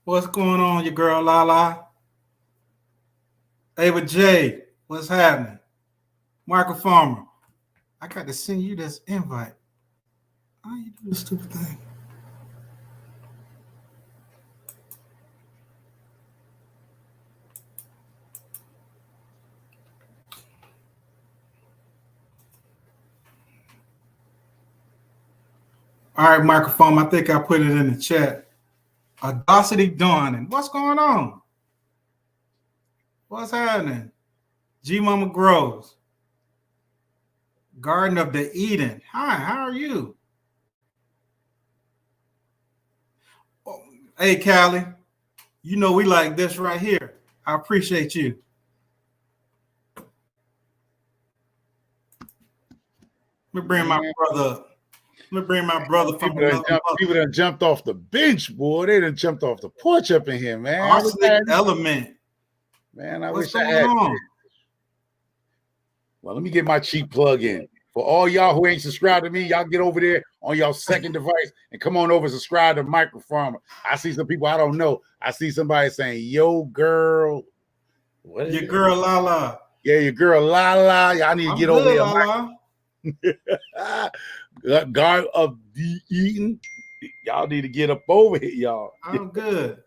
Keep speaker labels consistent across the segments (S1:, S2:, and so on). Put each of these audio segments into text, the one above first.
S1: What's going on, your girl Lala? Ava J, what's happening? Michael Farmer, I got to send you this invite. How you do this stupid thing? All right, microphone. I think I put it in the chat. Audacity Dawning. What's going on? What's happening? G Mama Grows. Garden of the Eden. Hi, how are you? Oh, hey, Callie. You know we like this right here. I appreciate you. Let me bring my brother up. Let me bring my brother from
S2: people done jumped off the bench, boy. They done jumped off the porch up in here, man.
S1: Arsenic Element.
S2: Man, I wish I had. Well, let me get my cheap plug in. For all y'all who ain't subscribed to me, y'all get over there on y'all second device and come on over and subscribe to Michael Farmer. I see some people I don't know. I see somebody saying, yo, girl.
S1: What is your girl Lala?
S2: Yeah, your girl Lala. Y'all need to get over there.
S1: Lala.
S2: God of the Eden. Y'all need to get up over here, y'all.
S1: I'm good.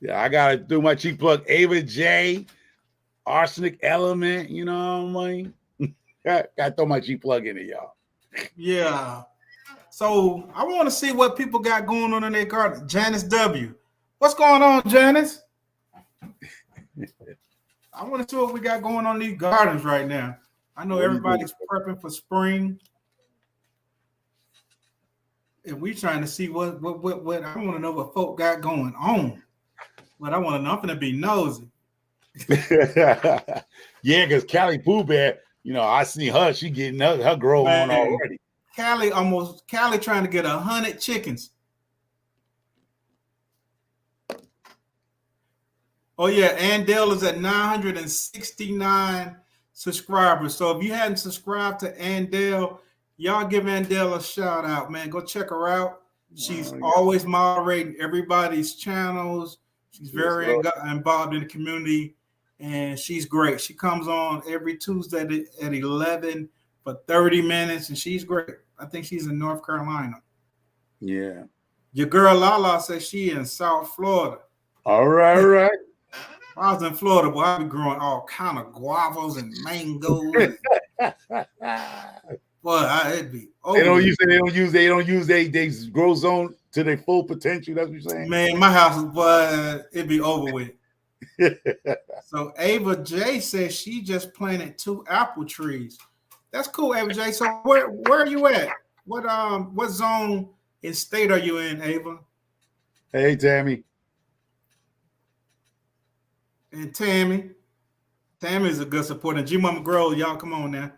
S2: Yeah, I gotta do my cheap plug. Ava J, Arsenic Element, you know what I mean? Gotta throw my cheap plug in it, y'all.
S1: Yeah. So I want to see what people got going on in their garden. Janice W. What's going on, Janice? I want to see what we got going on in these gardens right now. I know everybody's prepping for spring. And we trying to see what I want to know what folk got going on. But I want to know, I'm gonna be nosy.
S2: Yeah, because Callie Pooh Bear, you know, I see her, she getting her grow on already.
S1: Callie trying to get 100 chickens. Oh yeah, Andale is at 969 subscribers. So if you hadn't subscribed to Andale, y'all give Andale a shout out, man. Go check her out. She's always moderating everybody's channels. She's very involved in the community, and she's great. She comes on every Tuesday at 11 for 30 minutes, and she's great. I think she's in North Carolina.
S2: Yeah.
S1: Your girl Lala says she in South Florida.
S2: All right, all right.
S1: If I was in Florida, boy, I'd be growing all kind of guavas and mangoes. Boy, it'd be over.
S2: They don't use they grow zone to their full potential. That's what you're saying.
S1: Man, my house, boy, it'd be over with. So Ava J says she just planted 2 apple trees. That's cool, Ava J. So where are you at? What zone and state are you in, Ava?
S2: Hey, Tammy.
S1: And Tammy is a good supporter. G Mama Grow, y'all come on now.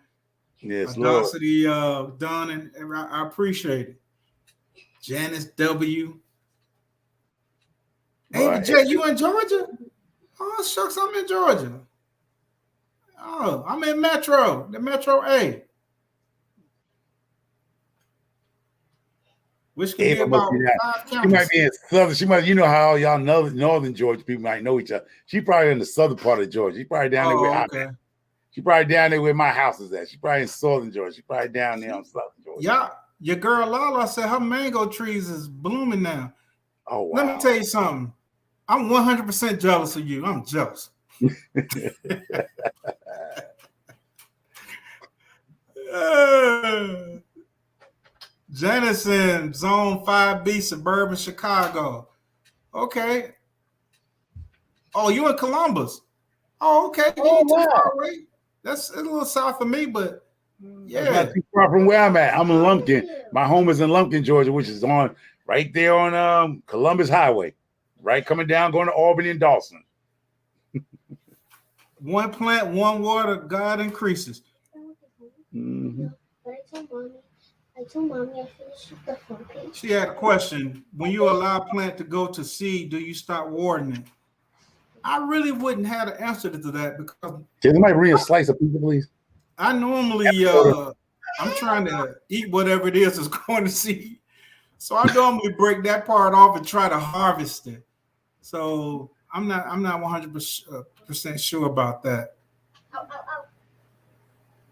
S2: Yes,
S1: Audacity done, and I appreciate it. Janice W. Hey, Jay, you in Georgia? Oh, shucks, I'm in Georgia. Oh, I'm in Metro, the Metro A. Which can be about 5 counties.
S2: She might be in southern. She might, you know how y'all northern Georgia people might know each other. She probably in the southern part of Georgia. She probably down there where I'm at. She probably down there where my house is at. She probably in southern Georgia. She probably down there on southern Georgia.
S1: Yeah, your girl Lala said her mango trees is blooming now.
S2: Oh, wow.
S1: Let me tell you something. I'm 100% jealous of you. I'm jealous. Janice in Zone 5B, suburban Chicago. Okay. Oh, you in Columbus? Oh, okay. Wow. That's a little south of me, but yeah.
S2: That's not too far from where I'm at. I'm in Lumpkin. My home is in Lumpkin, Georgia, which is on right there on Columbus Highway, right coming down, going to Albany and Dawson.
S1: One plant, one water, God increases.
S2: Mm-hmm.
S3: I told mommy I finished the front page.
S1: She had a question. When you allow a plant to go to seed, do you stop watering it? I really wouldn't have an answer to that because.
S2: Can somebody bring a slice of pizza, please?
S1: I normally, I'm trying to eat whatever it is that's going to seed. So I normally break that part off and try to harvest it. So I'm not 100% sure about that.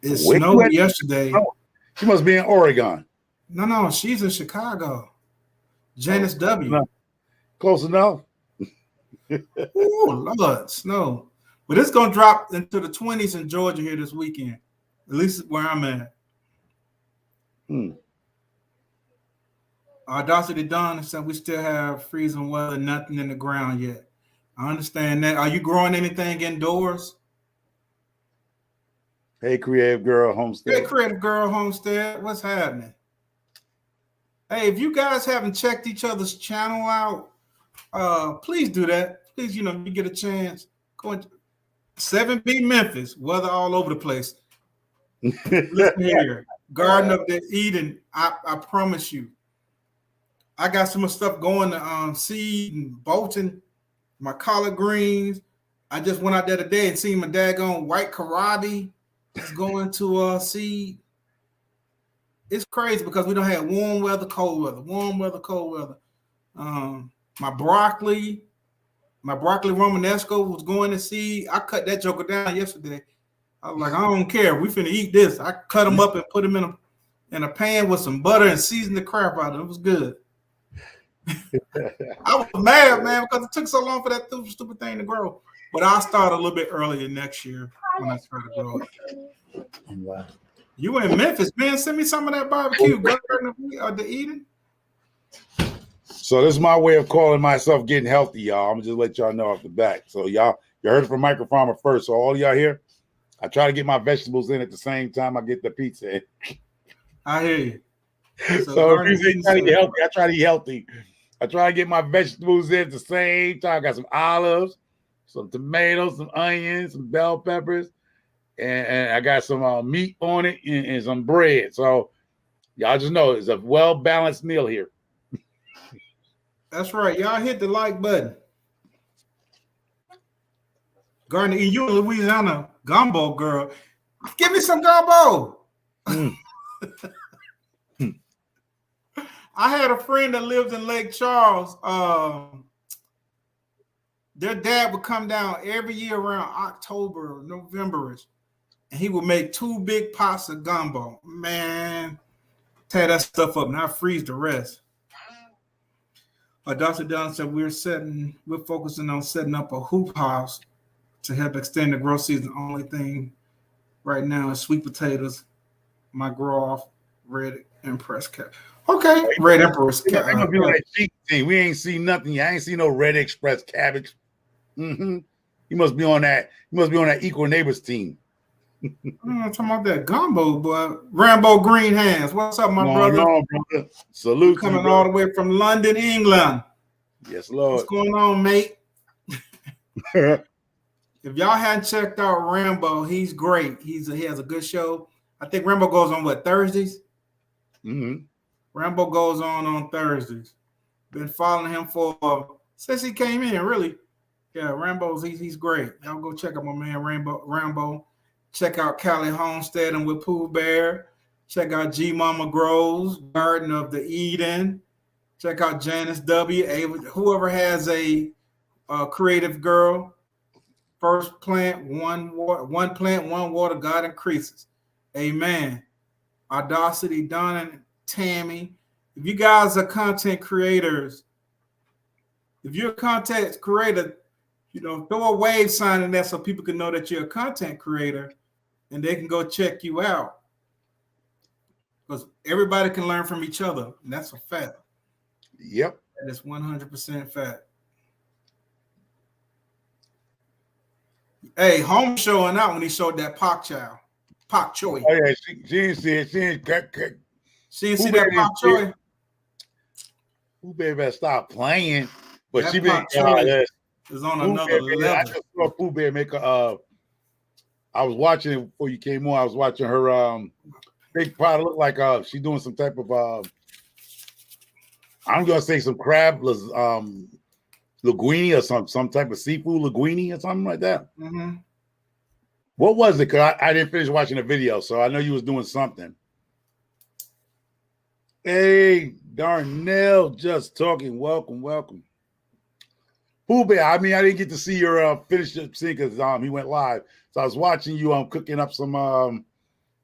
S1: It
S2: Where you
S1: snowed
S2: at?
S1: yesterday.
S2: Oh, she must be in Oregon.
S1: No, she's in Chicago. Janice W.
S2: Close enough.
S1: Oh Lord, snow. But it's gonna drop into the 20s in Georgia here this weekend. At least where I'm at. Audacity Dawn said we still have freezing weather, nothing in the ground yet. I understand that. Are you growing anything indoors?
S2: Hey, Creative Girl Homestead.
S1: Hey, Creative Girl Homestead, what's happening? Hey, if you guys haven't checked each other's channel out, please do that. Please, you get a chance. Go into 7B Memphis, weather all over the place. Listen here, Garden of the Eden. I promise you, I got some stuff going to seed and Bolton, my collard greens. I just went out there today and seen my daggone white karabi is going to seed. It's crazy because we don't have warm weather, cold weather, warm weather, cold weather. My broccoli Romanesco was going to seed. I cut that joker down yesterday. I was like, I don't care. We finna eat this. I cut them up and put them in a pan with some butter and seasoned the crap out of it. It was good. I was mad, man, because it took so long for that stupid thing to grow. But I'll start a little bit earlier next year when I try to grow it.
S2: Wow.
S1: You in Memphis, man? Send me some of that barbecue. Garden of the Eden.
S2: So this is my way of calling myself getting healthy, y'all. I'm gonna just let y'all know off the bat. So you heard it from Micro Farmer first. So all y'all here, I try to get my vegetables in at the same time I get the pizza in.
S1: I hear you.
S2: So if you try to get healthy, I try to eat healthy. I try to get my vegetables in at the same time. I got some olives, some tomatoes, some onions, some bell peppers, and I got some meat on it and some bread. So y'all just know it's a well-balanced meal here.
S1: That's right. Y'all hit the like button. Garden, you in Louisiana, gumbo girl. Give me some gumbo. I had a friend that lived in Lake Charles. Their dad would come down every year around October, November-ish, and he would make 2 big pots of gumbo. Man, tear that stuff up and I freeze the rest. Dr. Dunn said we're focusing on setting up a hoop house to help extend the growth season. Only thing right now is sweet potatoes. My grow off red Empress cap. Okay, red Empress cap.
S2: We ain't seen nothing. I ain't seen no Red Express cabbage. You must be on that. You must be on that Equal Neighbors team.
S1: I'm talking about that gumbo, but Rambo Green Hands. What's up, my brother?
S2: No, brother. Salute.
S1: Coming all the way from London, England.
S2: Yes, Lord.
S1: What's going on, mate? If y'all hadn't checked out Rambo, he's great. He has a good show. I think Rambo goes on Thursdays? Rambo goes on Thursdays. Been following him since he came in, really. Yeah, Rambo's he's great. Y'all go check out my man Rambo. Check out Callie Homestead and with Pooh Bear. Check out G Mama Grows, Garden of the Eden. Check out Janice W. Whoever has a creative girl. First plant, one water, God increases. Amen. Audacity, Donna, and Tammy. If you guys are content creators, if you're a content creator, throw a wave sign in there so people can know that you're a content creator and they can go check you out. Because everybody can learn from each other. And that's a fact.
S2: Yep.
S1: That is 100% fact. Hey, Home showing out when he showed that Pak Choi.
S2: Oh, yeah. She didn't see it. She didn't
S1: see that Pak Choi.
S2: Who better stop playing? But
S1: that
S2: she been
S1: is on another level.
S2: I just saw Pooh Bear make I was watching it before you came on. I was watching her big probably look like she's doing some type of I'm gonna say some crab linguine or some type of seafood linguine or something like that. What was it? Because I didn't finish watching the video, so I know you was doing something. Hey, Darnell, just talking. Welcome. Pooh Bear, I mean, I didn't get to see your finish up scene because he went live. So I was watching you cooking up some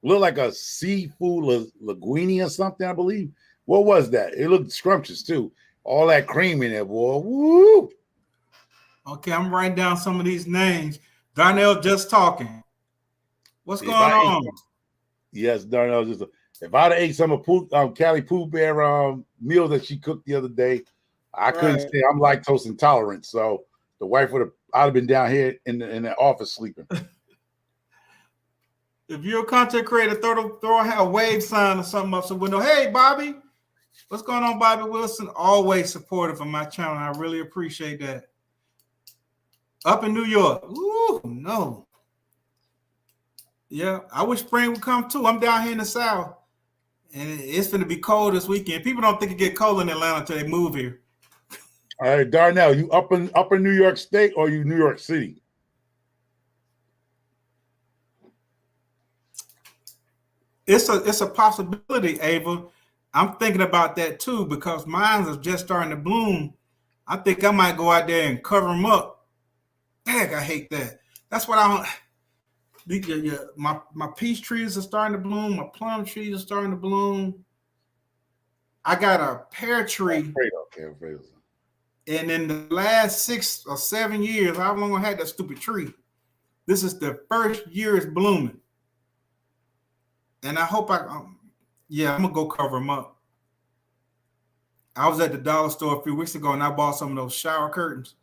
S2: look like a seafood linguine or something, I believe. What was that? It looked scrumptious too. All that cream in there, boy. Woo!
S1: Okay, I'm writing down some of these names. Darnell just talking. What's going on?
S2: Yes, Darnell just. If I'd have ate some of Callie Pooh Bear meal that she cooked the other day, I couldn't stay. I'm lactose intolerant, so the wife I'd have been down here in the office sleeping.
S1: If you're a content creator, throw a wave sign or something up the window. Hey, Bobby, what's going on, Bobby Wilson? Always supportive of my channel. I really appreciate that. Up in New York. Ooh, no. Yeah, I wish spring would come too. I'm down here in the South, and it's going to be cold this weekend. People don't think it get cold in Atlanta until they move here.
S2: All right, Darnell, you up in New York State or you New York City?
S1: It's a possibility, Ava. I'm thinking about that too because mine is just starting to bloom. I think I might go out there and cover them up. Dang, I hate that. That's what I don't. My peach trees are starting to bloom. My plum trees are starting to bloom. I got a pear tree. And in the last 6 or 7 years, how long I had that stupid tree? This is the first year it's blooming. And I hope I'm gonna go cover them up. I was at the dollar store a few weeks ago and I bought some of those shower curtains.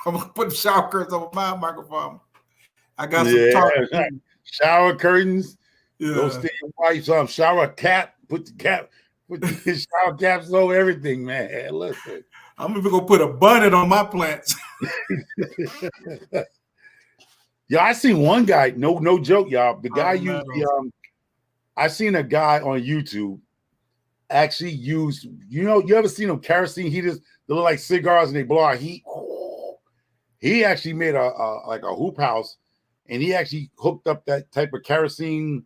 S1: I'm gonna put the shower curtains over my microphone. I got some
S2: shower curtains.
S1: Yeah.
S2: Go stay your wife's shower cap. Put the shower caps over everything, man. Listen.
S1: I'm even gonna put a bonnet on my plants.
S2: Yeah, I seen one guy. No joke, y'all. The guy used the I seen a guy on YouTube actually use. You ever seen them kerosene heaters that look like cigars and they blow out heat? He actually made a hoop house, and he actually hooked up that type of kerosene.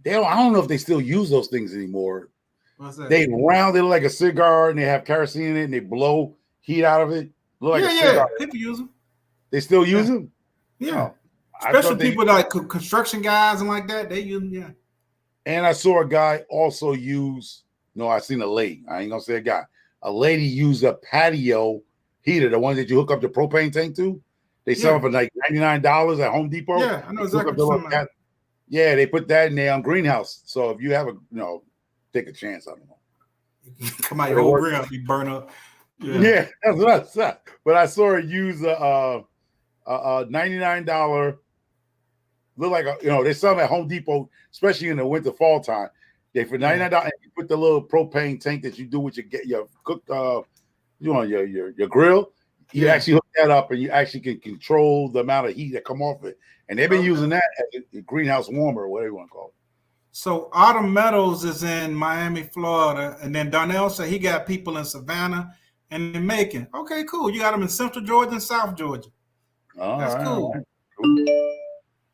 S2: I don't know if they still use those things anymore.
S1: What's that?
S2: They round it like a cigar, and they have kerosene in it, and they blow heat out of it. Look like a cigar.
S1: People use them.
S2: They still use them.
S1: Yeah, especially people like construction guys and like that. They use them. Yeah.
S2: And I saw a guy also use. No, I seen a lady. I ain't gonna say a guy. A lady used a patio heater, the ones that you hook up the propane tank to. They sell them for like $99 at Home Depot.
S1: Yeah, I know exactly what you're talking.
S2: Yeah, they put that in their greenhouse. So if you have take a chance. I don't know.
S1: Come out your whole greenhouse be burned up.
S2: Yeah, that's what I said. But I saw her use a $99. Look like they sell them at Home Depot, especially in the winter fall time. They for $99, and you put the little propane tank that you do with your cooked your grill. You actually hook that up, and you actually can control the amount of heat that come off it. And they've been using that as a greenhouse warmer, or whatever you want to call it.
S1: So Autumn Meadows is in Miami, Florida, and then Darnell said he got people in Savannah and in Macon. Okay, cool. You got them in Central Georgia and South Georgia. That's cool.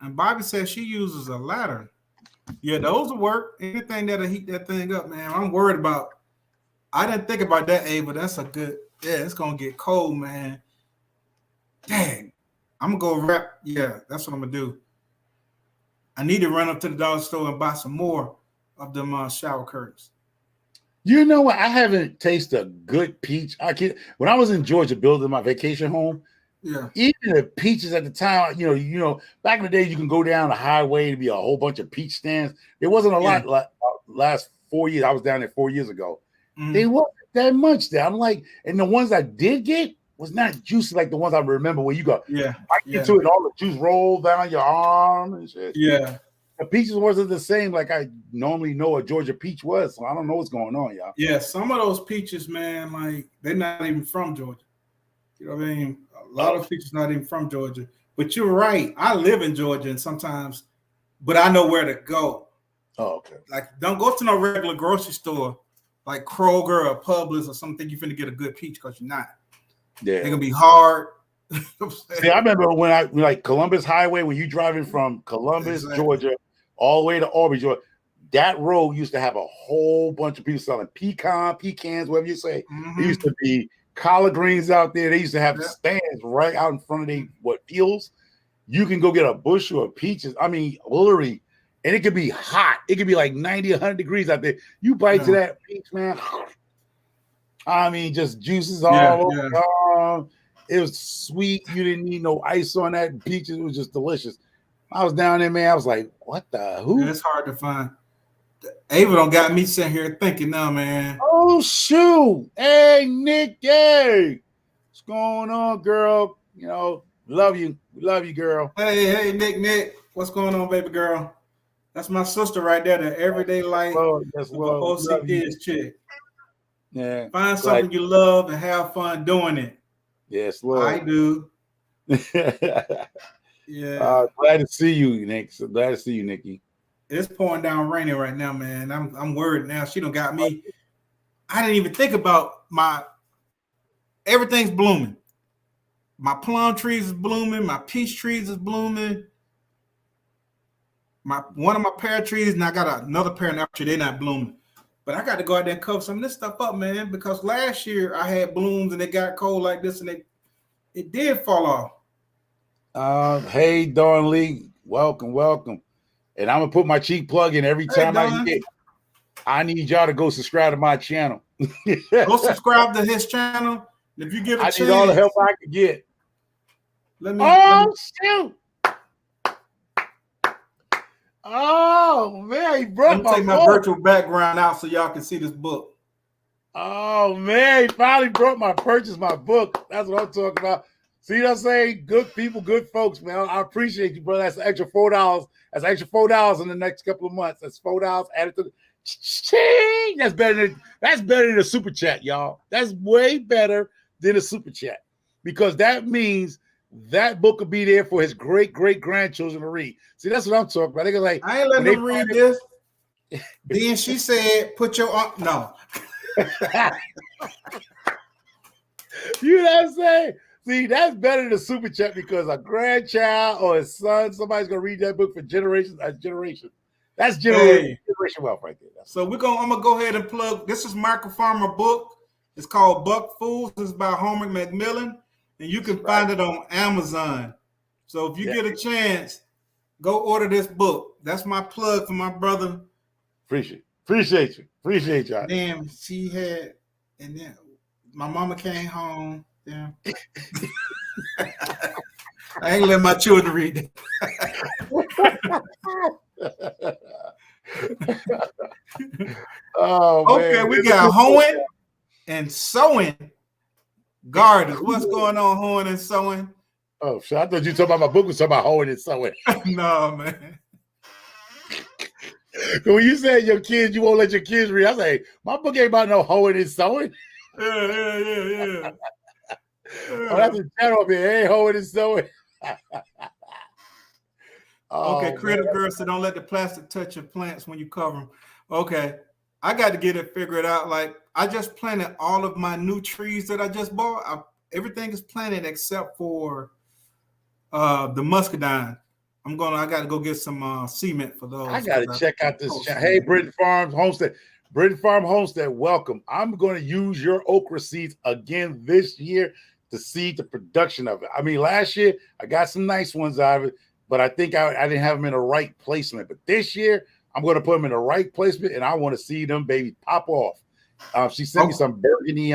S1: And Bobby says she uses a ladder. Yeah, those will work. Anything that'll heat that thing up, man. I'm worried about. I didn't think about that, Abe, but that's a good. Yeah, it's gonna get cold, man. Dang, I'm gonna go wrap. Yeah, that's what I'm gonna do. I need to run up to the dollar store and buy some more of them shower curtains.
S2: You know what? I haven't tasted a good peach. When I was in Georgia building my vacation home.
S1: Yeah.
S2: Even the peaches at the time, back in the day, you can go down the highway to be a whole bunch of peach stands. There wasn't a lot last 4 years. I was down there 4 years ago. Mm-hmm. They wasn't that much there. I'm like, and the ones I did get was not juicy like the ones I remember where you go, bite into it and all the juice rolled down your arm and shit.
S1: Yeah.
S2: The peaches wasn't the same like I normally know a Georgia peach was. So I don't know what's going on, y'all.
S1: Yeah, some of those peaches, man, like they're not even from Georgia. You know what I mean? A lot of peaches not even from Georgia. But you're right. I live in Georgia and sometimes, but I know where to go.
S2: Oh, okay.
S1: Like, don't go to no regular grocery store like Kroger or Publix or something you're finna get a good peach because you're not.
S2: Yeah.
S1: They're gonna be hard.
S2: See, I remember when I Columbus Highway, when you driving from Columbus, Georgia, all the way to Aubrey, Georgia, that road used to have a whole bunch of people selling pecans, whatever you say.
S1: Mhm.
S2: There used to be collard greens out there. They used to have
S1: Yep.
S2: stands right out in front of the fields. You can go get a bushel of peaches. I mean, literally, and it could be hot. It could be like 90, 100 degrees out there. You bite to that peach, man. I mean, just juices all over. It was sweet. You didn't need no ice on that peaches. It was just delicious. I was down there, man. I was like, what the who?
S1: Yeah, it's hard to find. Ava don't got me sitting here thinking now, man.
S2: Oh, shoot. Hey, Nikki. What's going on, girl? You know, love you. We love you, girl.
S1: Hey, Nick. What's going on, baby girl? That's my sister right there, the everyday life of OCD's chick.
S2: Yeah.
S1: Find something you love and have fun doing it.
S2: Yes, Lord.
S1: I do. Yeah.
S2: Glad to see you, Nick. So glad to see you, Nikki.
S1: It's pouring down raining right now, man. I'm worried now. She done got me. I didn't even think about everything's blooming. My plum trees is blooming. My peach trees is blooming. One of my pear trees, and I got another pear and apple tree. They're not blooming. But I got to go out there and cover some of this stuff up, man, because last year I had blooms and it got cold like this, and it did fall off.
S2: Hey, Dawn Lee, welcome. And I'm gonna put my cheap plug in every time I need y'all to go subscribe to my channel.
S1: Go subscribe to his channel. If you give a chance,
S2: need all the help I can get. Shoot! Oh man, he brought
S1: my virtual background out so y'all can see this book.
S2: Oh man, he finally brought my book. That's what I'm talking about. See what I'm saying? Good people, good folks, man. I appreciate you, brother. That's an extra $4. That's an extra $4 in the next couple of months. That's $4 added to the ching. That's better than a super chat, y'all. That's way better than a super chat, because that means that book will be there for his great grandchildren to read. See, that's what I'm talking about. They're like,
S1: I ain't letting them read this. Then she said, "Put your arm." No.
S2: You know what I'm saying? See, that's better than a super chat, because a grandchild or a son, somebody's gonna read that book for generations. That's generation wealth right there.
S1: So I'm gonna go ahead and plug. This is Micro Farmer book. It's called Buck Fools. It's by Homer McMillan, and you can find it on Amazon. So if you get a chance, go order this book. That's my plug for my brother.
S2: Appreciate y'all.
S1: Damn, she had, and then my mama came home. Yeah. I ain't let my children read it. Okay, we got hoeing and sowing gardens. What's going on, hoeing and sowing?
S2: Oh, shit. I thought you talking about my book was talking about hoeing and sowing.
S1: No, man.
S2: When you said your kids, you won't let your kids read, I say, my book ain't about no hoeing and sowing.
S1: Yeah.
S2: Oh, that's a channel up here. Hey, hoeing and sowing.
S1: Okay, Creative Girl said, don't let the plastic touch your plants when you cover them. Okay, I got to get it figured out. Like, I just planted all of my new trees that I just bought. Everything is planted except for the muscadine. I got to go get some cement for those.
S2: I got to check out this channel. Hey, Britton Farms Homestead. Britton Farm Homestead, welcome. I'm going to use your okra seeds again this year to see the production of it. I mean, last year I got some nice ones out of it, but I think I didn't have them in the right placement. But this year I'm going to put them in the right placement, and I want to see them baby pop off. She sent me some burgundy.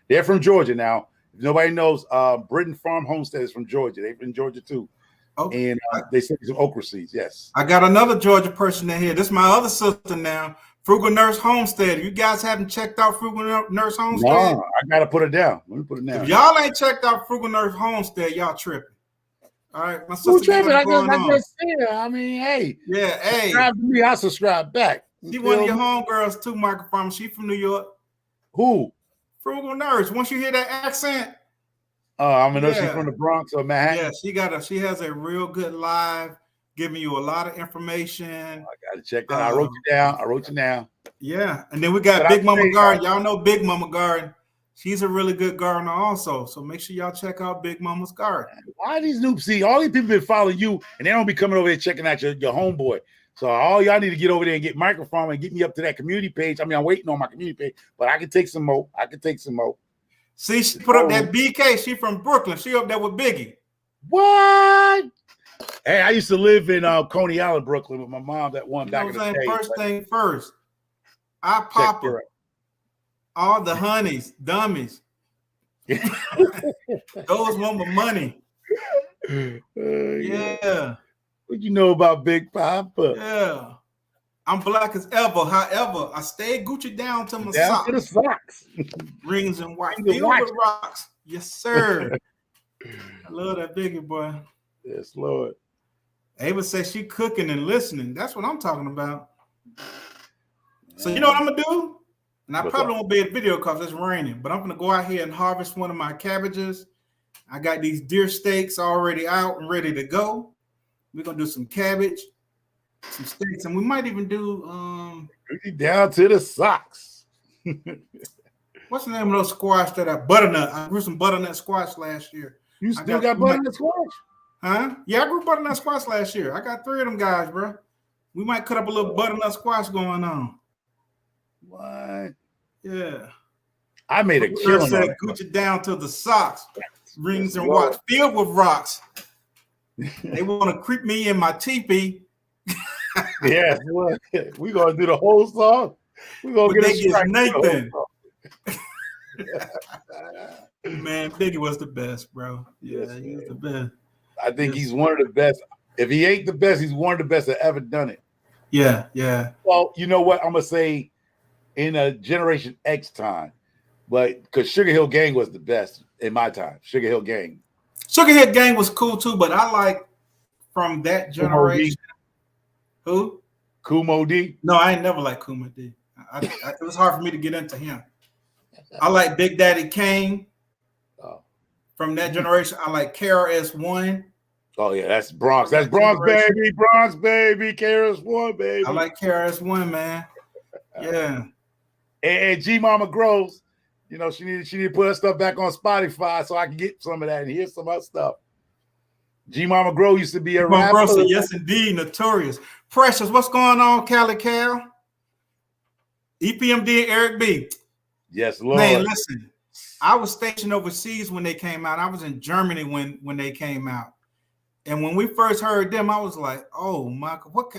S2: They're from Georgia now. If nobody knows, Britton Farm Homestead is from Georgia. They're from Georgia too. Okay. And they sent me some okra seeds. Yes.
S1: I got another Georgia person in here. This is my other sister now. Frugal Nurse Homestead. You guys haven't checked out Frugal Nurse Homestead?
S2: No, I gotta put it down. Let me put it down.
S1: If y'all ain't checked out Frugal Nurse Homestead, y'all tripping. All right, my sister.
S2: Who tripping? I just said. I mean, hey.
S1: Yeah, hey.
S2: Subscribe to me. I subscribe back.
S1: She one of your homegirls too, Michael Farmer. She from New York.
S2: Who?
S1: Frugal Nurse. Once you hear that accent.
S2: I know she's from the Bronx or Manhattan.
S1: Yeah, she has a real good live, giving you a lot of information.
S2: I gotta check that. I wrote you down.
S1: Yeah, and then we got Big Mama Garden. Y'all know Big Mama Garden. She's a really good gardener also. So make sure y'all check out Big Mama's Garden.
S2: Why these noobs? See, all these people been following you, and they don't be coming over here checking out your homeboy. So all y'all need to get over there and get microfarm and get me up to that community page. I mean, I'm waiting on my community page, but I can take some more.
S1: See, she put up that BK. She from Brooklyn. She up there with Biggie.
S2: What? Hey, I used to live in Coney Island, Brooklyn, with my mom. That one back in the day.
S1: First thing first, I pop her. All the honeys, dummies. Those want my money. Yeah.
S2: What you know about Big Papa?
S1: Yeah. I'm black as ever. However, I stay Gucci down to my
S2: down
S1: socks.
S2: To the socks.
S1: Rings and white. Filled with rocks. Yes, sir. I love that Biggie boy.
S2: Yes, Lord.
S1: Ava says she cooking and listening. That's what I'm talking about. So you know what I'm gonna do? And I probably won't be at video because it's raining, but I'm gonna go out here and harvest one of my cabbages. I got these deer steaks already out and ready to go. We're gonna do some cabbage, some steaks, and we might even do
S2: down to the socks.
S1: What's the name of those squash that are butternut? I grew some butternut squash last year.
S2: You still got butternut squash?
S1: Huh? Yeah, I grew butternut squash last year. I got 3 of them guys, bro. We might cut up a little butternut squash going on.
S2: What?
S1: Yeah.
S2: I made a killing.
S1: Said Gucci down to the socks, rings and watch filled with rocks. They want to creep me in my teepee.
S2: Yes, we're gonna do the whole song. We're gonna get a strike.
S1: Nathan. Man, Biggie was the best, bro. Yeah, he was the best.
S2: I think he's one of the best. If he ain't the best, he's one of the best that ever done it.
S1: Yeah, yeah.
S2: Well, you know what? I'm gonna say in a Generation X time, but because Sugar Hill Gang was the best in my time. Sugar Hill Gang was cool too, but I like from that generation. Who?
S1: Kumo D? No, I ain't never liked Kumo D. It was hard for me to get into him. I like Big Daddy Kane. From that generation, I like KRS-One.
S2: Oh yeah, that's Bronx. That's Bronx baby, Bronx baby, KRS-One baby.
S1: I like KRS-One, man. Yeah.
S2: And G Mama Groves, you know, she needed to put her stuff back on Spotify so I can get some of that and hear some other stuff. G Mama Groves used to be a rapper.
S1: Yes, indeed, notorious. Precious, what's going on, Cali Cal? EPMD and Eric B.
S2: Yes, Lord.
S1: Man, listen. I was stationed overseas when they came out. I was in Germany when they came out. And when we first heard them, I was like, oh, Michael,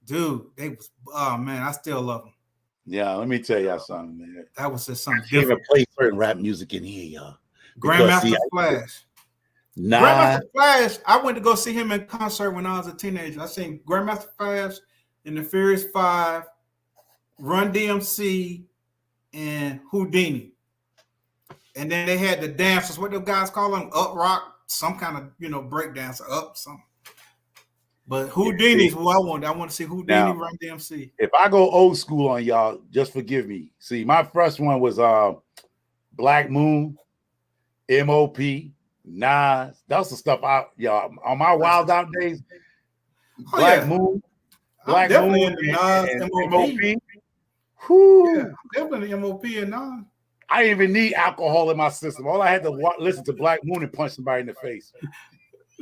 S1: dude, they was, oh, man, I still love them.
S2: Yeah, let me tell y'all something, man.
S1: That was just something
S2: different. I can't even play certain rap music in here, y'all.
S1: Grandmaster Flash. Grandmaster Flash, I went to go see him in concert when I was a teenager. I seen Grandmaster Flash in the Furious 5, Run DMC, and Houdini. And then they had the dancers, what those guys call them, up rock, some kind of break dancer, up something. But Houdini's who I want. I want to see Houdini, now, Run DMC.
S2: If I go old school on y'all, just forgive me. See, my first one was Black Moon, MOP, Nas. That's the stuff y'all on my wild out days. Black Moon, Black Moon, and MOP.
S1: Yeah, definitely MOP and Nas.
S2: I didn't even need alcohol in my system. All I had to listen to Black Moon and punch somebody in the face.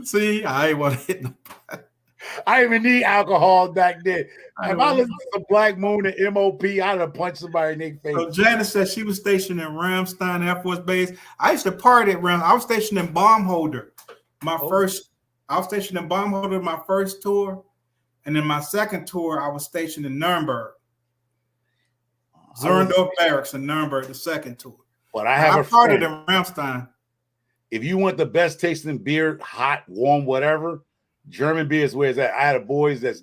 S1: See, I ain't want to hit nobody.
S2: I didn't even need alcohol back then. If I listened to Black Moon and MOP, I'd have punched somebody in their face.
S1: So Janice said she was stationed in Ramstein Air Force Base. I used to party at Ramstein. I was stationed in Baumholder. I was stationed in Baumholder my first tour. And then my second tour, I was stationed in Nuremberg. Zurndorf Barracks in Nuremberg, the second tour.
S2: But I
S1: partied in Ramstein.
S2: If you want the best tasting beer, hot, warm, whatever, German beer is where it's at. I had boys they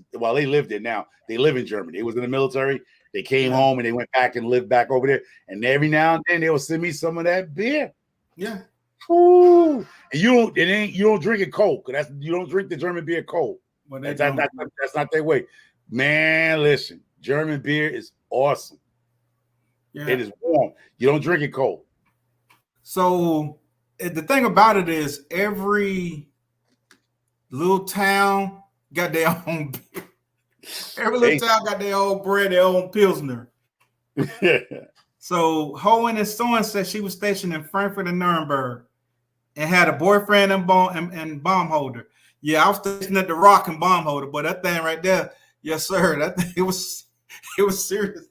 S2: lived there now. They live in Germany. They was in the military. They came home and they went back and lived back over there. And every now and then they will send me some of that beer.
S1: Yeah.
S2: Ooh. And you don't drink it cold. You don't drink the German beer cold. Well, that's not their way. Man, listen, German beer is awesome. Yeah. It is warm. You don't drink it cold.
S1: So the thing about it is every little town got their own beer. Every little town got their own brand, their own Pilsner. So Hohen and Soren said she was stationed in Frankfurt and Nuremberg and had a boyfriend and Baumholder. Yeah, I was stationed at the Rock and Baumholder, but that thing right there, Yes, sir. It was serious.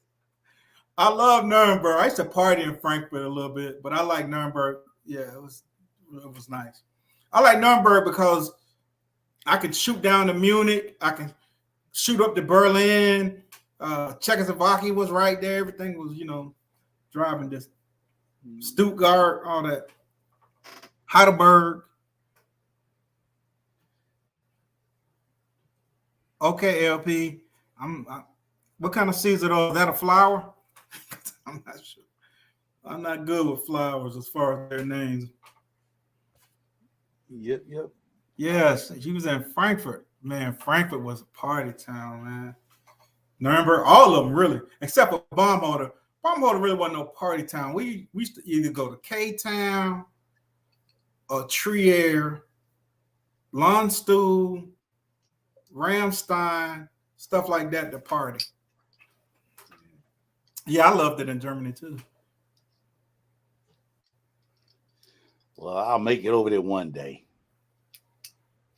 S1: I love Nuremberg. I used to party in Frankfurt a little bit, but I like Nuremberg. Yeah, it was nice. I like Nuremberg because I could shoot down to Munich. I can shoot up to Berlin. Czechoslovakia was right there. Everything was, driving distance. Stuttgart, all that. Heidelberg. Okay, LP. What kind of seeds are those? Is that a flower? I'm not sure. I'm not good with flowers as far as their names.
S2: Yep.
S1: Yes, he was in Frankfurt. Man, Frankfurt was a party town, man. Nuremberg, all of them really, except for Baumholder. Baumholder really wasn't no party town. We used to either go to K-Town or Trier, Landstuhl, Ramstein, stuff like that to party. Yeah, I loved it in Germany too.
S2: Well, I'll make it over there one day.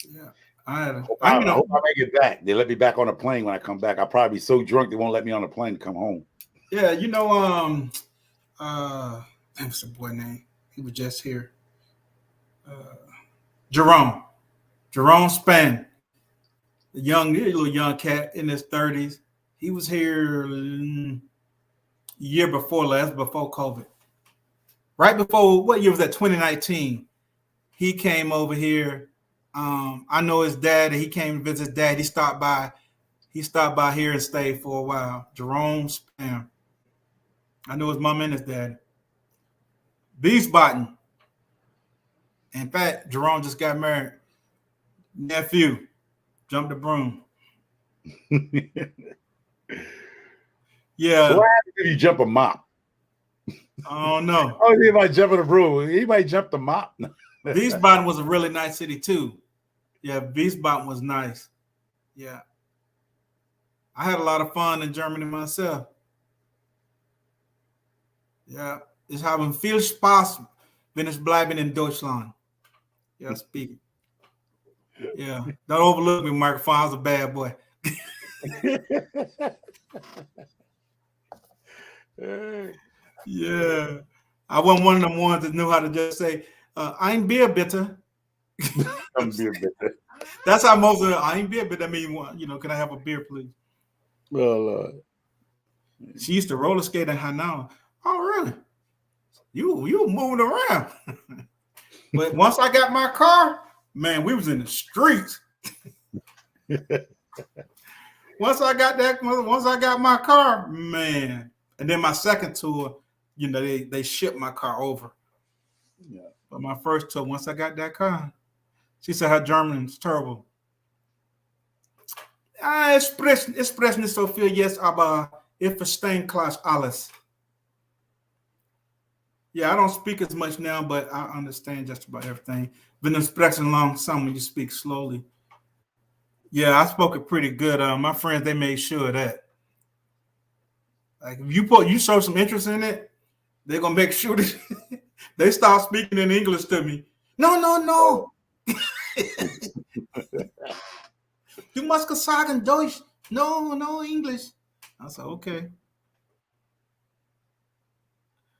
S1: Yeah, I
S2: hope I make it back. They let me back on a plane when I come back. I'll probably be so drunk they won't let me on the plane to come home.
S1: Yeah, what's the boy name? He was just here. Jerome Span, the little young cat in his 30s. He was here year before last, before COVID. Right before, what year was that? 2019. He came over here. I know his dad. He came to visit his dad. He stopped by here and stayed for a while. Jerome Spam. I know his mom and his dad. Wiesbaden. In fact, Jerome just got married. Nephew jumped the broom. Yeah.
S2: So what happens if you jump a mop?
S1: I don't know.
S2: Oh, he might jump in the broom. He might jump the mop.
S1: Wiesbaden was a really nice city too. Yeah, Wiesbaden was nice. Yeah. I had a lot of fun in Germany myself. Ja, ich habe viel Spaß, wenn ich bleibe in Deutschland. Yeah, speaking. Yeah, don't overlook me, microphone. I was a bad boy. Yeah, I wasn't one of them ones that knew how to just say, "Ein Bier bitte."
S2: Ein Bier bitte.
S1: That's how most of the "Ein Bier bitte" mean. Can I have a beer, please?
S2: Well,
S1: she used to roller skate in Hanau. Oh, really? You were moving around. But once I got my car, man, we was in the streets. Once I got my car, man. And then my second tour, they shipped my car over. Yeah. But my first tour, once I got that car, she said her German's terrible. Ich spreche nicht so viel jetzt, aber ich verstehe gleich alles. Yeah, I don't speak as much now, but I understand just about everything. Wenn du sprechen langsam, when you speak slowly. Yeah, I spoke it pretty good. My friends, they made sure of that. Like if you show some interest in it, they're gonna make sure that they start speaking in English to me. No. Du musst sagen Deutsch. No English. I said, okay.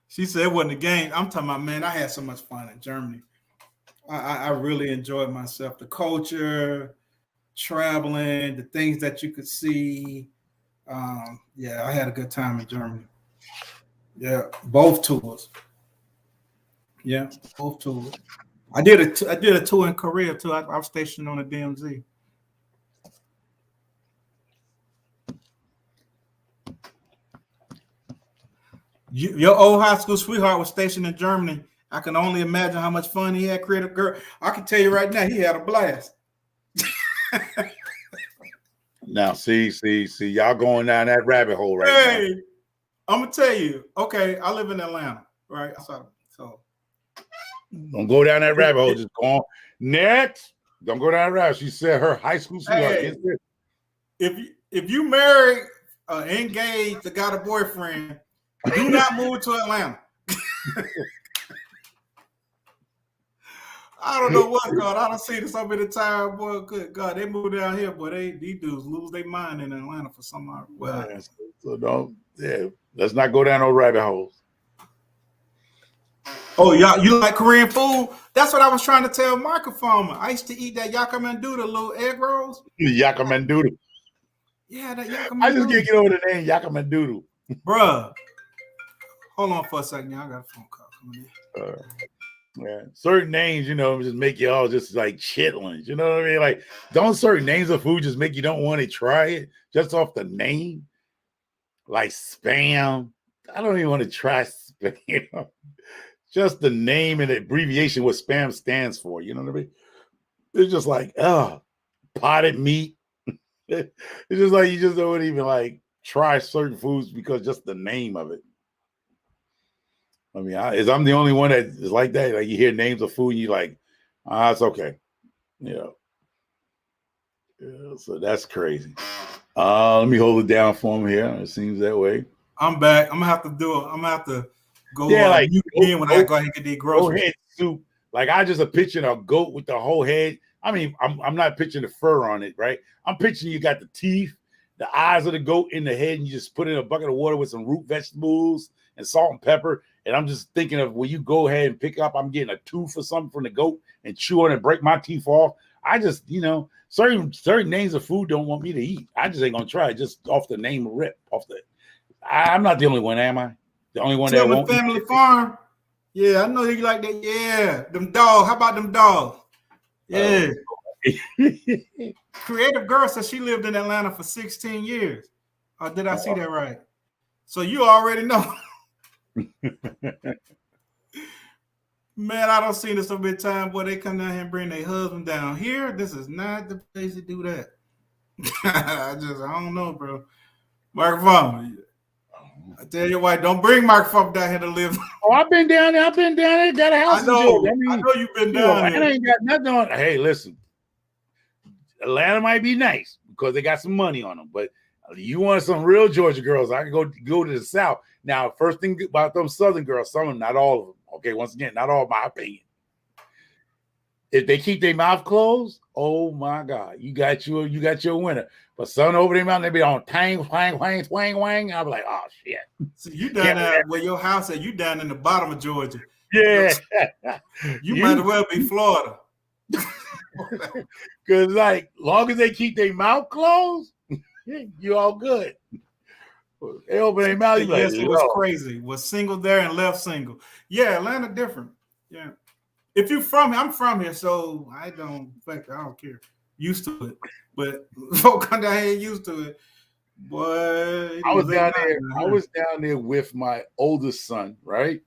S1: She said it wasn't a game. I'm talking about, man, I had so much fun in Germany. I really enjoyed myself. The culture, traveling, the things that you could see. Yeah, I had a good time in Germany. Yeah, both tours. Yeah, both tours. I did a tour in Korea too. I was stationed on the DMZ. Your old high school sweetheart was stationed in Germany. I can only imagine how much fun he had creating a girl. I can tell you right now, he had a blast.
S2: Now, see, y'all going down that rabbit hole right now.
S1: I'm gonna tell you. Okay, I live in Atlanta, right? So
S2: don't go down that rabbit hole. Just go on next. Don't go down that rabbit. She said her high school sweetheart.
S1: If you married, engaged, or got a boyfriend, do not move to Atlanta. I don't know what's going on. I don't see this so many times, boy. Good God, they moved down here, boy. These dudes lose their mind in Atlanta for some odd. Well,
S2: so don't. Yeah, let's not go down those rabbit holes.
S1: oh, y'all, you like Korean food? That's what I was trying to tell Michael Farmer. I used to eat that yakamandu, the little egg rolls.
S2: Yakamandoodle.
S1: Yeah, that
S2: I just
S1: yakamandu.
S2: can't get over the name Yakamandoodle.
S1: Bruh. Hold on for a second, y'all. I got a phone call coming in.
S2: Yeah, certain names, just make you all just like chitlins. You know what I mean? Like, don't certain names of food just make you don't want to try it just off the name? Like spam. I don't even want to try spam. Just the name and the abbreviation what spam stands for. You know what I mean? It's just like, potted meat. It's just like you just don't even like try certain foods because just the name of it. I mean, I'm the only one that is like that. Like you hear names of food and you're like, it's okay. Yeah, so that's crazy. Let me hold it down for him here. It seems that way.
S1: I'm back. I'm gonna have to do it. I'm gonna have to go
S2: like
S1: mute again when I go ahead and get these groceries.
S2: Head soup. Like I just a picture of a goat with the whole head. I mean, I'm not picturing the fur on it, right? I'm picturing you got the teeth, the eyes of the goat in the head, and you just put in a bucket of water with some root vegetables and salt and pepper. And I'm just thinking of when you go ahead and pick up, I'm getting a tooth or something from the goat and chew on it and break my teeth off. I just, certain names of food don't want me to eat. I just ain't gonna try it just off the name of rip. I'm not the only one, am I? The only one that won't.
S1: Family Farm. Yeah, I know you like that. Yeah, them dogs. How about them dogs? Yeah. Creative Girl says she lived in Atlanta for 16 years. Or did I see that right? So you already know. Man, I don't see this so many times where they come down here and bring their husband down here. This is not the place to do that. I don't know, bro. Mark Farmer. I tell you what, don't bring Mark Farmer down here to live.
S2: Oh, I've been down there. Got a house in Georgia.
S1: I know you've been down there.
S2: I ain't got nothing on. Hey, listen. Atlanta might be nice because they got some money on them, but you want some real Georgia girls, I can go to the South. Now, first thing about them Southern girls, some of them, not all of them. Okay, once again, not all my opinion. If they keep their mouth closed, oh my God, you got your winner. But some over their mouth, they be on tang, wang, wang, wang, wang. I'm like, oh shit.
S1: So you down there where your house at? You down in the bottom of Georgia?
S2: Yeah.
S1: You might as well be Florida.
S2: Because like, long as they keep their mouth closed, you all good. They open their mouth.
S1: Yes, it was crazy. Was single there and left single. Yeah, Atlanta different. Yeah. If you from here, I'm from here, so I don't care. Used to it. But folk come down here used to it. Boy,
S2: I was down there with my oldest son, right?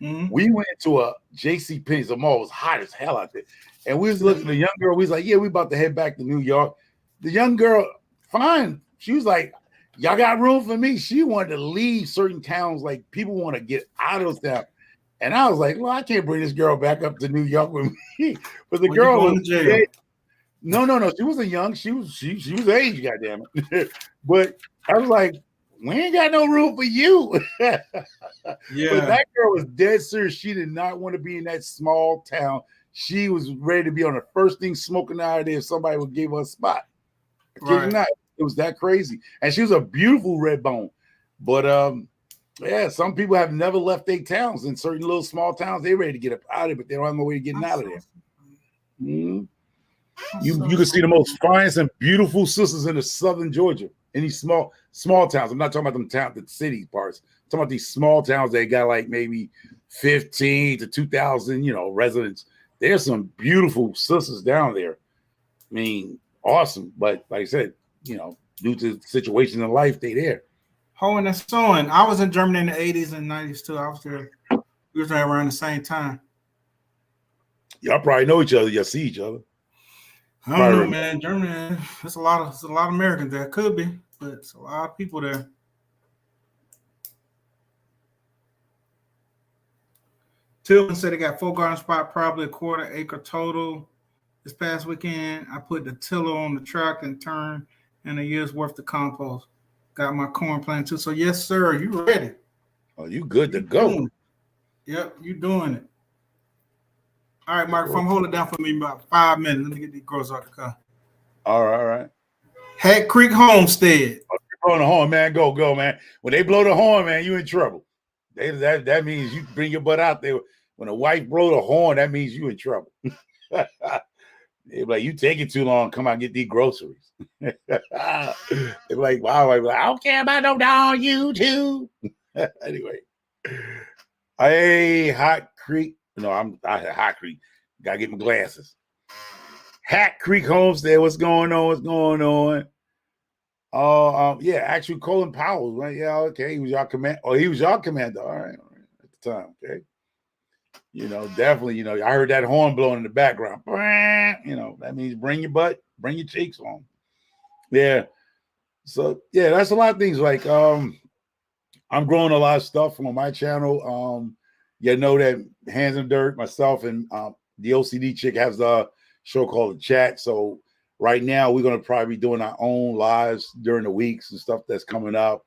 S2: Mm-hmm. We went to a J.C. Penney's. The mall was hot as hell out there. And we was looking at the young girl. We was like, yeah, we about to head back to New York. The young girl, fine. She was like, y'all got room for me? She wanted to leave certain towns. Like, people want to get out of those towns. And I was like, well, I can't bring this girl back up to New York with me. But the girl was dead. No. She wasn't young. She was age, goddamn it. But I was like, we ain't got no room for you. Yeah. But that girl was dead serious. She did not want to be in that small town. She was ready to be on the first thing smoking out of there if somebody would give her a spot. Right. Not, it was that crazy. And she was a beautiful red bone. But yeah, some people have never left their towns. In certain little small towns, they're ready to get up out of it, but they don't have no way of getting out of there. Mm-hmm. You can see the most finest and beautiful sisters in the southern Georgia, in these small towns. I'm not talking about the city parts. I'm talking about these small towns that got like maybe 15 to 2,000, residents. There's some beautiful sisters down there. I mean, awesome. But like I said, due to situations in life, they there.
S1: Oh, and that's sewing. I was in Germany in the 80s and 90s too. I was there. We was there around the same time.
S2: Y'all probably know each other. Y'all see each other.
S1: I don't know, man. Germany, there's a lot of Americans there. Could be, but it's a lot of people there. Tillman said they got 4 garden spot, probably a 1/4 acre total. This past weekend, I put the tiller on the truck and turned in a year's worth of compost. Got my corn planted too. So yes, sir, you ready?
S2: Oh, you good to go.
S1: Yep, you doing it. All right, Mark, hold it down for me about 5 minutes. Let me get these groceries out the car.
S2: All right.
S1: Hat Creek Homestead.
S2: Blowing the horn, man. Go, man. When they blow the horn, man, you in trouble. That means you bring your butt out there. When a wife blow the horn, that means you in trouble. They're like, you taking too long. Come out and get these groceries. They're like, wow. I don't care about no dog, you too. Anyway. Hey, Hot Creek. No, I Hot Creek. Gotta get my glasses. Hat Creek Homestead. What's going on? Yeah, actually Colin Powell, right? Yeah, okay. He was your command. Oh, he was your commander. All right. At the time, okay. Definitely, I heard that horn blowing in the background. That means bring your butt, bring your cheeks on. Yeah. So yeah, that's a lot of things. Like I'm growing a lot of stuff on my channel. You know that Hands in Dirt, myself and the OCD chick has a show called The Chat. So right now we're gonna probably be doing our own lives during the weeks and stuff that's coming up.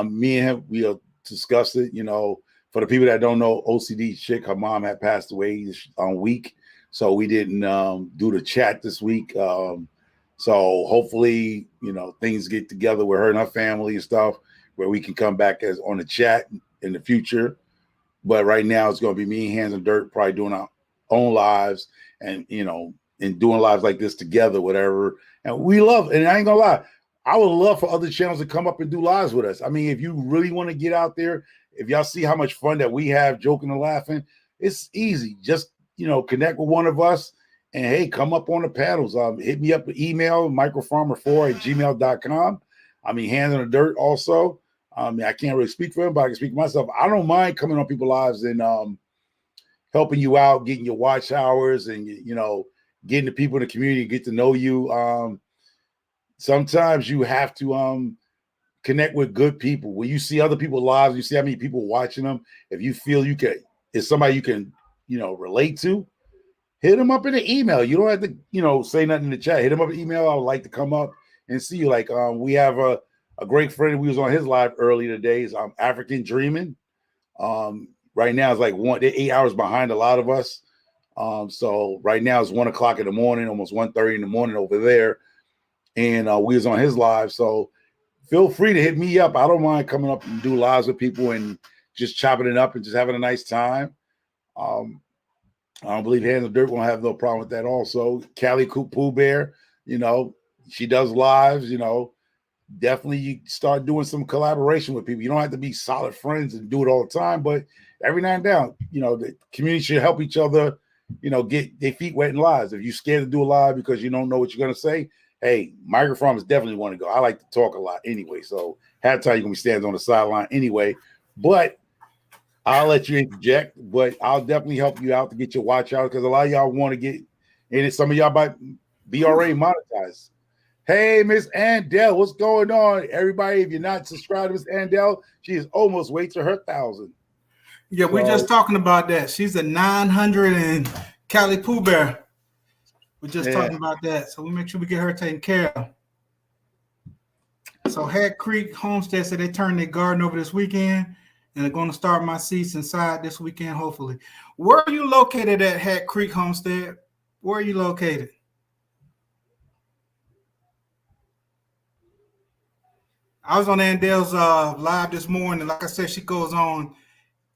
S2: Me and him, we'll discuss it, For the people that don't know, OCD chick, her mom had passed away this week, so we didn't do the chat this week. So hopefully, things get together with her and her family and stuff, where we can come back as on the chat in the future. But right now, it's going to be me, Hands in Dirt, probably doing our own lives and and doing lives like this together, whatever. And we love, and I ain't gonna lie, I would love for other channels to come up and do lives with us. I mean, if you really want to get out there. If y'all see how much fun that we have joking and laughing, it's easy. Just, connect with one of us and, hey, come up on the panels. Hit me up with email, microfarmer4@gmail.com. I mean, Hands in the Dirt also. I can't really speak for him, but I can speak for myself. I don't mind coming on people's lives and helping you out, getting your watch hours and, getting the people in the community, get to know you. Sometimes you have to connect with good people. When you see other people's lives, you see how many people watching them. If you feel it's somebody you can, relate to, hit them up in the email. You don't have to, say nothing in the chat. Hit them up in the email. I would like to come up and see you. Like, we have a great friend. We was on his live earlier today. Is African Dreaming. Right now it's like they're 8 hours behind a lot of us. So right now it's 1 o'clock in the morning, almost 1:30 in the morning over there. And we was on his live. So feel free to hit me up. I don't mind coming up and do lives with people and just chopping it up and just having a nice time. I don't believe Hands in Dirt won't have no problem with that also. Callie Pooh Bear, she does lives, Definitely you start doing some collaboration with people. You don't have to be solid friends and do it all the time, but every now and then, the community should help each other, get their feet wet in lives. If you're scared to do a live because you don't know what you're going to say, hey, microphones definitely want to go. I like to talk a lot anyway, so half the time you're going to be standing on the sideline anyway, but I'll let you interject, but I'll definitely help you out to get your watch out because a lot of y'all want to get in it. Some of y'all might be already monetized. Hey, Miss Andell, what's going on? Everybody, if you're not subscribed to Miss Andell, she is almost way to her 1,000.
S1: Yeah, we're just talking about that. She's a 900 and Cali Pooh Bear. We're just talking about that. So we make sure we get her taken care of. So Hat Creek Homestead said they turned their garden over this weekend and they're going to start my seats inside this weekend, hopefully. Where are you located at Hat Creek Homestead? Where are you located? I was on Andell's live this morning. Like I said, she goes on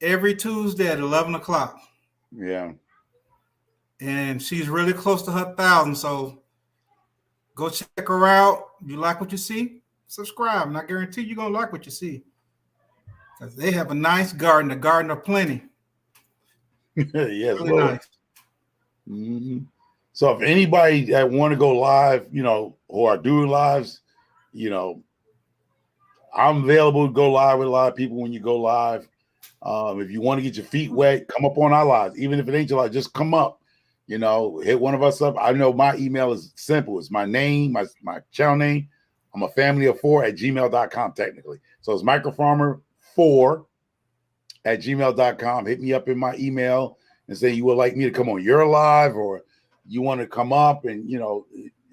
S1: every Tuesday at 11 o'clock.
S2: Yeah.
S1: And she's really close to her 1,000. So go check her out. You like what you see? Subscribe. And I guarantee you're going to like what you see. Because they have a nice garden, a garden of plenty.
S2: Yes,
S1: really nice.
S2: Mm-hmm. So if anybody that want to go live, or are doing lives, I'm available to go live with a lot of people when you go live. If you want to get your feet wet, come up on our lives. Even if it ain't your live, just come up. Hit one of us up. I know my email is simple. It's my name, my channel name. I'm a family of 4 at gmail.com technically. So it's microfarmer4@gmail.com. Hit me up in my email and say you would like me to come on your live or you want to come up and,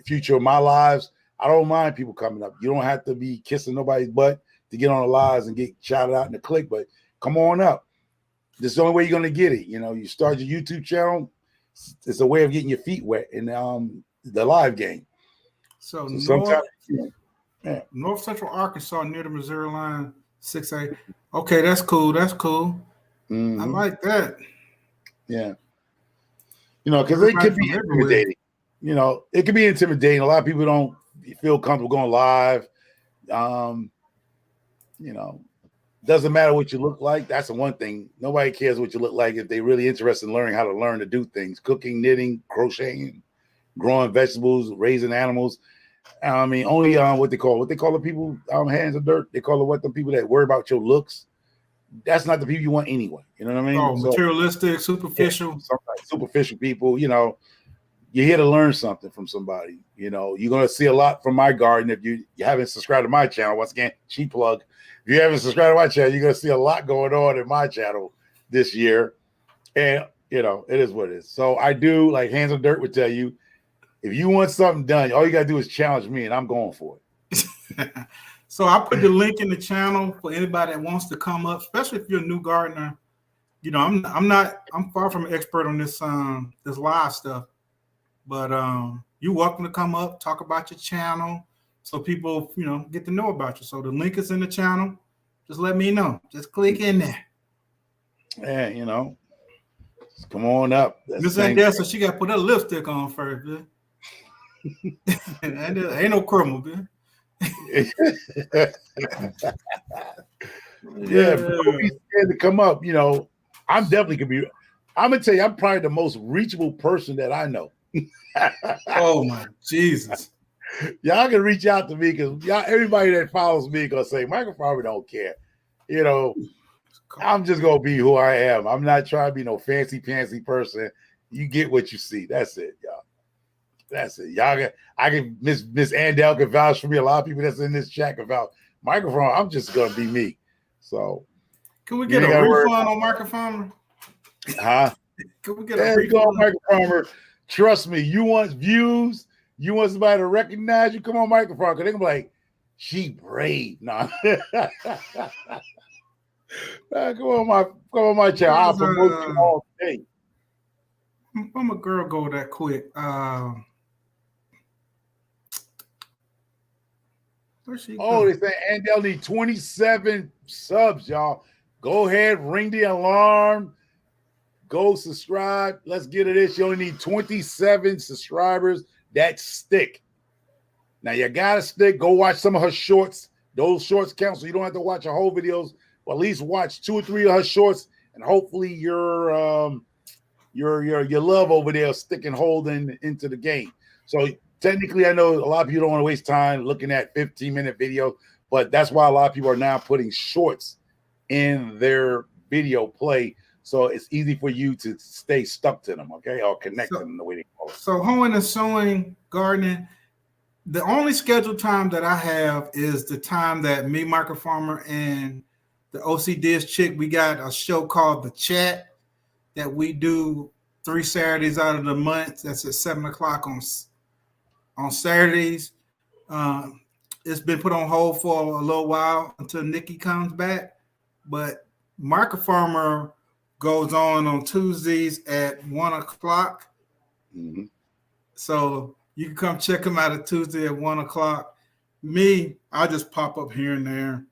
S2: future of my lives. I don't mind people coming up. You don't have to be kissing nobody's butt to get on the lives and get shouted out in the click, but come on up. This is the only way you're going to get it. You start your YouTube channel, it's a way of getting your feet wet in the live game.
S1: So
S2: sometimes,
S1: North Central Arkansas near the Missouri line, 6A. Okay, that's cool. That's cool.
S2: Mm-hmm.
S1: I like that.
S2: Yeah. Because it could be intimidating. It could be intimidating. A lot of people don't feel comfortable going live. Doesn't matter what you look like. That's the one thing. Nobody cares what you look like if they're really interested in learning how to learn to do things. Cooking, knitting, crocheting, growing vegetables, raising animals. Only what they call the people hands of dirt. They call it the people that worry about your looks. That's not the people you want anyway. You know what I mean?
S1: Oh, materialistic, superficial.
S2: Yeah, superficial people, you're here to learn something from somebody. You're going to see a lot from my garden. If you haven't subscribed to my channel, once again, cheap plug. If you haven't subscribed to my channel, you're going to see a lot going on in my channel this year. And, it is what it is. So I do, like Hands of Dirt would tell you, if you want something done, all you got to do is challenge me and I'm going for it.
S1: So I put the link in the channel for anybody that wants to come up, especially if you're a new gardener. I'm far from an expert on this live stuff, but you're welcome to come up, talk about your channel, so people get to know about you. So the link is in the channel. Just let me know. Just click in there.
S2: Yeah, just come on up.
S1: Miss Andel, so she got to put her lipstick on first, man. Ain't no criminal, man.
S2: Yeah, don't be scared to come up. I'm definitely gonna be. I'm gonna tell you, I'm probably the most reachable person that I know.
S1: Oh my Jesus!
S2: Y'all can reach out to me because everybody that follows me gonna say Michael Farmer don't care. I'm just gonna be who I am. I'm not trying to be no fancy person. You get what you see. That's it, y'all. That's it. I can Miss Andel can vouch for me. A lot of people that's in this chat can vouch. Microphone, I'm just gonna be me. So
S1: can we get a refund on Microphone?
S2: Huh?
S1: Can we get a refund on
S2: Microphone? Trust me, you want views, you want somebody to recognize you, come on Microphone, because they're gonna be like, she brave. Nah. Come on my channel. I'll promote you all day.
S1: I'm a girl go that quick. Where's she
S2: they say Andel need 27 subs, y'all. Go ahead, ring the alarm. Go subscribe. Let's get it in. You only need 27 subscribers. That stick. Now you got to stick. Go watch some of her shorts. Those shorts count, so you don't have to watch her whole videos. But at least watch 2 or 3 of her shorts, and hopefully your love over there stick and holding into the game. So technically, I know a lot of people don't want to waste time looking at 15-minute videos, but that's why a lot of people are now putting shorts in their video play, so it's easy for you to stay stuck to them, okay, or connect to them the way they call it.
S1: So hoeing and sowing, gardening, the only scheduled time that I have is the time that me, Michael Farmer, and the OC Diz chick, we got a show called The Chat that we do 3 Saturdays out of the month. That's at 7 o'clock on Saturdays. It's been put on hold for a little while until Nikki comes back, but Michael Farmer goes on Tuesdays at 1 o'clock.
S2: Mm-hmm.
S1: So you can come check him out at Tuesday at 1 o'clock. Me, I just pop up here and there.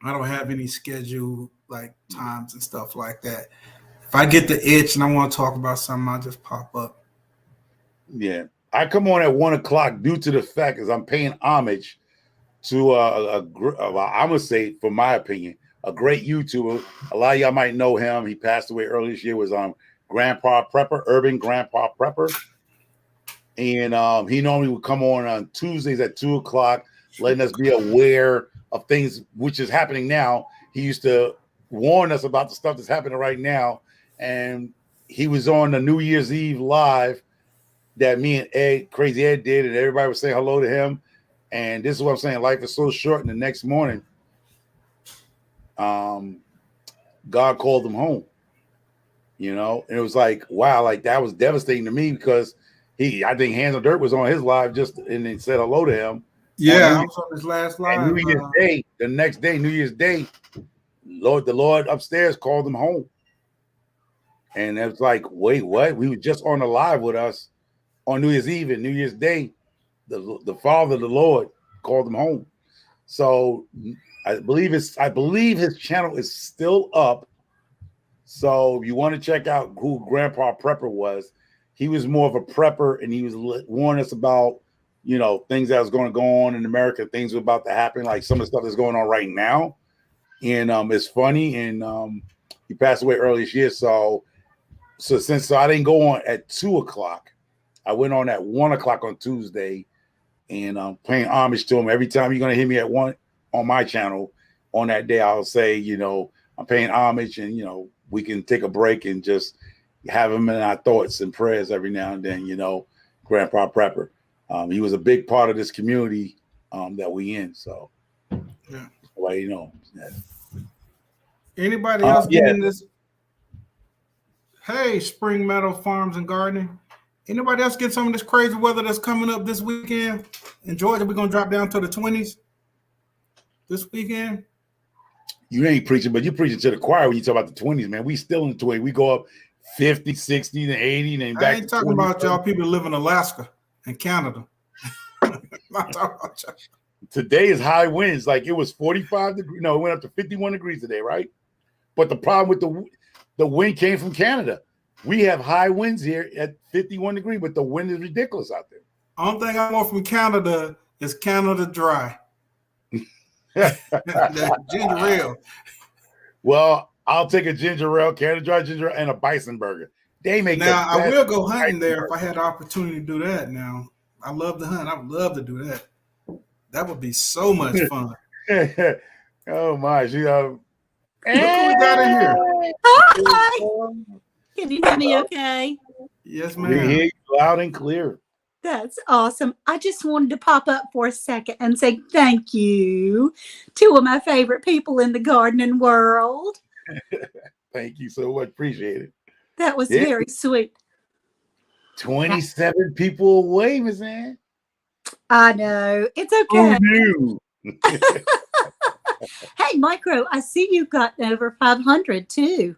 S1: I don't have any scheduled like times and stuff like that. If I get the itch and I want to talk about something, I just pop up.
S2: Yeah, I come on at 1 o'clock due to the fact is I'm paying homage to I'm gonna say, for my opinion, a great YouTuber. A lot of y'all might know him. He passed away earlier this year. Was Grandpa Prepper, Urban Grandpa Prepper, and he normally would come on Tuesdays at 2 o'clock, letting us be aware of things which is happening now. He used to warn us about the stuff that's happening right now, and he was on the New Year's Eve live that me and Crazy Ed did, and everybody was saying hello to him. And this is what I'm saying: life is so short. And the next morning, God called him home. And it was like, wow, like that was devastating to me because I think Hands of Dirt was on his live and they said hello to him.
S1: Yeah, I was on his last live.
S2: And New Year's Day, the next day, New Year's Day, the Lord upstairs called him home. And it was like, wait, what? We were just on the live with us on New Year's Eve and New Year's Day. The Father, the Lord, called him home. So I believe his channel is still up. So if you want to check out who Grandpa Prepper was, he was more of a prepper, and he was warning us about, things that was going to go on in America, things were about to happen, like some of the stuff that's going on right now. And it's funny, and he passed away early this year. So since I didn't go on at 2:00, I went on at 1:00 on Tuesday, and paying homage to him. Every time you're gonna hear me at 1 on my channel on that day, I'll say, I'm paying homage, and we can take a break and just have him in our thoughts and prayers every now and then. Grandpa Prepper. He was a big part of this community that we in. So,
S1: yeah.
S2: Well, Yeah.
S1: Anybody else getting this? Hey, Spring Meadow Farms and Gardening. Anybody else get some of this crazy weather that's coming up this weekend? In Georgia, we're going to drop down to the 20s this weekend.
S2: You ain't preaching, but you're preaching to the choir when you talk about the 20s, man. We still in the 20s. We go up 50, 60, and 80, and back.
S1: I ain't talking about y'all people who live in Alaska and Canada. I'm not talking about y'all.
S2: Today is high winds. Like it was 45 degrees. No, it went up to 51 degrees today, right? But the problem with the wind came from Canada. We have high winds here at 51 degrees, but the wind is ridiculous out there.
S1: Only thing I want from Canada is Canada Dry. Ginger ale.
S2: Well, I'll take a ginger ale, Canada Dry ginger, and a bison burger. They make
S1: now. I will go hunting there if I had the opportunity to do that. Now, I love to hunt. I would love to do that. That would be so much fun.
S2: Oh my!
S1: Look who we got in here.
S4: Hi. Can you hear me okay?
S1: Yes,
S2: We
S1: ma'am.
S2: hear you loud and clear.
S4: That's awesome. I just wanted to pop up for a second and say thank you. Two of my favorite people in the gardening world.
S2: Thank you so much. Appreciate it.
S4: That was very sweet.
S2: 27 people away, Miss Ann.
S4: I know. It's okay. Hey, Micro, I see you've gotten over 500 too.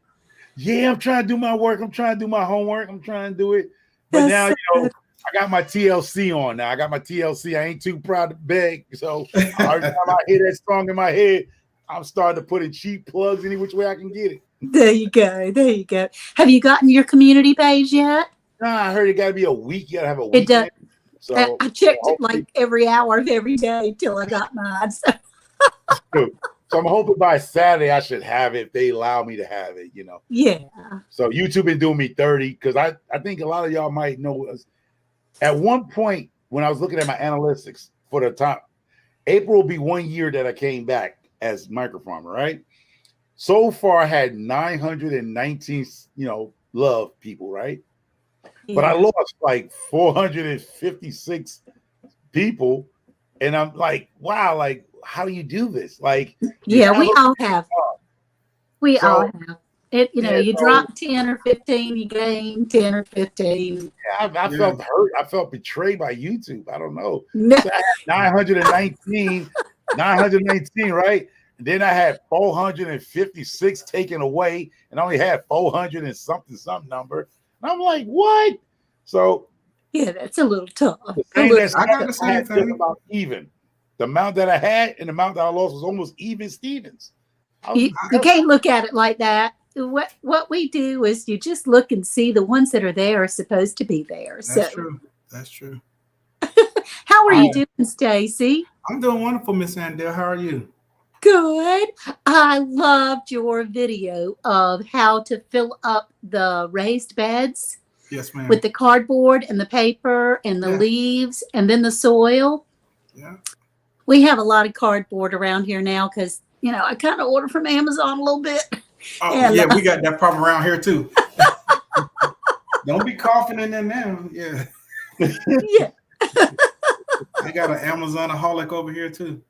S2: Yeah, I'm trying to do my work. I'm trying to do my homework. I'm trying to do it. But now, I got my TLC on now. I got my TLC. I ain't too proud to beg. So every time I hear that song in my head, I'm starting to put in cheap plugs any which way I can get it.
S4: There you go. There you go. Have you gotten your community page yet?
S2: Nah, I heard it got to be a week. You got to have a week.
S4: It does.
S2: So
S4: I checked it like every hour of every day till I got mine. So
S2: I'm hoping by Saturday I should have it if they allow me to have it,
S4: Yeah.
S2: So YouTube been doing me 30 because I think a lot of y'all might know us. At one point when I was looking at my analytics for the top, April will be 1 year that I came back as microfarmer, right? So far I had 919, love people, right? Yeah. But I lost like 456 people. And I'm like, wow, like, how do you do this? Like,
S4: yeah, we all have. We all have. It, you drop 10 or 15, you gain 10 or 15.
S2: Yeah, I felt hurt. I felt betrayed by YouTube. I don't know. No. So I had 919, right? And then I had 456 taken away, and I only had 400 and something number. And I'm like, what? So
S4: yeah, that's a little tough.
S1: I got the same thing.
S2: About even. The amount that I had and the amount that I lost was almost even Stevens.
S4: You can't look at it like that. What we do is you just look and see the ones that are there are supposed to be there.
S1: That's true. That's true.
S4: How are you doing, Stacy?
S1: I'm doing wonderful, Miss Andell. How are you?
S4: Good. I loved your video of how to fill up the raised beds.
S1: Yes, ma'am.
S4: With the cardboard and the paper and the leaves and then the soil.
S1: Yeah.
S4: We have a lot of cardboard around here now because, I kind of order from Amazon a little bit.
S1: Oh, and, yeah, we got that problem around here too. Don't be coughing in there now. Yeah.
S4: Yeah.
S1: I got an Amazonaholic over here too.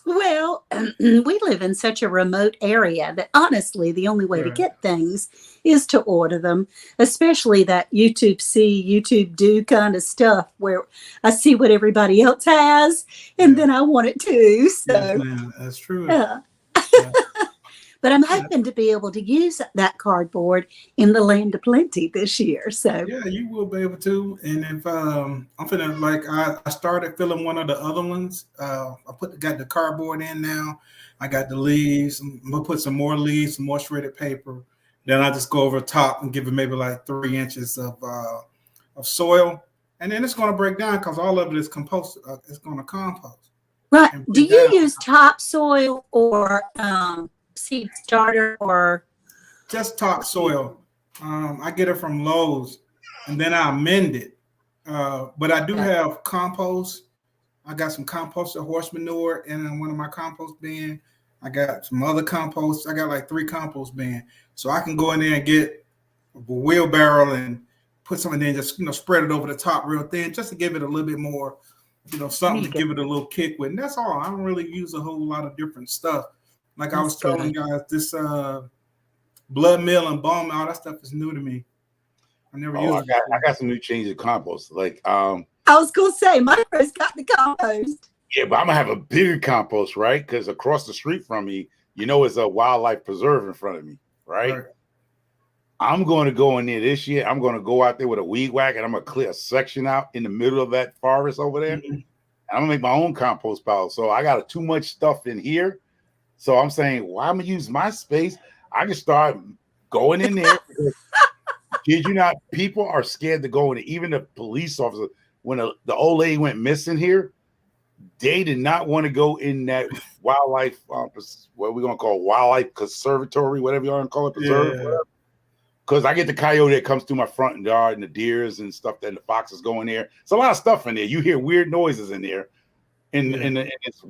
S4: Well, we live in such a remote area that honestly, the only way to get things is to order them, especially that YouTube do kind of stuff where I see what everybody else has and then I want it too. So
S1: yes, that's true.
S4: Yeah. But I'm hoping to be able to use that cardboard in the land of plenty this year. So
S1: Yeah, you will be able to. And if I'm finna like I started filling one of the other ones. Got the cardboard in now. I got the leaves. I'm gonna put some more leaves, some more shredded paper. Then I just go over the top and give it maybe like 3 inches of soil, and then it's gonna break down because all of it is compost. It's gonna compost.
S4: right.
S1: And
S4: Do
S1: break
S4: you
S1: down.
S4: use topsoil or seed starter or
S1: Just topsoil? I get it from Lowe's, and then I amend it. But I do have compost. I got some composted horse manure in one of my compost bins. I got some other compost. I got like 3 compost bins, so I can go in there and get a wheelbarrow and put some in there and just spread it over the top real thin, just to give it a little bit more, something to give it a little kick with. And that's all. I don't really use a whole lot of different stuff. Like I was telling you guys, this blood meal and bone meal, all that stuff is new to me. I never used it.
S2: I got some new changes of compost. Like
S4: I was gonna say, Micro's got the compost.
S2: yeah, but I'm gonna have a bigger compost, right? Because across the street from me, it's a wildlife preserve in front of me, right? I'm going to go in there this year. I'm going to go out there with a weed whack and I'm going to clear a section out in the middle of that forest over there.
S1: Mm-hmm.
S2: And I'm going to make my own compost pile. So I got too much stuff in here. So I'm saying, why am I use my space? I can start going in there. Kid you not, people are scared to go in. Even the police officer, when the old lady went missing here, they did not want to go in that wildlife, what we're going to call wildlife conservatory, whatever you want to call it, preserve, whatever. Because I get the coyote that comes through my front yard and the deers and stuff, that the foxes go in there. It's a lot of stuff in there. You hear weird noises in there. And it's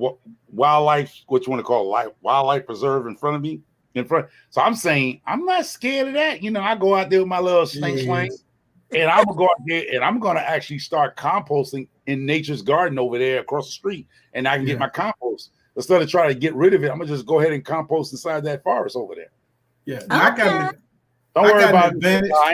S2: wildlife, what you want to call wildlife preserve in front of me. So I'm saying, I'm not scared of that. I go out there with my little sling, and I'm going to go out there and I'm going to actually start composting in Nature's Garden over there across the street. And I can get my compost. Instead of trying to get rid of it, I'm going to just go ahead and compost inside that forest over there.
S1: Yeah. Now
S2: Don't worry about it. I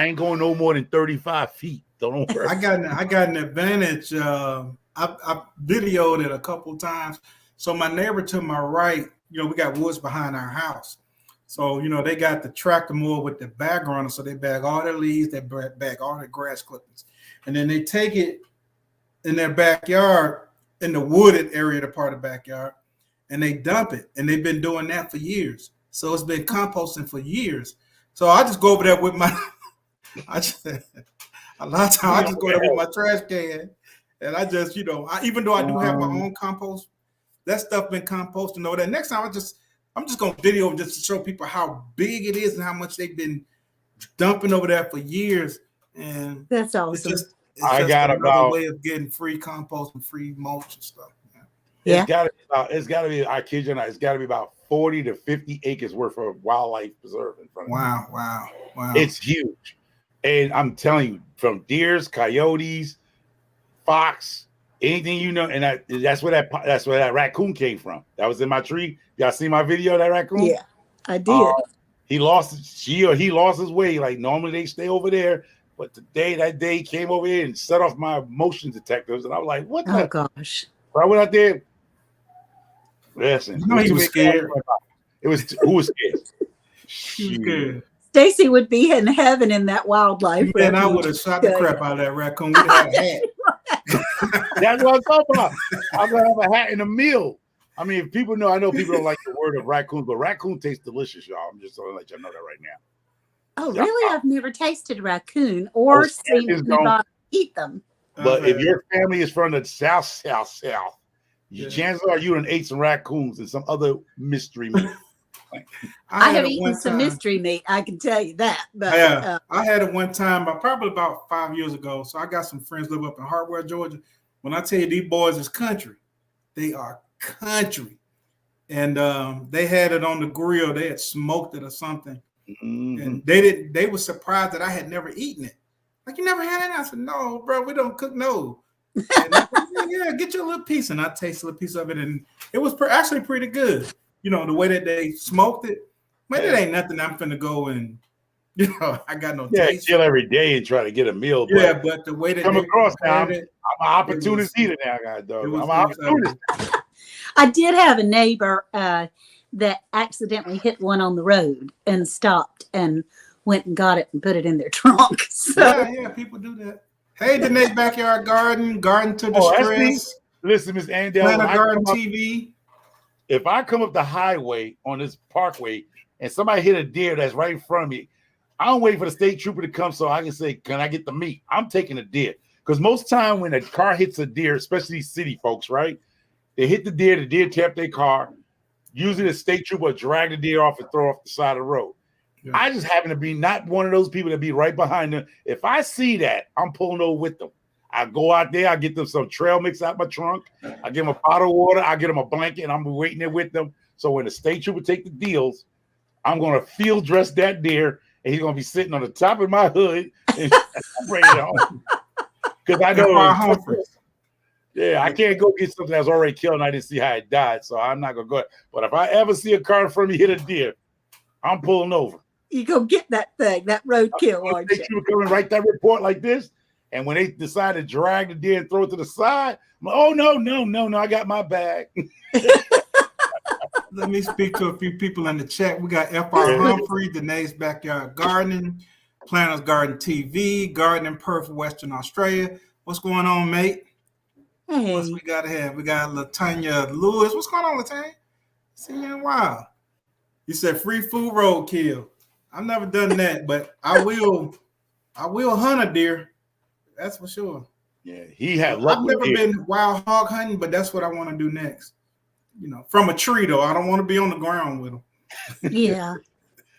S2: ain't going no more than 35 feet. Don't worry.
S1: I got an advantage. I videoed it a couple times. So my neighbor to my right, we got woods behind our house. So, they got the tractor mower with the bag runner. So they bag all their leaves, they bag all their grass clippings. And then they take it in their backyard, in the wooded area, the part of the backyard, and they dump it. And they've been doing that for years. So it's been composting for years. So I just go over there with my, a lot of times I just go there with my trash can, and I just, even though I do have my own compost, that stuff been composting over there. Next time I'm just gonna video just to show people how big it is and how much they've been dumping over there for years. And
S4: that's awesome.
S1: It's
S2: I got
S1: another way of getting free compost and free mulch and stuff.
S2: Yeah. It's got to be. I kid you not. It's got to be about 40 to 50 acres worth of wildlife preserve in front of me.
S1: Wow.
S2: It's huge, and I'm telling you, from deers, coyotes, fox, anything and that's where that raccoon came from. That was in my tree. Y'all see my video of that raccoon?
S4: Yeah, I did.
S2: He lost his way. Like normally they stay over there, but that day he came over here and set off my motion detectors, and I was like, "What the?"
S4: Oh gosh!
S2: So I went out there. Listen,
S1: he was scared.
S2: Who was scared?
S1: He was scared.
S4: Stacy would be in heaven in that wildlife.
S1: And I would have shot the crap out of that raccoon. We'd have a hat.
S2: That's what I'm talking about. I'm gonna have a hat and a meal. I mean, if people know, I know people don't like the word of raccoon, but raccoon tastes delicious, y'all. I'm just gonna let y'all know that right now.
S4: Oh, really? I've never tasted raccoon or seen anybody eat them.
S2: But if your family is from the south, chances are you done ate some raccoons and some other mystery meat.
S4: I have eaten some mystery meat, I can tell you that. But
S1: I had it one time, probably about 5 years ago. So I got some friends live up in Hartwell, Georgia. When I tell you these boys is country, they are country. And they had it on the grill. They had smoked it or something. Mm-hmm. And they were surprised that I had never eaten it. Like, you never had it? I said, no, bro, we don't cook no. And I said, yeah, get you a little piece. And I tasted a little piece of it, and it was actually pretty good. The way that they smoked it, man, it ain't nothing I'm finna go and, I got no taste.
S2: Chill every day and try to get a meal.
S1: But the way that
S2: come across now, I'm
S1: an
S2: opportunist eater now, guy, dog. I'm an opportunist.
S4: I did have a neighbor that accidentally hit one on the road and stopped and went and got it and put it in their trunk. So
S1: Yeah, people do that. Hey, Danae's Backyard Garden to
S2: Oh, that's me.
S1: Distress,
S2: Listen, Miss Andel,
S1: Planet Garden TV.
S2: if I come up the highway on this parkway and somebody hit a deer that's right in front of me, I don't wait for the state trooper to come so I can say, can I get the meat? I'm taking a deer. Because most time when a car hits a deer, especially these city folks, right? They hit the deer tap their car. Usually the state trooper will drag the deer off and throw off the side of the road. Yeah. I just happen to be not one of those people that be right behind them. If I see that, I'm pulling over with them. I go out there, I get them some trail mix out my trunk. I give them a bottle of water, I get them a blanket, and I'm waiting there with them. So when the state trooper take the deals, I'm going to field dress that deer, and he's going to be sitting on the top of my hood and bring it home. Because I know, yeah, I can't go get something that's already killed and I didn't see how it died, so I'm not going to go. But if I ever see a car in front of me hit a deer, I'm pulling over.
S4: You go get that thing, that roadkill, aren't you?
S2: They come and write that report like this, and when they decide to drag the deer and throw it to the side, I'm like, oh, no, I got my bag.
S1: Let me speak to a few people in the chat. We got F.R. Humphrey, Danae's Backyard Gardening, Planners Garden TV, Garden in Perth, Western Australia. What's going on, mate?
S4: Hey.
S1: What's we got here? We got Latanya Lewis. What's going on, Latanya? See you in a while. You said free food roadkill. I've never done that, but I will hunt a deer. That's for sure.
S2: Yeah, he had luck.
S1: I've never been wild hog hunting, but that's what I want to do next. You know, from a tree though. I don't want to be on the ground with them.
S4: Yeah.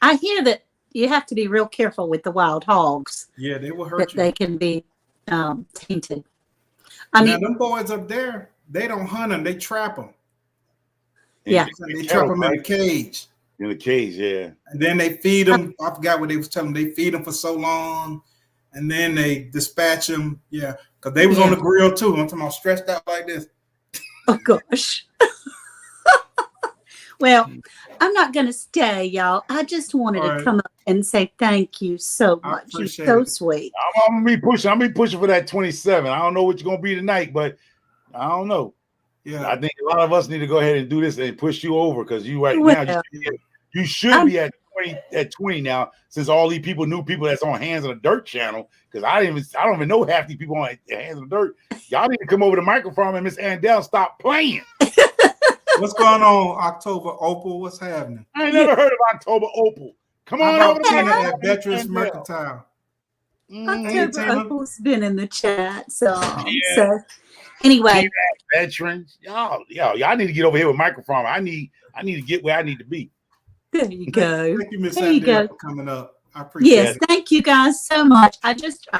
S4: I hear that you have to be real careful with the wild hogs.
S1: Yeah, they will hurt you.
S4: They can be tainted.
S1: I mean, them boys up there, they don't hunt them, they trap them.
S4: Yeah.
S1: They trap them in a cage.
S2: In a cage, yeah.
S1: And then they feed them. I forgot what they was telling them. They feed them for so long, and then they dispatch them. Yeah, because they was on the grill too. I'm talking about stretched out like this.
S4: Oh gosh. Well, I'm not going to stay, y'all. I just wanted to come up and say thank you so much. You're so sweet.
S2: I'm gonna be pushing for that 27. I don't know what you're gonna be tonight, but I don't know. Yeah, I think a lot of us need to go ahead and do this and push you over because you now you should be at 20 now, since all these new people that's on Hands in the Dirt channel. Because I don't even know half these people on Hands in the Dirt. Y'all need to come over to Microfarm and Miss Andel stop playing.
S1: What's going on, October Opal? What's happening?
S2: I ain't never heard of October Opal. Come on over to
S1: Adventurous Mercantile.
S4: October Opal's been in the chat, so anyway.
S2: Veterans, y'all need to get over here with Microfarm. I need to get where I need to be.
S4: There you go.
S1: Thank you, Miss Andel, for coming up. I appreciate it.
S4: Yes, thank you guys so much. I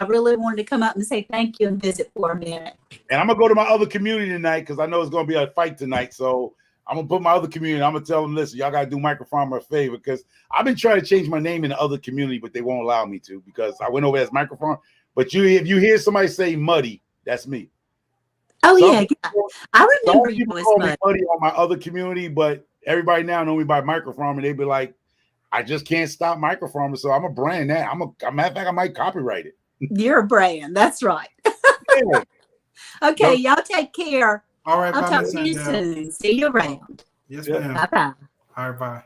S4: really wanted to come up and say thank you and visit for a minute.
S2: And I'm gonna go to my other community tonight because I know it's gonna be a fight tonight. So I'm gonna put my other community. I'm gonna tell them, listen, y'all gotta do Microfarm a favor because I've been trying to change my name in the other community, but they won't allow me to because I went over as Microfarm. But if you hear somebody say Muddy, that's me.
S4: Oh yeah, I remember you
S2: was Muddy on my other community, but everybody now know me by Microfarm, and they be like, I just can't stop Microfarm, so I'm a brand that matter of fact, I might copyright it.
S4: You're a brand, that's right.
S2: Yeah.
S4: Okay, y'all take care.
S1: All right,
S4: I'll talk to you soon. See you around.
S1: Yes, ma'am.
S4: Bye-bye.
S1: All right, bye.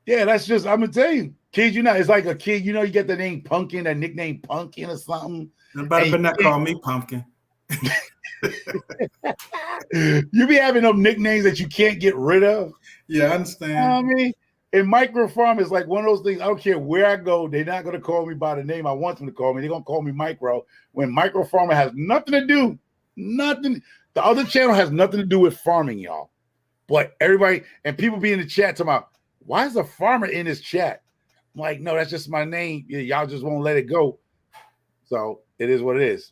S2: Yeah, that's just, I'm gonna tell you, kids, it's like a kid, you get the name Pumpkin, that nickname Pumpkin or something.
S1: Nobody better not call me Pumpkin.
S2: You be having them nicknames that you can't get rid of.
S1: Yeah, I understand.
S2: You know what I mean? And Microfarm is like one of those things. I don't care where I go, they're not going to call me by the name I want them to call me. They're going to call me Micro. When Microfarmer has nothing to do, nothing. The other channel has nothing to do with farming, y'all. But everybody and people be in the chat talking about, why is a farmer in this chat? I'm like, no, that's just my name. Y'all just won't let it go. So it is what it is.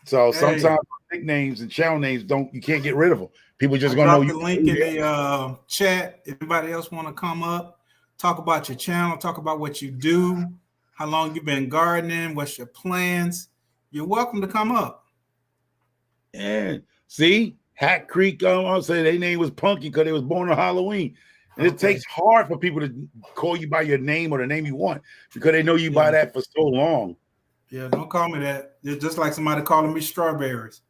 S2: So sometimes nicknames and channel names you can't get rid of them. People just gonna know you.
S1: The link in the chat. If anybody else want to come up, talk about your channel, talk about what you do, how long you've been gardening, what's your plans. You're welcome to come up.
S2: And see, Hat Creek, I'll say their name was Punky because they was born on Halloween. And it takes hard for people to call you by your name or the name you want because they know you by that for so long.
S1: Yeah, don't call me that. It's just like somebody calling me Strawberries.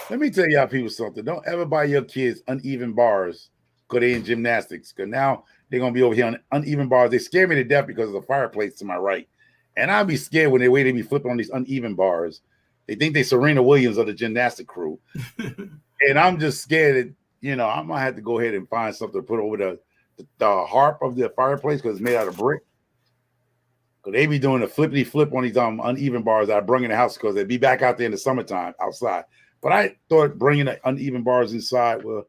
S2: Let me tell y'all people something. Don't ever buy your kids uneven bars because they in gymnastics. Because now they're gonna be over here on uneven bars. They scare me to death because of the fireplace to my right. And I'll be scared when they be flipping on these uneven bars. They think they Serena Williams of the gymnastic crew. And I'm just scared that, I'm gonna have to go ahead and find something to put over the harp of the fireplace because it's made out of brick. Because they be doing a flippity flip on these uneven bars that I bring in the house because they'd be back out there in the summertime outside. But I thought bringing the uneven bars inside will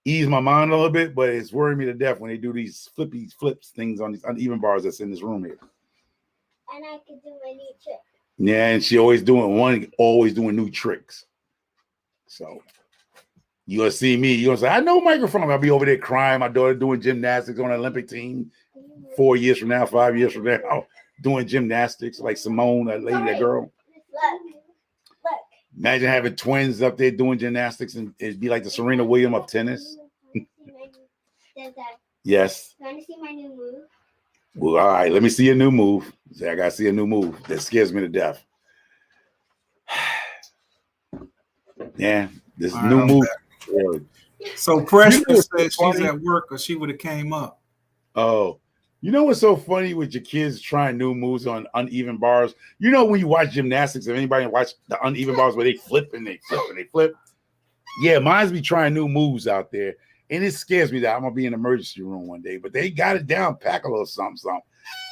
S2: ease my mind a little bit, but it's worrying me to death when they do these flips things on these uneven bars that's in this room here.
S3: And I can do my new trick.
S2: Yeah, and she always doing new tricks. So you're gonna see me, you're gonna say, I know microphone. I'll be over there crying. My daughter doing gymnastics on the Olympic team 4 years from now, 5 years from now, doing gymnastics like Simone, that lady, that girl.
S3: Look.
S2: Imagine having twins up there doing gymnastics and it'd be like the Serena Williams of tennis. Yes.
S3: You want to see my new move?
S2: Well, all right, let me see a new move. I gotta see a new move. That scares me to death. Yeah, this
S1: All
S2: new
S1: right,
S2: move.
S1: So Precious
S2: You know what's
S1: said
S2: so
S1: she's
S2: funny?
S1: at work or she would have came up.
S2: Oh, you know what's so funny with your kids trying new moves on uneven bars? You know when you watch gymnastics, if anybody watch the uneven bars where they flip and they flip and they flip. Yeah, mine's be trying new moves out there. And it scares me that I'm gonna be in the emergency room one day, but they got it down, pack a little something.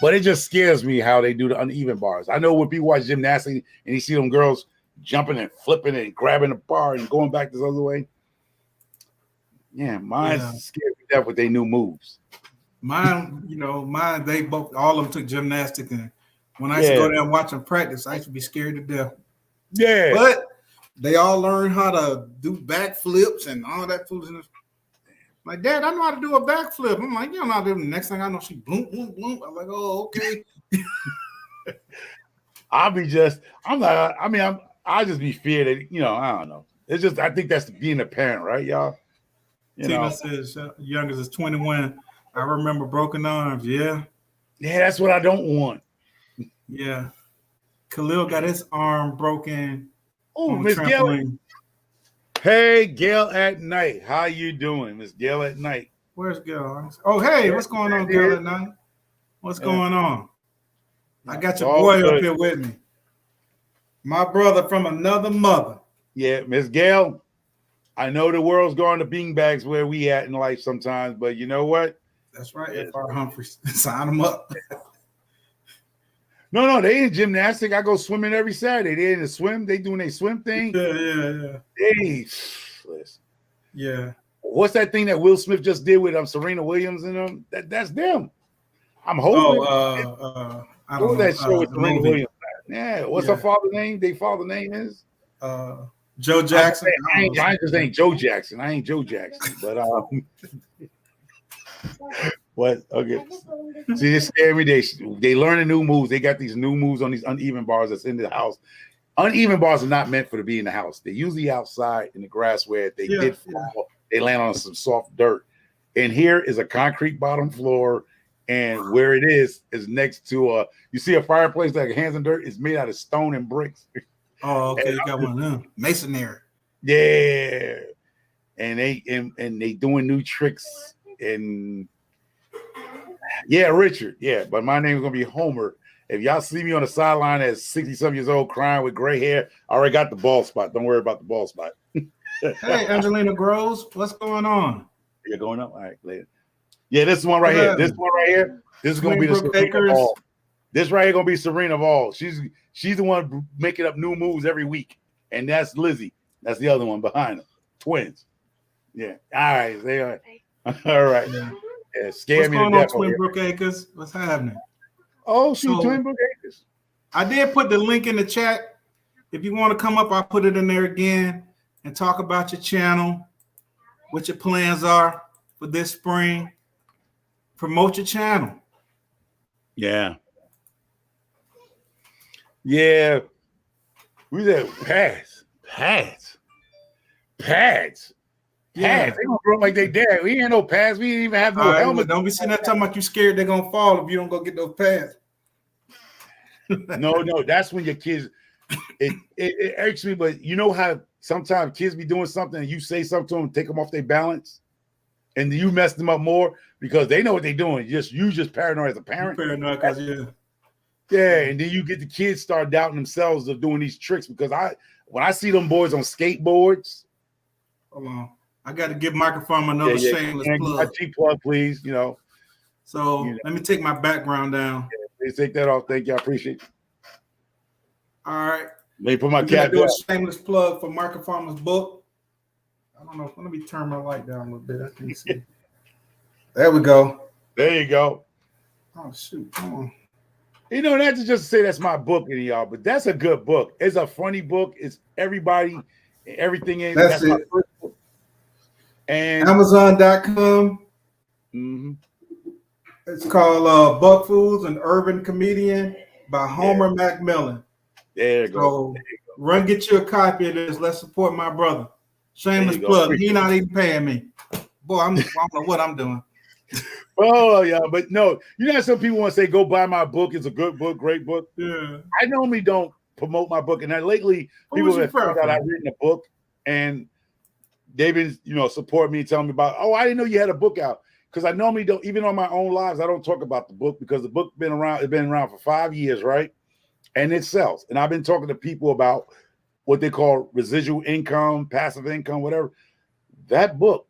S2: But it just scares me how they do the uneven bars. I know when people watch gymnastics and you see them girls jumping and flipping and grabbing the bar and going back this other way. Yeah, mine's scared me to death with their new moves.
S1: Mine, they both, all of them took gymnastics, and when I used to go there and watch them practice, I used to be scared to death.
S2: Yeah,
S1: but they all learn how to do backflips and all that foolishness. Like, Dad, I know how to do a backflip. I'm like, you don't know how to do it. The next thing I know, she boom, boom, boom. I'm like, oh, okay.
S2: I'll just be feared that, I don't know. It's just, I think that's being a parent, right, y'all?
S1: Tina says, youngest is 21. I remember broken arms. Yeah.
S2: Yeah, that's what I don't want.
S1: Yeah. Khalil got his arm broken.
S2: Oh, Miss Gail. Hey, Gail at night. How you doing, Miss Gail at night?
S1: Where's Gail? Oh, hey, what's going on, Gail at night? What's going on? I got your boy up here with me. My brother from another mother.
S2: Yeah, Miss Gail. I know the world's going to beanbags where we at in life sometimes, but you know what?
S1: That's right. If our Humphreys sign them up.
S2: No, they in gymnastics. I go swimming every Saturday. They in the swim. They doing their swim thing.
S1: Yeah.
S2: Hey, listen.
S1: Yeah.
S2: What's that thing that Will Smith just did with Serena Williams and them? That's them. I'm hoping.
S1: I don't know
S2: that show with Serena
S1: movie.
S2: Williams. Yeah. What's her father's name? Their father's name is
S1: Joe Jackson.
S2: I just ain't Joe Jackson. I ain't Joe Jackson, but what? Okay. See, this scared me. They learning new moves. They got these new moves on these uneven bars that's in the house. Uneven bars are not meant to be in the house. They're usually outside in the grass where if they did fall, they land on some soft dirt. And here is a concrete bottom floor, and where it is next to you see a fireplace like HandsInTheDirt. It's made out of stone and bricks.
S1: Oh, okay. You got one of them. Masonry.
S2: Yeah. And they doing new tricks. And yeah, Richard. Yeah, but my name is gonna be Homer. If y'all see me on the sideline at 60-some years old crying with gray hair, I already got the ball spot. Don't worry about the ball spot.
S1: Hey, Angelina Groves, what's going on?
S2: You're going up? All right, later. Yeah, this one right here. This one right here. This is gonna be the Serena of all. This right here gonna be Serena of all. She's the one making up new moves every week. And that's Lizzie. That's the other one behind them. Twins. Yeah. All right. They are. All right. Yeah, scare me to death.
S1: Twin Brook Acres? What's happening?
S2: Oh, shoot, Twin Brook Acres.
S1: I did put the link in the chat. If you want to come up, I'll put it in there again and talk about your channel, what your plans are for this spring. Promote your channel.
S2: Yeah. Yeah. We said pads. Yeah, they gonna grow like they dad. We ain't no pads. We didn't even have no helmet.
S1: Don't be sitting there talking about you scared they're gonna fall if you don't go get those pads.
S2: No, that's when your kids. It irks me, but you know how sometimes kids be doing something and you say something to them, take them off their balance, and you mess them up more because they know what they're doing. You just paranoid as a parent.
S1: Paranoid because yeah.
S2: Yeah, and then you get the kids start doubting themselves of doing these tricks because when I see them boys on skateboards.
S1: Hold on. I got to give microphone another shameless plug.
S2: Plug, please.
S1: So let me take my background down.
S2: Yeah, please take that off. Thank you. I appreciate it.
S1: All right.
S2: Let me put my
S1: cap
S2: down.
S1: Do a shameless plug for Marco Farmer's book. I don't know. Let me turn my light down a little bit. I can see. There we go.
S2: There you go.
S1: Oh shoot! Come on.
S2: Not to just say that's my book, y'all, but that's a good book. It's a funny book. It's everybody, everything in.
S1: That's it.
S2: My first book. And
S1: Amazon.com.
S2: Mm-hmm.
S1: It's called Buck Fools, an Urban Comedian by Homer Macmillan.
S2: There you go.
S1: So run, get you a copy of this. Let's support my brother. Shameless plug. He not even paying me. Boy, I don't know what I'm doing.
S2: Oh yeah, but no, some people want to say go buy my book. It's a good book, great book.
S1: Yeah.
S2: I normally don't promote my book, and lately people have found out I've written a book, and they've been support me, telling me about. Oh, I didn't know you had a book out, because I normally don't. Even on my own lives, I don't talk about the book because the book been around. It's been around for 5 years, right? And it sells. And I've been talking to people about what they call residual income, passive income, whatever. That book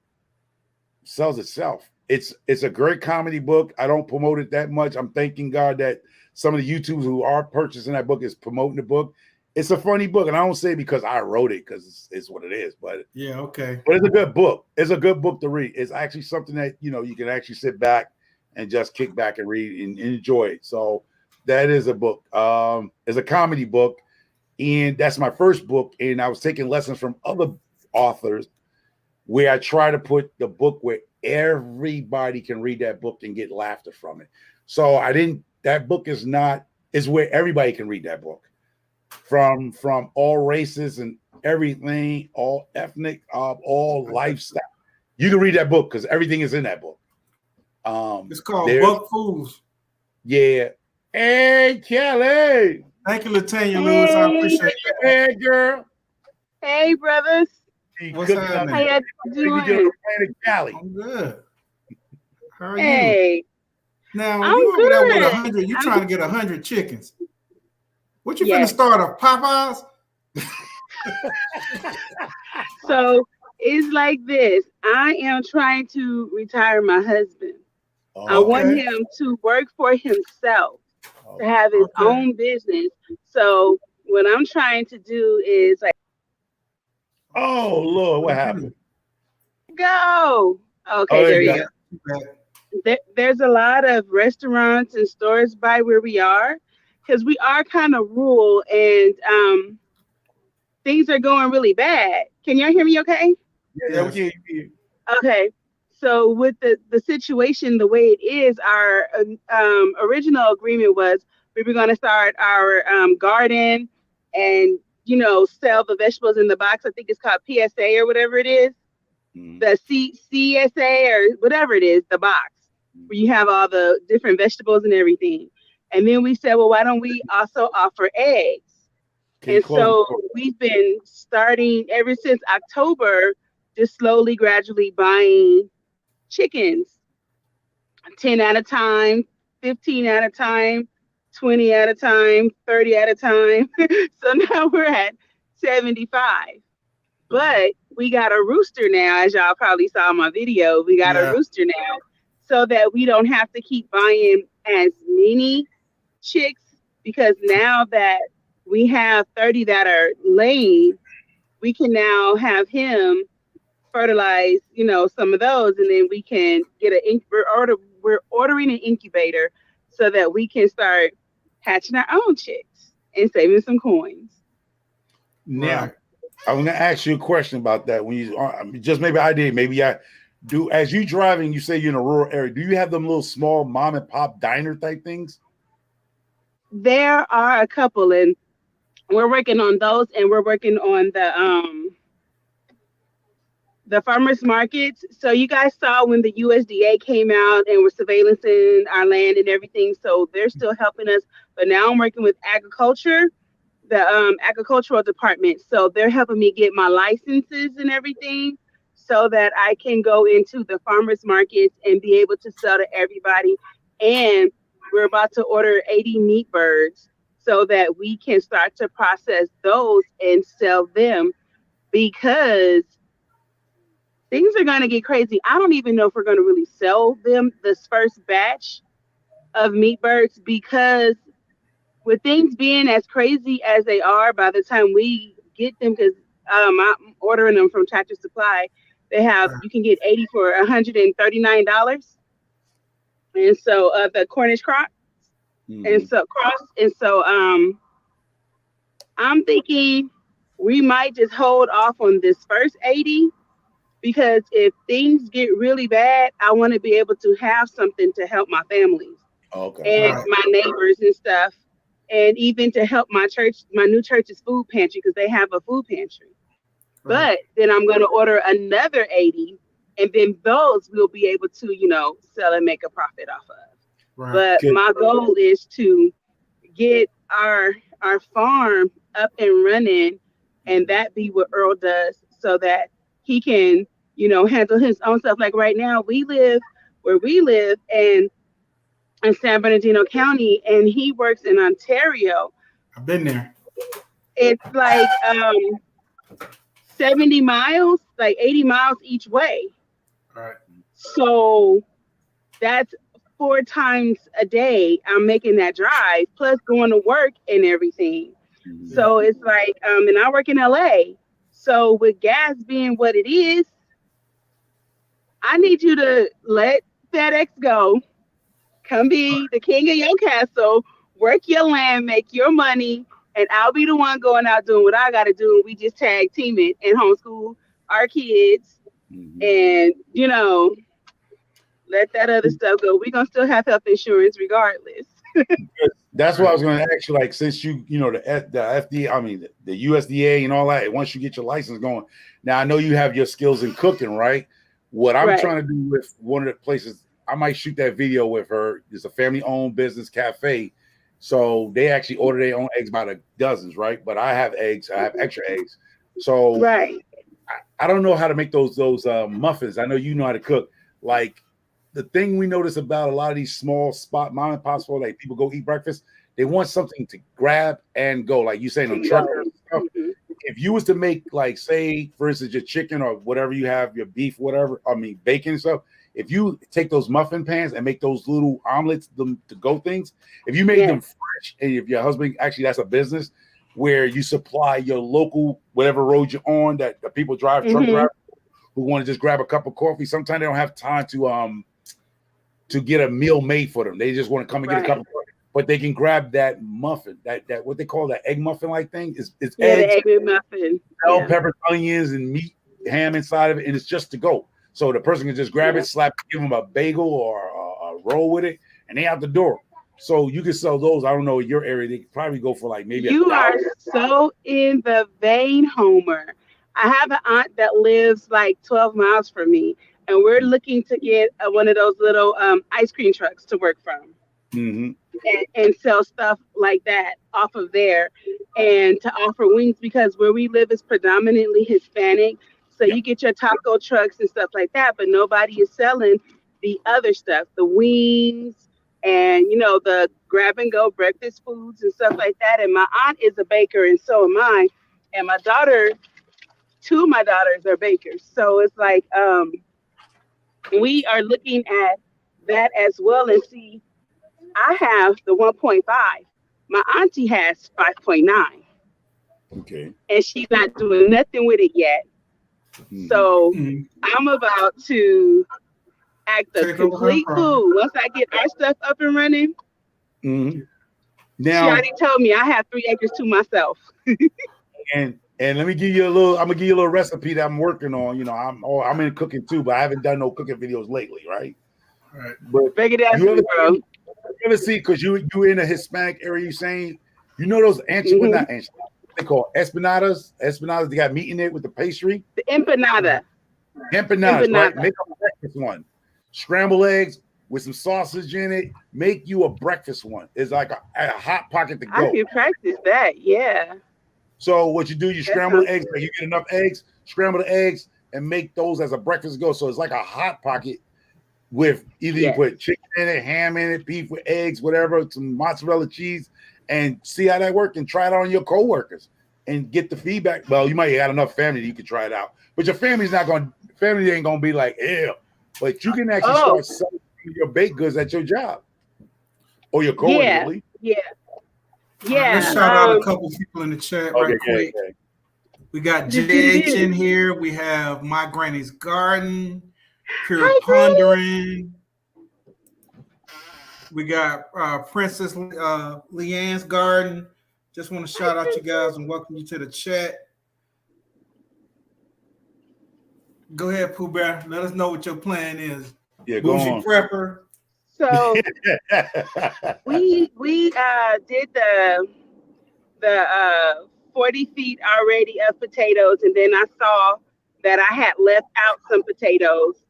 S2: sells itself. It's a great comedy book. I don't promote it that much. I'm thanking God that some of the YouTubers who are purchasing that book is promoting the book. It's a funny book, and I don't say it because I wrote it, because it's what it is. But
S1: yeah, okay.
S2: But it's a good book. It's a good book to read. It's actually something that you can actually sit back and just kick back and read and enjoy it. So that is a book. It's a comedy book, and that's my first book. And I was taking lessons from other authors, where I try to put the book where everybody can read that book and get laughter from it. So that book is where everybody can read that book, from all races and everything, all ethnic, all lifestyle. You can read that book because everything is in that book.
S1: It's called Buck Fools.
S2: Yeah. Hey, Kelly.
S1: Thank you, Latanya Lewis. I appreciate it.
S2: Hey, girl.
S5: Hey, brothers.
S1: What's happening?
S5: How you doing?
S1: I'm good. How are
S5: hey.
S1: you? Now,
S5: I'm
S1: you over there with
S5: good.
S1: 100. You're trying to get 100 chickens. What you finna start a Popeyes?
S5: So it's like this. I am trying to retire my husband. I want him to work for himself, to have his own business. So what I'm trying to do is like,
S2: oh Lord, what happened?
S5: Go. Okay, there you go. There's a lot of restaurants and stores by where we are, because we are kind of rural, and things are going really bad. Can y'all hear me okay?
S2: Yeah, we can hear you.
S5: Okay. So with the situation the way it is, our original agreement was we were going to start our garden and, sell the vegetables in the box. I think it's called PSA or whatever it is. The CSA or whatever it is, the box where you have all the different vegetables and everything. And then we said, well, why don't we also offer eggs? And so we've been starting ever since October, just slowly, gradually buying chickens, 10 at a time, 15 at a time, 20 at a time, 30 at a time. So now we're at 75. But we got a rooster now, as y'all probably saw in my video. We got a rooster now, so that we don't have to keep buying as many chicks, because now that we have 30 that are laying, we can now have him fertilize, some of those, and then we can get we're ordering an incubator so that we can start hatching our own chicks and saving some coins.
S2: Now, I'm going to ask you a question about that. When you just maybe I do, as you driving, you say you're in a rural area. Do you have them little small mom and pop diner type things?
S5: There are a couple, and we're working on those, and we're working on the farmers markets. So you guys saw when the USDA came out and were surveillancing our land and everything. So they're still helping us. But now I'm working with agriculture. the agricultural department. So they're helping me get my licenses and everything so that I can go into the farmers markets and be able to sell to everybody. And we're about to order 80 meat birds so that we can start to process those and sell them, because things are going to get crazy. I don't even know if we're going to really sell them this first batch of meat birds, because with things being as crazy as they are, by the time we get them, because I'm ordering them from Tractor Supply, they have, you can get 80 for $139. And so the Cornish cross, and so I'm thinking we might just hold off on this first 80, because if things get really bad, I want to be able to have something to help my families and my neighbors and stuff, and even to help my church, my new church's food pantry, because they have a food pantry. But then I'm going to order another 80, and then those we'll be able to, you know, sell and make a profit off of. But my goal is to get our farm up and running, and that be what Earl does, so that he can, you know, handle his own stuff. Like right now, we live where we live in San Bernardino County, and he works in Ontario.
S1: I've been there.
S5: It's like 70 miles, like 80 miles each way.
S1: All right.
S5: So that's 4 times a day I'm making that drive, plus going to work and everything. So it's like, and I work in LA. So with gas being what it is, I need you to let FedEx go. Come be the king of your castle, work your land, make your money, and I'll be the one going out doing what I got to do. And we just tag team it and homeschool our kids, and, you know, let that other stuff go. We're going to still have health insurance regardless.
S2: That's what I was going to ask you. Like, since you know, the FDA, I mean, the USDA and all that, once you get your license going, now I know you have your skills in cooking, right? What I'm trying to do with one of the places, I might shoot that video with her. It's a family-owned business cafe. So they actually order their own eggs by the dozens, right? But I have eggs. I have extra eggs. So I don't know how to make those muffins. I know you know how to cook. Like, the thing we notice about a lot of these small spot mom and pop stores, like people go eat breakfast, they want something to grab and go. Like you saying, on truckers and stuff. If you was to make, like, say, for instance, your chicken or whatever you have, your beef, whatever, I mean, bacon and stuff, if you take those muffin pans and make those little omelets, the go things, if you make them fresh, and if your husband, actually, that's a business where you supply your local, whatever road you're on, that the people drive, truck drivers who want to just grab a cup of coffee. Sometimes they don't have time to get a meal made for them. They just want to come and get a cup of coffee. But they can grab that muffin, that what they call that egg muffin like thing. It's eggs,
S5: the egg muffin,
S2: bell peppers, onions, and meat, ham inside of it, and it's just to go. So the person can just grab it, slap, give them a bagel or a roll with it, and they out the door. So you can sell those. I don't know, in your area, they could probably go for like maybe
S5: you are so in the vein, Homer. I have an aunt that lives like 12 miles from me, and we're looking to get one of those little ice cream trucks to work from. And sell stuff like that off of there, and to offer wings, because where we live is predominantly Hispanic. So you get your taco trucks and stuff like that, but nobody is selling the other stuff, the wings and, you know, the grab and go breakfast foods and stuff like that. And my aunt is a baker, and so am I. And my daughter, 2 of my daughters are bakers. So it's like we are looking at that as well. And see, I have the 1.5. My auntie has 5.9. Okay. And she's not doing nothing with it yet. So I'm about to act a complete fool once I get our stuff up and running. Now, she already told me I have 3 acres to myself.
S2: and let me give you a little. I'm gonna give you a little recipe that I'm working on. You know, I'm in cooking too, but I haven't done no cooking videos lately, right? Right. But
S5: break it down, bro.
S2: You ever see, because you in a Hispanic area, you saying, you know, those well, not anchovies, they call empanadas. Empanadas, they got meat in it with the pastry.
S5: The empanada.
S2: Empanadas, right? Make a breakfast one. Scrambled eggs, with some sausage in it. Make you a breakfast one. It's like a hot pocket to
S5: I
S2: go.
S5: can practice that. Yeah.
S2: So what you do, you scramble the
S5: sounds
S2: eggs. Like you get enough eggs, scramble the eggs, and make those as a breakfast go. So it's like a hot pocket with either you
S5: Yes.
S2: put chicken in it, ham in it, beef with eggs, whatever, some mozzarella cheese, and see how that works and try it on your coworkers and get the feedback. Well, you might have enough family that you can try it out, but your family ain't gonna be like, ew. But you can actually start selling your baked goods at your job or your coworkers.
S5: Yeah.
S2: At least.
S5: Yeah.
S1: All right, let's shout out a couple people in the chat right quick.
S2: Okay.
S1: We got JH in here. We have My Granny's Garden, Pure Pondering. We got Princess Leanne's Garden. Just want to shout out you guys and welcome you to the chat. Go ahead, Pooh Bear. Let us know what your plan is.
S2: Yeah, go
S1: Bougie
S2: on.
S1: Prepper.
S5: So we did the 40 feet already of potatoes, and then I saw that I had left out some potatoes.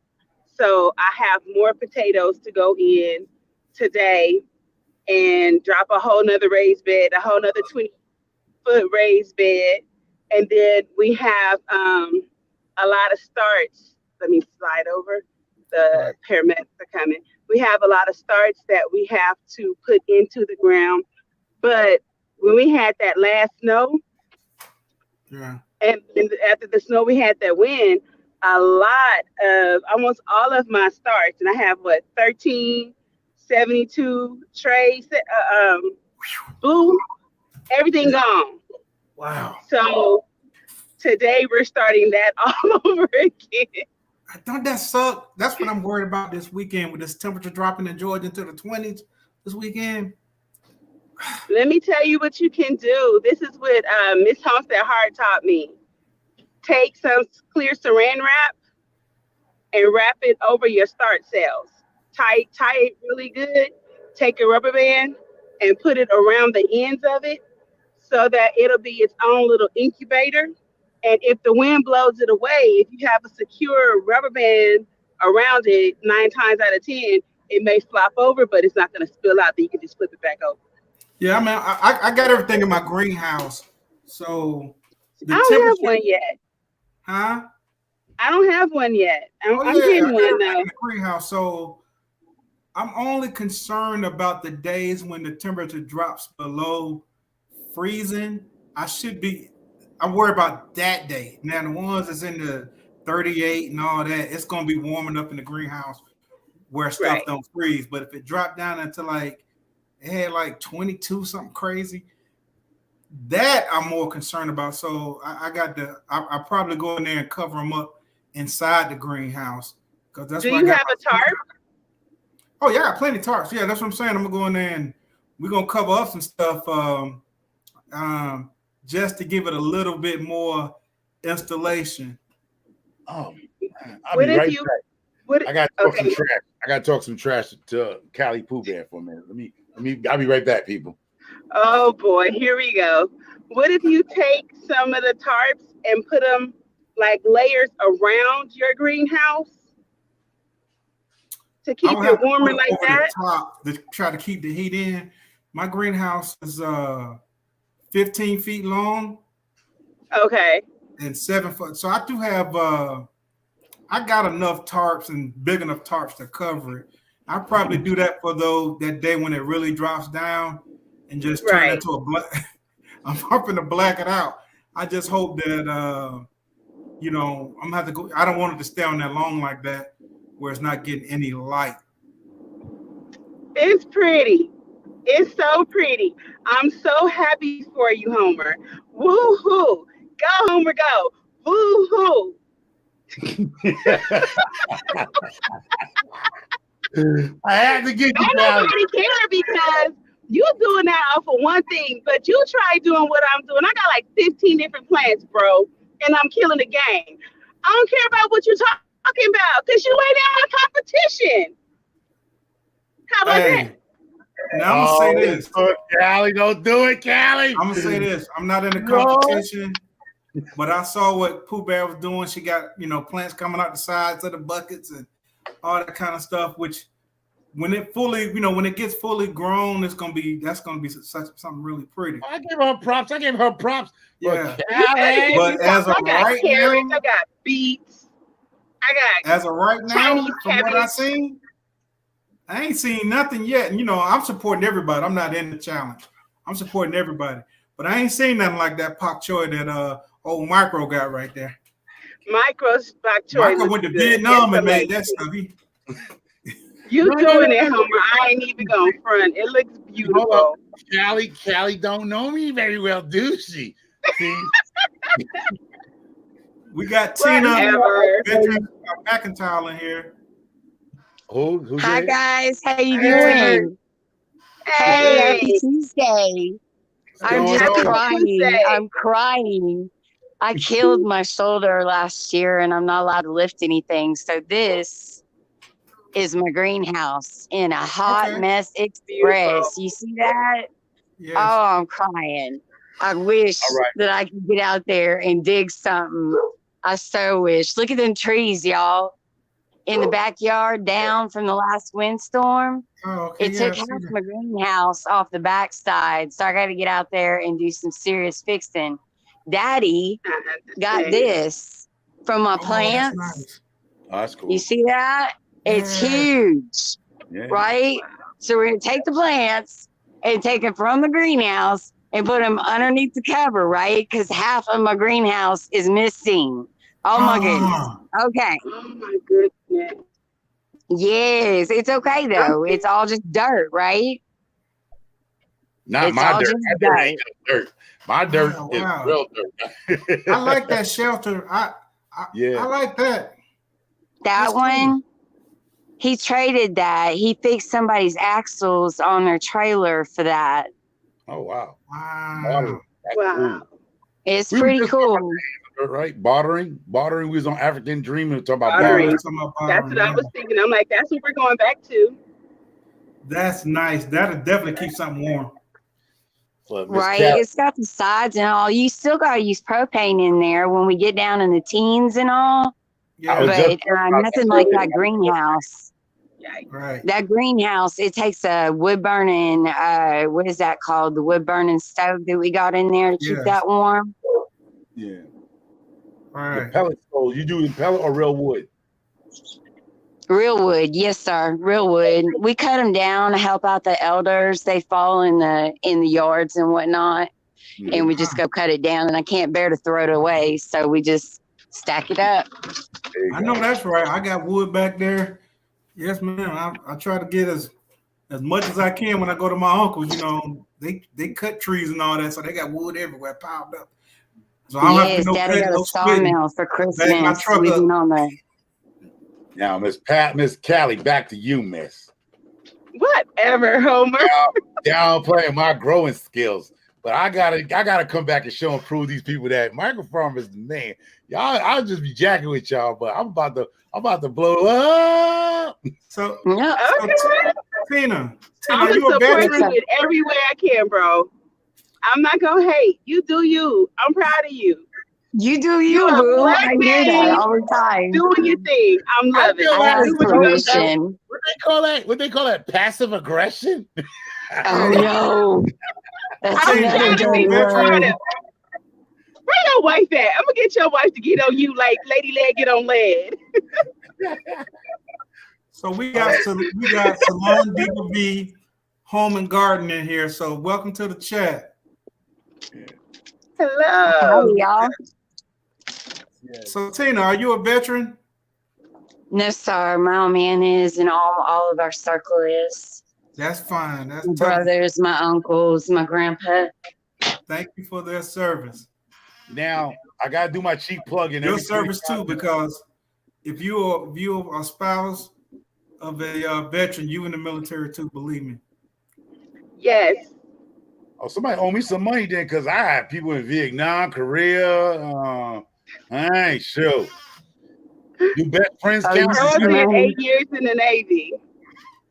S5: So I have more potatoes to go in today and drop a whole nother raised bed, a whole nother 20-foot raised bed. And then we have a lot of starts. Let me slide over. The paramedics are coming. We have a lot of starts that we have to put into the ground. But when we had that last snow, and after the snow, we had that wind, a lot of, almost all of my starts, and I have 1372 trays, blue, everything gone.
S1: Wow.
S5: So today we're starting that all over again.
S1: Don't that suck? That's what I'm worried about this weekend with this temperature dropping in Georgia into the 20s this weekend.
S5: Let me tell you what you can do. This is what Miss Homestead Hart taught me. Take some clear saran wrap and wrap it over your start cells. Tie it really good. Take a rubber band and put it around the ends of it so that it'll be its own little incubator. And if the wind blows it away, if you have a secure rubber band around it, 9 times out of 10, it may flop over, but it's not going to spill out. Then you can just flip it back over.
S1: Yeah, I mean, I got everything in my greenhouse. So
S5: I don't have one yet.
S1: Huh?
S5: I don't have one yet. I'm getting one now.
S1: In the greenhouse. So I'm only concerned about the days when the temperature drops below freezing. I'm worried about that day. Now the ones that's in the 38 and all that, it's gonna be warming up in the greenhouse where stuff don't freeze. But if it dropped down into it had 22, something crazy, that I'm more concerned about. So I probably go in there and cover them up inside the greenhouse. Because that's
S5: Do you have a tarp?
S1: Oh yeah, I got plenty of tarps. Yeah, that's what I'm saying. I'm gonna go in there and we're gonna cover up some stuff just to give it a little bit more installation.
S2: Oh, I'll be right back. I got to talk some trash. I got to talk some trash to Callie Pooh Bear for a minute. I'll be right back, people.
S5: Oh boy, here we go. What if you take some of the tarps and put them like layers around your greenhouse to keep it warmer like that?
S1: Top to try to keep the heat in. My greenhouse is 15 feet long.
S5: Okay.
S1: And 7 foot. So I do have I got enough tarps and big enough tarps to cover it. I probably do that for that day when it really drops down and just turn it into a black. I'm hoping to black it out. I just hope that I'm gonna have to go. I don't want it to stay on that long like that where it's not getting any light.
S5: It's pretty. It's so pretty. I'm so happy for you, Homer. Woo-hoo. Go, Homer, go. Woo-hoo.
S2: I had to get you
S5: down. Nobody care because you doing that for one thing, but you try doing what I'm doing. I got 15 different plants, bro, and I'm killing the game. I don't care about what you're talking about because you ain't in my competition. How about that?
S1: Now I'm gonna say this.
S2: Callie, don't do it, Callie.
S1: I'm gonna say this. I'm not in the competition, but I saw what Pooh Bear was doing. She got plants coming out the sides of the buckets and all that kind of stuff, which when it fully, when it gets fully grown, that's gonna be something really pretty.
S2: I give her props.
S1: Yeah.
S5: But
S1: as of
S5: I got
S1: right
S5: carrots,
S1: now,
S5: I got beets, I got
S1: as of right now,
S5: Chinese
S1: from what I
S5: cabbage.
S1: seen, I ain't seen nothing yet. And I'm supporting everybody. I'm not in the challenge. I'm supporting everybody. But I ain't seen nothing like that pak choi that old Micro got right there.
S5: Micro's bok choy.
S1: Micro went to Vietnam and made that stuff.
S5: You doing it, Homer. I ain't even gonna front. It looks beautiful.
S2: Callie don't know me very well, do she? See?
S1: We got
S5: Whatever.
S1: Tina McIntyre in here.
S2: Who's
S6: Hi
S2: that?
S6: guys, how you
S1: Hey.
S6: doing? Hey, happy Tuesday. I'm
S2: going
S6: just
S2: on?
S6: crying. I'm crying. I killed my shoulder last year and I'm not allowed to lift anything. So this is my greenhouse in a hot mess express.
S5: Beautiful.
S6: You see that?
S1: Yes.
S6: Oh, I'm crying. I wish that I could get out there and dig something. I so wish. Look at them trees, y'all. In the backyard down from the last windstorm. It took half my greenhouse off the backside. So I got to get out there and do some serious fixing. Daddy got this from my plants.
S1: That's nice.
S2: Oh, that's cool.
S6: You see that? It's huge, right? So we're going to take the plants and take them from the greenhouse and put them underneath the cover, right? Because half of my greenhouse is missing. Oh my goodness. Okay.
S5: Oh my goodness.
S6: Yes, it's okay though. It's all just dirt, right?
S2: Not my dirt. My dirt ain't just dirt. My dirt is real dirt.
S1: I like that shelter. I like that.
S6: That one, he traded that. He fixed somebody's axles on their trailer for that.
S2: Oh wow.
S1: Wow.
S5: Wow.
S6: It's pretty cool.
S2: Right? Bartering. We was on African Dream and talking about
S5: Bartering.
S2: bartering.
S5: That's what I was thinking. I'm like, that's what we're going back to.
S1: That's nice. That'll definitely keep something warm.
S6: Right? It's got the sides and all. You still got to use propane in there when we get down in the teens and all.
S1: Yeah.
S6: But nothing like that greenhouse.
S1: Right.
S6: That greenhouse, it takes a wood burning, what is that called? The wood burning stove that we got in there to keep that warm.
S2: Yeah.
S1: Right.
S2: The pellet stove. You do pellet or real wood?
S6: Real wood, yes, sir. Real wood. We cut them down to help out the elders. They fall in the yards and whatnot, and we just go cut it down. And I can't bear to throw it away, so we just stack it up.
S1: I know that's right. I got wood back there. Yes, ma'am. I try to get as much as I can when I go to my uncle's. They cut trees and all that, so they got wood everywhere piled up. So I don't have to
S6: Daddy got a sawmill for Christmas. We've been on the.
S2: Now, Miss Callie, back to you, Miss.
S5: Whatever, Homer.
S2: Downplaying my growing skills, but I gotta come back and show and prove these people that microfarm is the man. Y'all, I'll just be jacking with y'all, but I'm about to blow up.
S1: So,
S5: I'm
S1: Tina,
S5: gonna support you in every way I can, bro. I'm not gonna hate. You do you. I'm proud of you.
S6: You do you, boo. I hear that all the time.
S5: Doing your thing. I'm loving it.
S6: I have permission.
S2: What they call that? Passive aggression?
S6: Oh no. That's another dirty word.
S5: Where your wife at? I'm gonna get your wife to get on you like Lady Led get on Led.
S1: So we got Salon Diva V, Home and Garden in here. So welcome to the chat.
S5: Hello.
S6: Hi, y'all.
S1: So Tina, are you a veteran?
S6: No, sir. My old man is, and all of our circle is.
S1: That's fine. That's
S6: my brothers, my uncles, my grandpa.
S1: Thank you for their service.
S2: Now I gotta do my cheap plug in.
S1: Your service too, because if you are a spouse of a veteran, you in the military too. Believe me.
S5: Yes.
S2: Oh, somebody owe me some money then, because I have people in Vietnam, Korea. I ain't sure. Do best friends count?
S5: I spent 8 years in the Navy.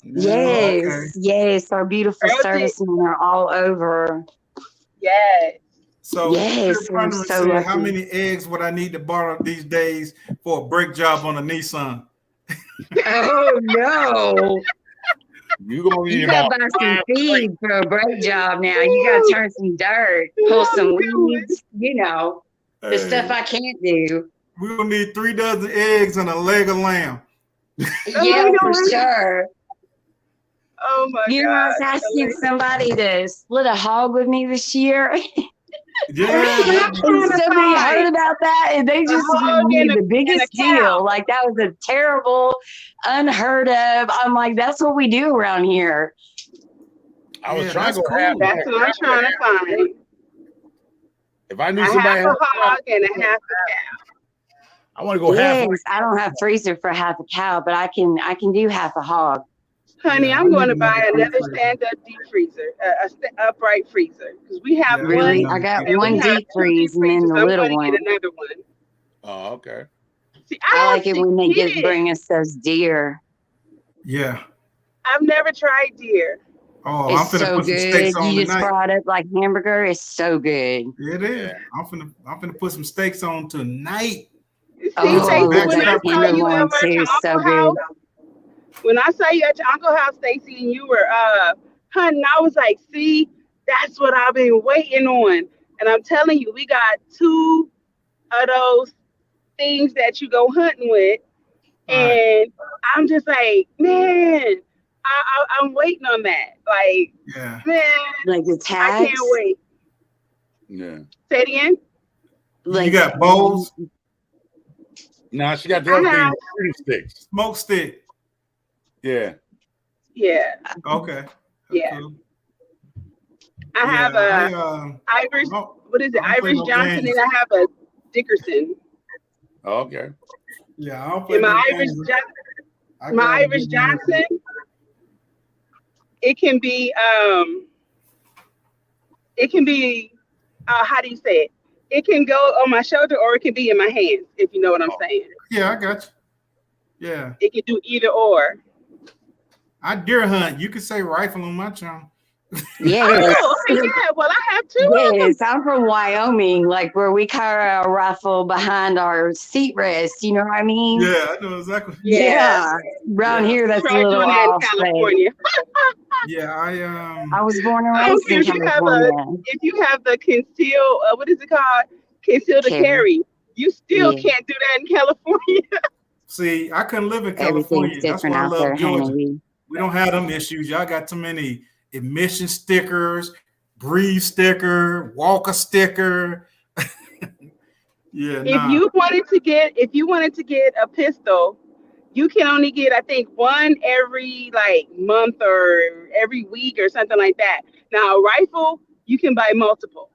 S6: Yes, yes. Our beautiful servicemen are all over.
S5: Yes.
S1: So,
S6: yes,
S1: how many eggs would I need to borrow these days for a brake job on a Nissan?
S6: Oh no!
S2: You gonna need
S6: You gotta
S2: about
S6: buy some
S2: 5
S6: feed for a brake job now. You gotta turn some dirt, pull some weeds, the stuff I can't do.
S1: We're gonna need 3 dozen eggs and a leg of lamb.
S6: Yeah, for sure.
S5: Oh my
S6: I was
S5: God.
S6: asking somebody to split a hog with me this year.
S1: Yeah,
S5: I'm trying
S6: And
S5: to
S6: somebody heard
S5: find
S6: about that and they just
S5: hog
S6: made
S5: and
S6: the
S5: a
S6: biggest
S5: cow.
S6: deal. Like that was a terrible, unheard of. I'm like, that's what we do around here.
S2: I was
S1: Yeah,
S2: trying
S1: that's
S2: to go
S1: cool.
S2: half.
S5: That's what I'm trying to find.
S2: If I knew
S5: A
S2: somebody
S5: half
S2: had
S5: a hog and a half a cow.
S2: I want to go half.
S6: Yes, I don't have freezer for half a cow, but I can do half a hog.
S5: Honey,
S1: Yeah,
S5: I'm
S1: I
S5: going
S1: need
S5: to buy
S1: another
S5: another
S1: freezer.
S5: stand-up deep freezer, upright freezer, because we have
S1: Yeah,
S6: Really?
S5: one
S6: I got
S5: and
S6: one
S5: we have
S6: deep
S5: 2 deep
S6: freeze and then
S5: freezers.
S6: the
S5: I'm
S6: little
S5: going to
S6: one.
S5: get another one.
S2: Oh, okay.
S5: See,
S6: I
S5: I
S6: like
S5: have
S6: it
S5: 6
S6: when they
S5: kids.
S6: bring us those deer.
S1: Yeah.
S5: I've never tried deer.
S1: Oh, I'm
S6: It's
S1: finna
S6: so
S1: put some steaks
S6: good.
S1: on
S6: You just
S1: tonight.
S6: brought up like hamburger. It's so good.
S1: It is. I'm finna put some steaks on tonight.
S5: See,
S6: Oh, I
S5: Stacey,
S6: love
S5: when
S6: that
S5: I saw you
S6: tenderloin
S5: over at
S6: too.
S5: your
S6: So
S5: uncle's
S6: good.
S5: house, when I saw you at your uncle's house, Stacey, and you were hunting, I was like, see, that's what I've been waiting on. And I'm telling you, we got 2 of those things that you go hunting with.
S1: Right.
S5: And I'm just like, man, I'm waiting on that. Like,
S1: Yeah.
S5: man,
S6: Like the
S5: I
S6: tags.
S5: can't wait.
S2: Yeah.
S5: Say it again.
S1: You got bowls,
S2: Nah, she got the
S5: I
S2: other
S5: have-
S2: thing, shooting sticks.
S1: smoke stick.
S2: Yeah.
S5: Yeah,
S1: Okay. That's
S5: Yeah.
S1: cool.
S5: I have a Irish.
S1: no,
S5: What is it?
S1: I don't play
S5: Irish
S1: no
S5: Johnson,
S1: games.
S5: and I have a Dickerson.
S2: Okay.
S1: Yeah, I don't play
S5: And
S1: no
S5: my Irish,
S1: games. I
S5: my
S1: gotta
S5: Irish
S1: get me a-
S5: Johnson, it can be how do you say it? It can go on my shoulder or it can be in my hands, if you know what I'm saying.
S1: Yeah, I got you. Yeah.
S5: It can do either or.
S1: I deer hunt. You could say rifle on my channel.
S6: Yes.
S5: Oh, okay, yeah. Well, I have 2 of them.
S6: Yes, I'm from Wyoming, like where we carry our rifle behind our seat rest. You know what I mean?
S1: Yeah, I know exactly.
S6: Yeah. Around here, that's a
S5: Try
S6: little
S5: doing that in
S6: off. but
S5: California.
S1: Yeah,
S6: I was born and
S5: I don't
S6: raised
S5: care
S6: in
S5: if you have
S6: California.
S5: if you have the conceal, what is it called? Conceal to
S6: Carry.
S5: carry. You still
S6: Yeah.
S5: can't do that in California.
S1: see, I couldn't live in California.
S6: Everything's
S1: That's
S6: different
S1: why I
S6: out
S1: love
S6: there,
S1: Georgia.
S6: honey.
S1: We don't have them issues. Y'all got too many emission stickers, breathe sticker, walker sticker. Yeah,
S5: If you wanted to get a pistol, you can only get, I think, one every like month or every week or something like that. Now a rifle, you can buy multiple.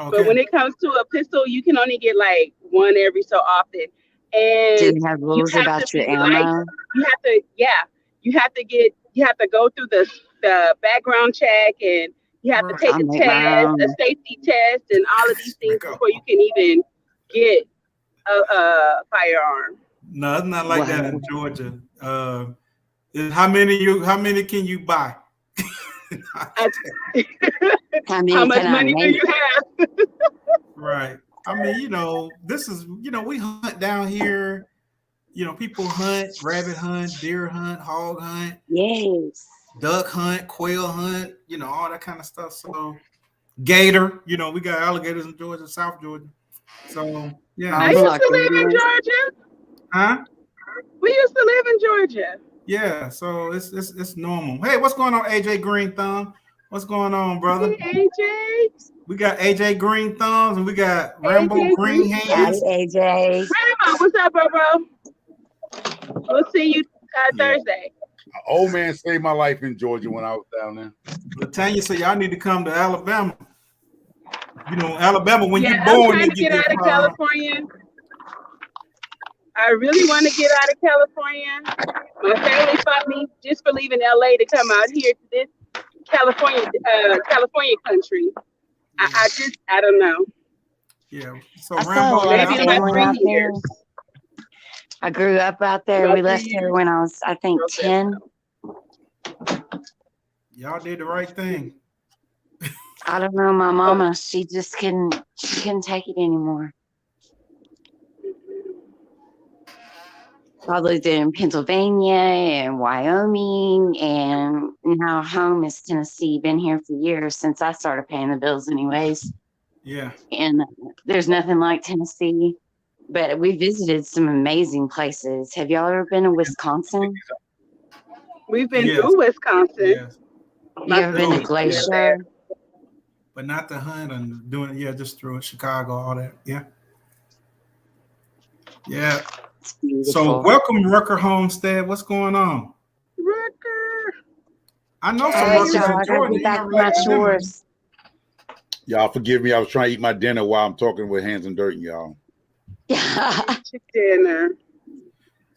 S1: okay.
S5: But when it comes to a pistol, you can only get like one every so often. And
S6: Do you have rules
S5: have
S6: about
S5: to
S6: your
S5: be
S6: ammo?
S5: you have to go through the background check, and you have to
S1: Right.
S5: take
S6: I
S5: a
S6: make my
S5: test, a
S6: own.
S5: safety test, and all of these things before you can even get a firearm.
S1: No, it's not like that in
S6: Wow.
S1: Georgia. How many can you buy?
S6: How many
S5: How much
S6: can I
S5: money do
S6: make?
S5: you have?
S1: Right. I mean, this is, we hunt down here. People hunt, rabbit hunt, deer hunt, hog hunt,
S6: Yes.
S1: duck hunt, quail hunt, all that kind of stuff. So gator, we got alligators in Georgia, South Georgia. So yeah.
S5: I
S6: I'm
S5: used
S6: lucky.
S5: to live in Georgia.
S1: Huh?
S5: We used to live in Georgia.
S1: Yeah, so it's normal. Hey, what's going on, AJ Green Thumb? What's going on, brother?
S5: Hey, AJ.
S1: We got AJ Green Thumbs and we got Rambo
S5: AJ
S1: Green Hands.
S6: Howdy, AJ.
S5: Grandma, what's up, bro? We'll see you Thursday.
S2: An old man saved my life in Georgia when I was down there.
S1: Latanya said y'all need to come to Alabama. Alabama, when you're
S5: I'm
S1: born,
S5: trying
S1: you
S5: to get
S1: get
S5: out of California. I really want to get out of California. My family fought me just for leaving LA to come out here to this California country. I don't know.
S1: Yeah. So
S6: I saw a
S1: Rambo,
S6: lot of
S5: maybe
S1: man,
S5: about
S6: family
S5: 3
S6: out there.
S5: years.
S6: I grew up out there.
S5: About
S6: We
S5: 3
S6: left here
S5: years.
S6: when I was, I think,
S5: Okay.
S6: 10.
S1: y'all did the right thing.
S6: I don't know. My mama, she couldn't take it anymore. I lived in Pennsylvania and Wyoming, and now home is Tennessee. Been here for years since I started paying the bills, anyways.
S1: Yeah.
S6: And there's nothing like Tennessee. But we visited some amazing places. Have y'all ever been to Wisconsin?
S5: We've been
S1: Yes.
S5: through Wisconsin.
S1: Yes.
S6: You ever been to Glacier?
S1: But not the hunt and doing it. Yeah, just through Chicago, all that. Yeah. Yeah.
S6: It's beautiful.
S1: So welcome, Rucker Homestead. What's going on?
S5: Rucker.
S1: I know some
S6: Hey,
S1: Ruckers
S6: y'all, I
S1: in
S6: gotta
S1: Georgia.
S6: get
S1: You
S6: back
S1: know,
S6: to my
S1: like them.
S6: chores.
S2: Y'all forgive me. I was trying to eat my dinner while I'm talking with Hands and Dirt, y'all.
S5: Dinner.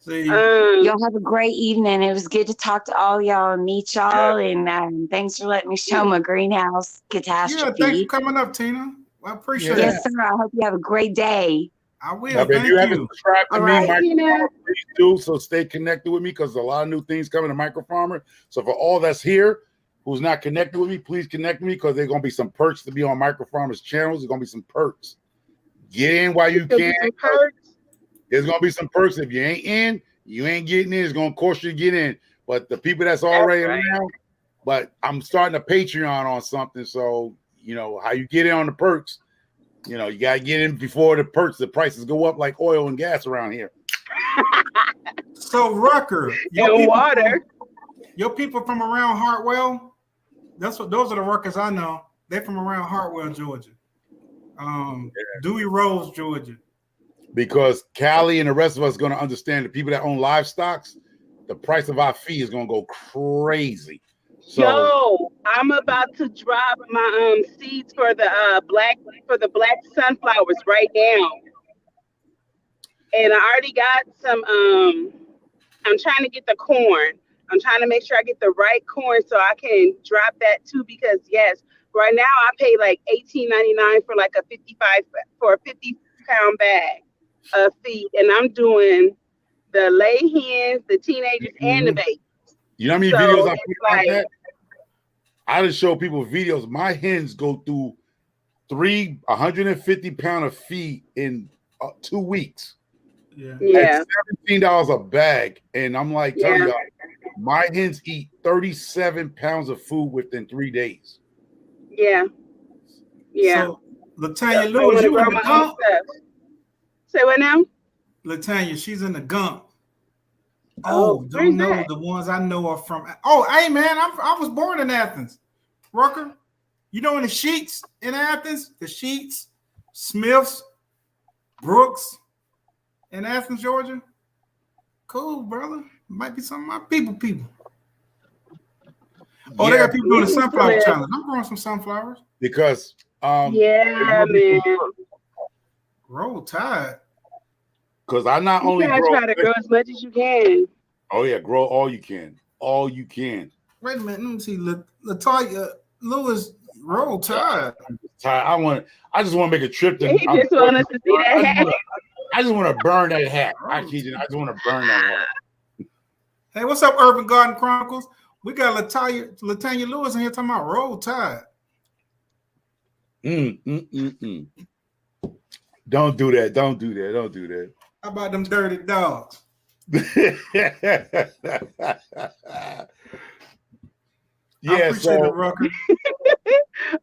S1: See,
S6: Y'all have a great evening. It was good to talk to all y'all and meet y'all. And thanks for letting me show my greenhouse
S1: yeah,
S6: catastrophe.
S1: thanks for coming up, Tina. I appreciate
S2: Yeah.
S1: it.
S6: Yes, sir. I hope you have a great day.
S1: I will.
S2: Now, if
S1: Thank
S2: you haven't
S1: you.
S2: subscribed to
S6: All
S2: me,
S6: right.
S2: Microfarmer, please do. So stay connected with me because a lot of new things coming to Microfarmer. So for all that's here who's not connected with me, please connect with me because there's gonna be some perks to be on Microfarmer's channels. There's gonna be some perks. Get in while you can. There's gonna be some perks. If you ain't in, you ain't getting in. It's gonna cost you to get in. But the people that's already around, but I'm starting a Patreon on something. So you know how you get in on the perks. You know, you gotta get in before the perks, the prices go up like oil and gas around here.
S1: So Rucker,
S5: And water.
S1: Your people from around Hartwell. Those are the Ruckers I know. They're from around Hartwell, Georgia. Dewey Rose, Georgia.
S2: Because Callie and the rest of us are gonna understand the people that own livestock, the price of our fee is gonna go crazy. So
S5: Yo, I'm about to drop my seeds for the black sunflowers right now. And I already got some I'm trying to get the corn. I'm trying to make sure I get the right corn so I can drop that too because yes, right now I pay like $18.99 for like a 50-pound bag of feed, and I'm doing the lay hens, the teenagers, and the babies.
S2: you know how many
S5: So
S2: videos I
S5: it's
S2: put like
S5: like-
S2: that? I just show people videos. My hens go through 150 pound of feed in 2 weeks.
S1: Yeah.
S5: Yeah.
S2: At $17 a bag. And I'm like telling
S5: Yeah.
S2: y'all, my hens eat 37 pounds of food within 3 days.
S5: Yeah. Yeah.
S1: So Latanya
S5: I
S1: Lewis,
S5: want to
S1: you
S5: grow
S1: in the
S5: my own
S1: gump?
S5: stuff. Say what now?
S1: Latanya, she's in the gump.
S5: Oh,
S1: Oh,
S5: where's
S1: don't know.
S5: that?
S1: The ones I know are from. Oh, hey man, I was born in Athens. Rucker, you know in the Sheets in Athens, the Sheets, Smiths, Brooks, in Athens, Georgia. Cool, brother. Might be some of my people. Oh, they got people doing the sunflower challenge. I'm growing some sunflowers.
S2: Because
S5: Yeah, man.
S1: Roll Tide.
S2: because I not
S5: You
S2: only
S5: gotta
S2: grow,
S5: try to grow as much as you can.
S2: oh yeah, grow all you can. All you can.
S1: Wait a minute, let me see. Latanya Lewis, Roll Tide.
S2: I just want to make a trip to
S5: He just want us to see that hat.
S2: I just want to burn that hat. I just want to burn that hat.
S1: Hey, what's up, Urban Garden Chronicles? We got Latanya Lewis in here talking about Roll Tide.
S2: Don't do that. Don't do that. Don't do that.
S1: How about them dirty dogs?
S2: Yeah, so
S1: Rucker.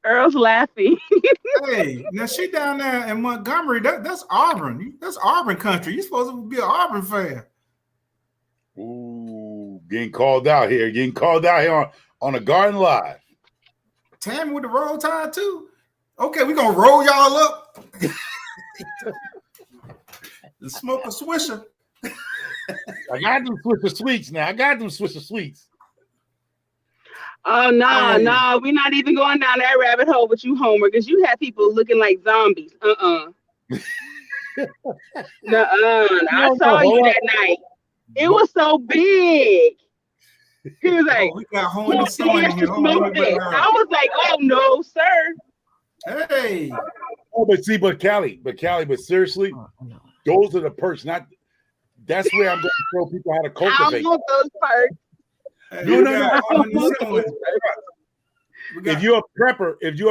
S5: Earl's laughing.
S1: Hey, now she down there in Montgomery. That's Auburn. That's Auburn country. You're supposed to be an Auburn fan.
S2: ooh, getting called out here. Getting called out here on a Garden Live.
S1: Tammy with the Roll Tide too. Okay, we're gonna roll y'all up. The smoke a swisher.
S2: I got them Swisher Sweets now. I got them Swisher Sweets.
S5: Oh no,
S1: Hey.
S5: no, we're not even going down that rabbit hole with you, Homer, because you had people looking like zombies. I saw you that night. It was so big. He was like,
S1: Oh, we got Horn and
S5: "Well,
S1: Son in
S5: yes,
S1: here.
S5: to
S1: Hold on,
S5: smoke
S1: let me
S5: this."
S1: bring her
S5: I
S1: up.
S5: was like, oh no, sir.
S1: Hey,
S2: Oh, but seriously, those are the perks. That's where I'm going to show people how to
S5: I
S2: cultivate.
S5: don't want those parts.
S1: hey,
S2: No,
S1: we
S2: no,
S1: got
S2: no.
S1: Horn and Son. We got-
S2: If you're a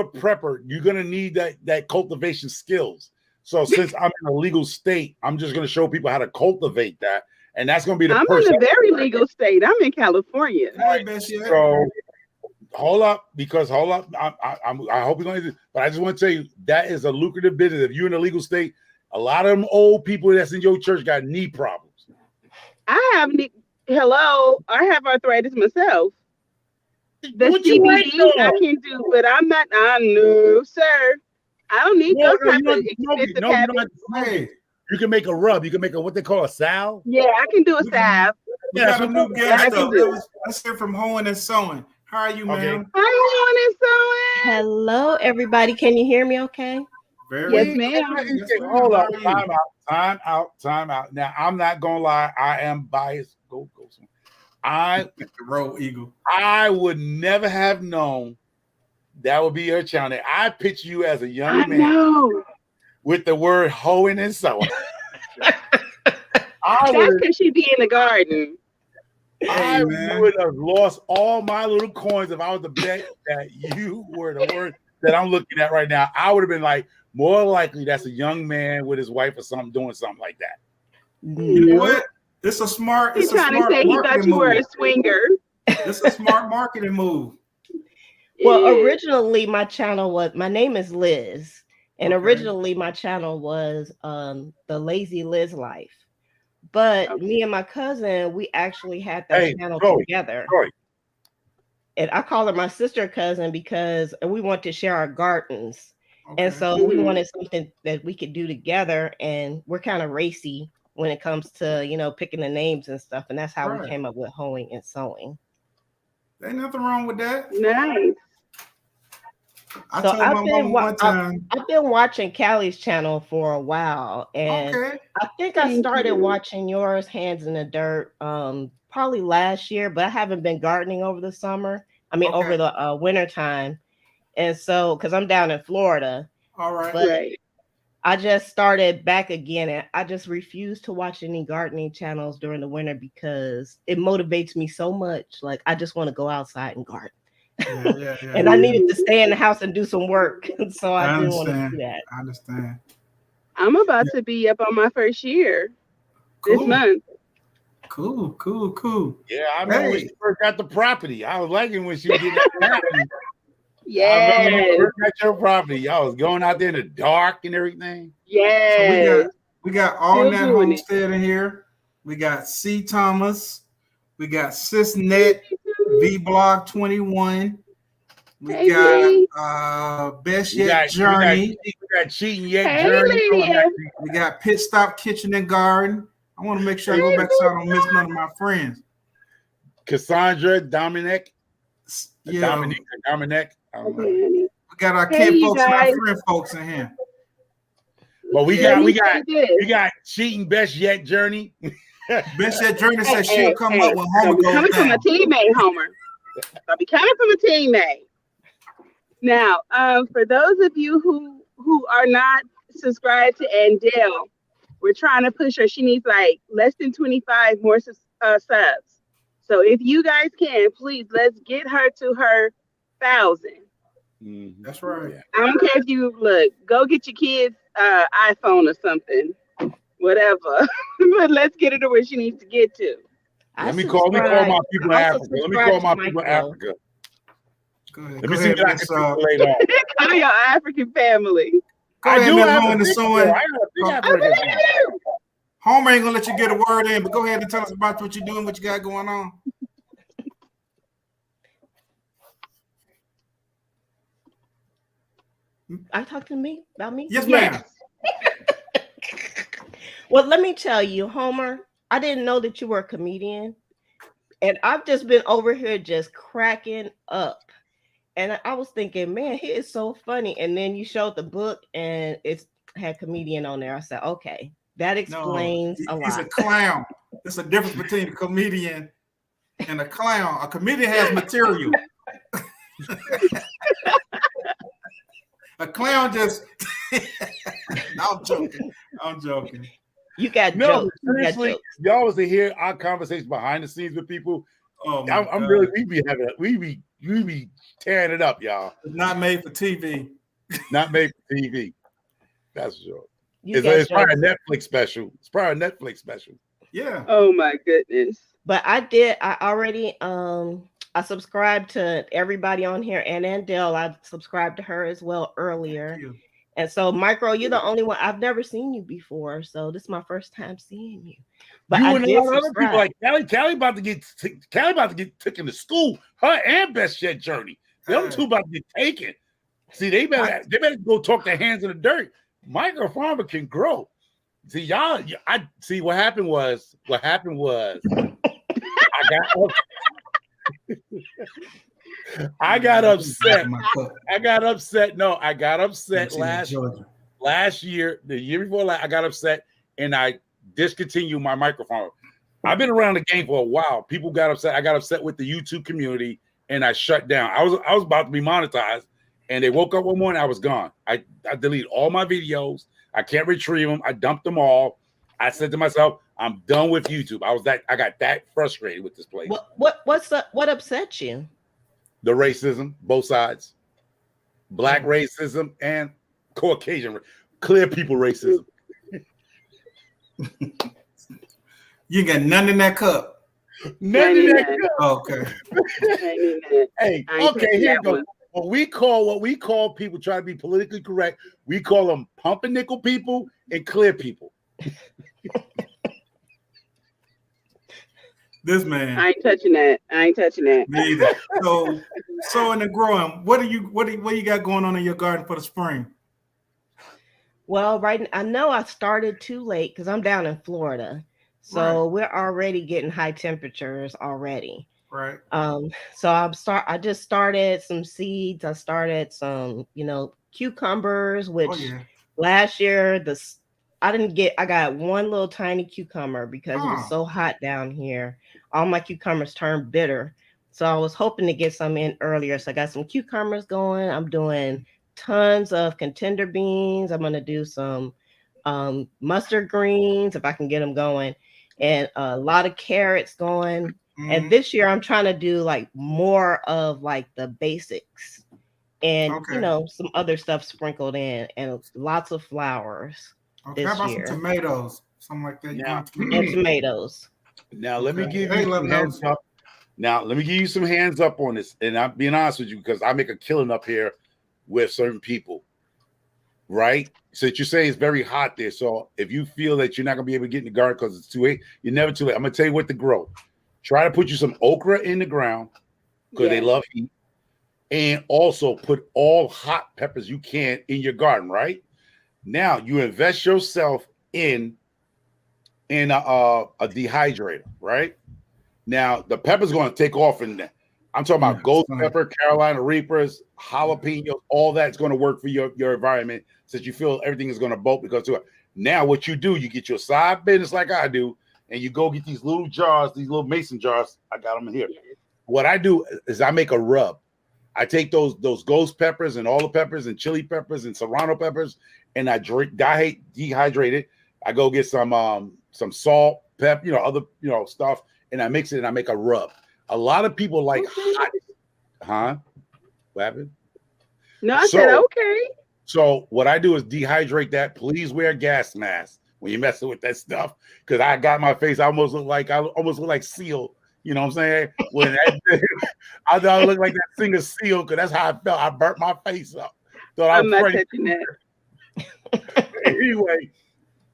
S2: prepper, you're gonna need that cultivation skills. So since I'm in a legal state, I'm just gonna show people how to cultivate that, and that's going to be the
S5: I'm
S2: person.
S5: in a very legal state. I'm in California.
S1: Hey, best yet.
S2: So hold up. I hope you're going to. But I just want to tell you that is a lucrative business. If you're in a legal state, a lot of them old people that's in your church got knee problems.
S5: I have I have arthritis myself. The
S2: What you waiting
S5: CBD I
S2: on?
S5: can do, but I'm not. I know, sir. I don't need those type of expensive habits.
S1: Hey,
S2: You can make a rub. You can make a what they call a salve.
S5: Yeah, I can do a salve.
S1: we got a new guest
S5: can
S1: up.
S5: do.
S1: Let's hear from Hoeing and Sewing. How are you, ma'am?
S5: Hi, Sewing.
S7: Hello, everybody. Can you hear me okay?
S1: Very
S5: Yes,
S1: good.
S5: ma'am.
S1: Yes, ma'am.
S2: Hold
S1: How
S2: up.
S1: are you?
S2: Time out. Now, I'm not going to lie. I am biased. Go.
S1: The Road Eagle.
S2: I would never have known that would be your channel. I picture you as a young man
S5: know.
S2: with the word hoeing and sewing.
S5: That's because she be in the garden.
S2: I
S1: man.
S2: would have lost all my little coins if I was to bet that you were the word that I'm looking at right now. I would have been like, more likely that's a young man with his wife or something doing something like that.
S1: You know what? It's a smart.
S5: He's trying to say he thought you were a swinger.
S1: It's a smart marketing move.
S7: Well, originally my name is Liz, and
S1: Okay.
S7: originally my channel was the Lazy Liz Life. But me and my cousin, we actually had that channel together. And I call her my sister cousin because we want to share our gardens.
S1: Okay.
S7: And so we wanted something that we could do together, and we're kind of racy when it comes to, picking the names and stuff. And that's how we came up with Hoeing and Sewing.
S1: Ain't nothing wrong with that.
S5: Nice.
S1: I told my mom one time.
S7: I've been watching Callie's channel for a while, and I think I started watching yours, Hands in the Dirt, probably last year, but I haven't been gardening over the summer. Over the winter time. And so, because I'm down in Florida.
S1: All right.
S7: But I just started back again, and I just refuse to watch any gardening channels during the winter because it motivates me so much. Like, I just want to go outside and garden. And I needed to stay in the house and do some work. So I didn't want to do that.
S1: I understand.
S5: I'm about to be up on my first year this month.
S1: Cool.
S2: Yeah, I remember when she first got the property. I was liking when she was getting that property.
S5: Yeah.
S2: I remember when you first got your property. Y'all was going out there in the dark and everything.
S5: Yeah.
S1: So we got all that homestead in here. We got C. Thomas. We got Sysnet V-Blog 21. We got Best Yet Journey.
S2: We got Cheating Yet Journey.
S1: We got Pit Stop Kitchen and Garden. I want to make sure I go back so I don't miss none of my friends.
S2: Cassandra, Dominic. Dominic. I don't know.
S1: We got our kid folks and our friend folks in here.
S2: But we got Cheating Best Yet Journey.
S1: Best Yet Journey said she'll come up when Homer goes
S5: coming
S1: down.
S5: from a teammate, Homer. I'll be coming from a teammate. Now, for those of you who are not subscribed to Andell, we're trying to push her. She needs like less than 25 more subs. So if you guys can, please, let's get her to her 1,000.
S1: That's right.
S5: I don't care if you go get your kids iPhone or something, whatever. But let's get her to where she needs to get to.
S2: Let me call my people in Africa. Let me call my people in Africa.
S1: Go ahead.
S2: Let me see what I can do later on.
S5: Call your African family.
S1: I do have
S2: a big
S1: sewing. Homer ain't gonna let you get a word in, but go ahead and tell us about what you're doing, what you got going on.
S7: I talk to me about me?
S1: Yes, ma'am.
S7: Well, let me tell you, Homer, I didn't know that you were a comedian. And I've just been over here just cracking up. And I was thinking, man, he is so funny. And then you showed the book and it had comedian on there. I said, okay, that explains a lot.
S1: He's a clown. There's a difference between a comedian and a clown. A comedian has material. A clown just no, I'm joking.
S7: You got jokes.
S2: Seriously, y'all was to hear our conversation behind the scenes with people. I'm really we be tearing it up, y'all.
S1: It's not made for TV.
S2: Not made for TV. That's sure. It's probably a Netflix special.
S1: Yeah.
S5: Oh my goodness.
S7: But I already I subscribed to everybody on here, and Andell, I subscribed to her as well earlier. And so, Micro, you're the only one. I've never seen you before, so this is my first time seeing you. But
S2: you
S7: I
S2: and
S7: did
S2: a lot of other
S7: subscribe.
S2: people like Callie about to get taken to school. Her and Best Shed Journey. Them two about to get taken. See, they better go talk to Hands in the Dirt. Micro Farmer can grow. See, y'all, I see what happened was I got upset. No, I got upset last year, the year before I got upset, and I discontinued my microphone. I've been around the game for a while. People got upset. I got upset with the YouTube community, and I shut down. I was about to be monetized, and they woke up one morning. I was gone. I deleted all my videos. I can't retrieve them. I dumped them all. I said to myself, I'm done with YouTube. I got that frustrated with this place.
S7: What upset you?
S2: The racism, both sides. Black racism and Caucasian, clear people racism.
S1: You got none in that cup.
S2: None in that cup.
S1: Okay.
S2: Hey, okay, here goes. What we call people try to be politically correct, we call them pumpernickel people and clear people.
S1: This man.
S5: I ain't touching that.
S1: Me either. So in the growing, what do you got going on in your garden for the spring?
S7: Well, I know I started too late because I'm down in Florida. So we're already getting high temperatures already.
S1: Right.
S7: So I just started some seeds. I started some, cucumbers, which last year I got one little tiny cucumber because it was so hot down here. All my cucumbers turned bitter. So I was hoping to get some in earlier. So I got some cucumbers going. I'm doing tons of contender beans. I'm going to do some mustard greens if I can get them going, and a lot of carrots going. And this year I'm trying to do like more of like the basics and some other stuff sprinkled in, and lots of flowers.
S1: Okay, how about some tomatoes? Something like that.
S7: And tomatoes.
S2: Now let me give you some hands up. Now let me give you some hands up on this. And I'm being honest with you because I make a killing up here with certain people. Right? So that you say it's very hot there. So if you feel that you're not gonna be able to get in the garden because it's too late, you're never too late. I'm gonna tell you what to grow. Try to put you some okra in the ground because they love heat. And also put all hot peppers you can in your garden, right? Now you invest yourself in a dehydrator, right? Now the pepper's going to take off in there. I'm talking about ghost pepper, Carolina Reapers, jalapenos, all that's going to work for your environment since you feel everything is going to bolt because to it. Now what you do, you get your side business like I do, and you go get these little jars, these little mason jars. I got them in here. What I do is I make a rub. I take those ghost peppers and all the peppers and chili peppers and serrano peppers, and I dehydrate it. I go get some salt, pepper, other stuff, and I mix it and I make a rub. A lot of people like hot. What happened?
S5: No, I said okay.
S2: So what I do is dehydrate that. Please wear a gas mask when you're messing with that stuff, because I got my face. I almost look like Seal. You know what I'm saying? When I thought I looked like that singer Seal, because that's how I felt. I burnt my face up.
S5: I'm not touching that.
S2: Anyway,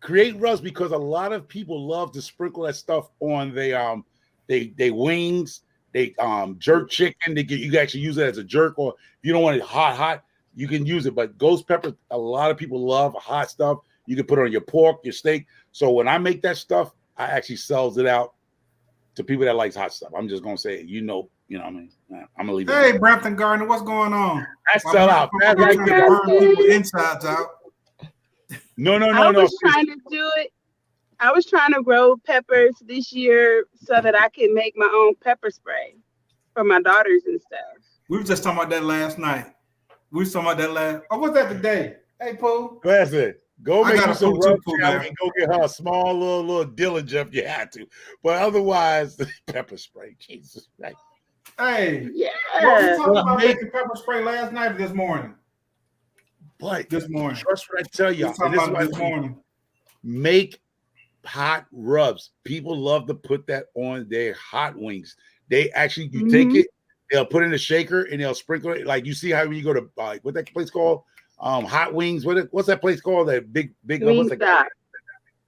S2: create rubs because a lot of people love to sprinkle that stuff on they wings, they jerk chicken. You can actually use it as a jerk, or if you don't want it hot, you can use it. But ghost pepper, a lot of people love hot stuff. You can put it on your pork, your steak. So when I make that stuff, I actually sells it out to people that likes hot stuff. I'm just gonna say, you know what I mean. I'm gonna leave it.
S1: Hey, Brampton Gardner, what's going on?
S2: I sell out.
S1: That's like burn people insides out.
S2: No.
S5: I was trying to do it. I was trying to grow peppers this year so that I can make my own pepper spray for my daughters and stuff.
S1: We were just talking about that last night. What's that today? Hey, Pooh.
S2: That's it. Go make you some rub
S1: too,
S2: and go get her a small little Dillinger if you had to. But otherwise, pepper spray. Jesus Christ.
S1: Hey.
S5: Yeah.
S1: We talked about making pepper spray last night or this morning?
S2: But
S1: this morning.
S2: Trust what I tell y'all.
S1: This morning.
S2: Make hot rubs. People love to put that on their hot wings. They actually, you take it, they'll put it in a shaker and they'll sprinkle it. Like you see how when you go to what that place called? Hot Wings. What's that place called? That big
S5: Wingstop.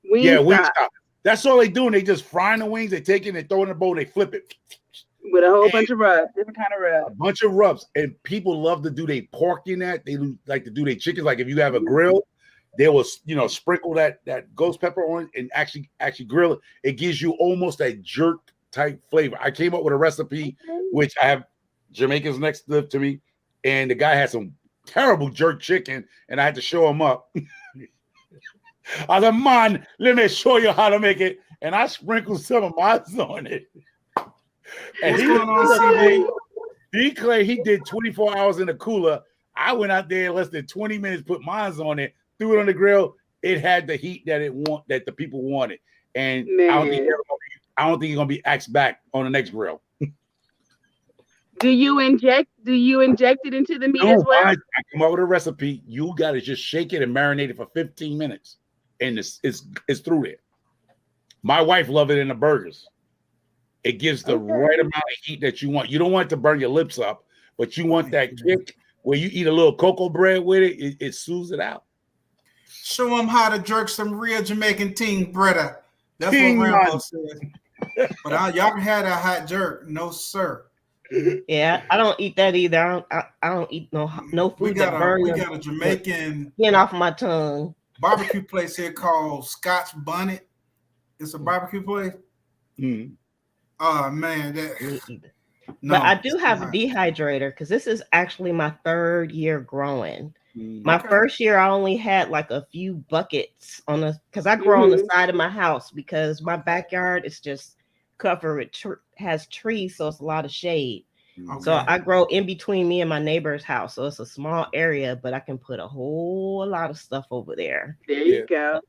S2: Yeah, Wingstop. That's all they do. And they just frying the wings. They take it and they throw it in a bowl. They flip it
S5: with a whole bunch of rubs, different kind of rubs.
S2: A bunch of rubs. And people love to do their pork in that. They like to do their chickens. Like if you have a grill, they will, sprinkle that ghost pepper on it and actually grill it. It gives you almost a jerk type flavor. I came up with a recipe, which I have Jamaicans next to me, and the guy had some terrible jerk chicken, and I had to show him up. I said, man, let me show you how to make it. And I sprinkled some of mine on it. And
S1: What's going on,
S2: he claimed he did 24 hours in the cooler. I went out there in less than 20 minutes, put mine on it, threw it on the grill. It had the heat that the people wanted. And I don't think it's gonna be axed back on the next grill.
S5: Do you inject it into the meat as well?
S2: I come up with a recipe. You gotta just shake it and marinate it for 15 minutes. And it's through there. My wife loves it in the burgers. It gives the right amount of heat that you want. You don't want it to burn your lips up, but you want that kick where you eat a little cocoa bread with it. It soothes it out.
S1: Show them how to jerk some real Jamaican ting, brother. That's what Rambo said. But y'all can have that hot jerk. No, sir.
S7: Yeah, I don't eat that either. I don't eat no food that burns.
S1: We got a Jamaican
S7: skin off my tongue
S1: barbecue place here called Scotch Bonnet. It's a barbecue place. Oh man,
S7: but I do have a dehydrator because this is actually my 3rd year growing. My first year, I only had like a few buckets because I grow on the side of my house because my backyard is just covered with has trees, so it's a lot of shade. So I grow in between me and my neighbor's house, so it's a small area, but I can put a whole lot of stuff over there.
S5: There you go.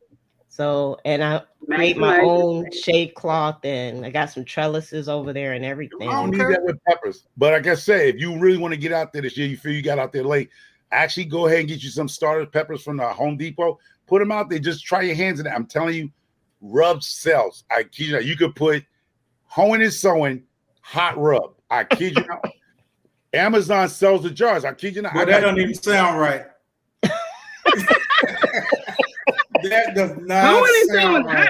S7: So, and I made my own shade cloth, and I got some trellises over there and everything.
S2: I don't need that with peppers, but like I said, if you really want to get out there this year, you feel you got out there late, actually go ahead and get you some starter peppers from the Home Depot. Put them out there. Just try your hands in it. I'm telling you, rub sells. I kid you not. You could put hoeing and sewing hot rub. I kid you not. Amazon sells the jars. I kid you not.
S1: Well, that don't even sound right. That does not sound right.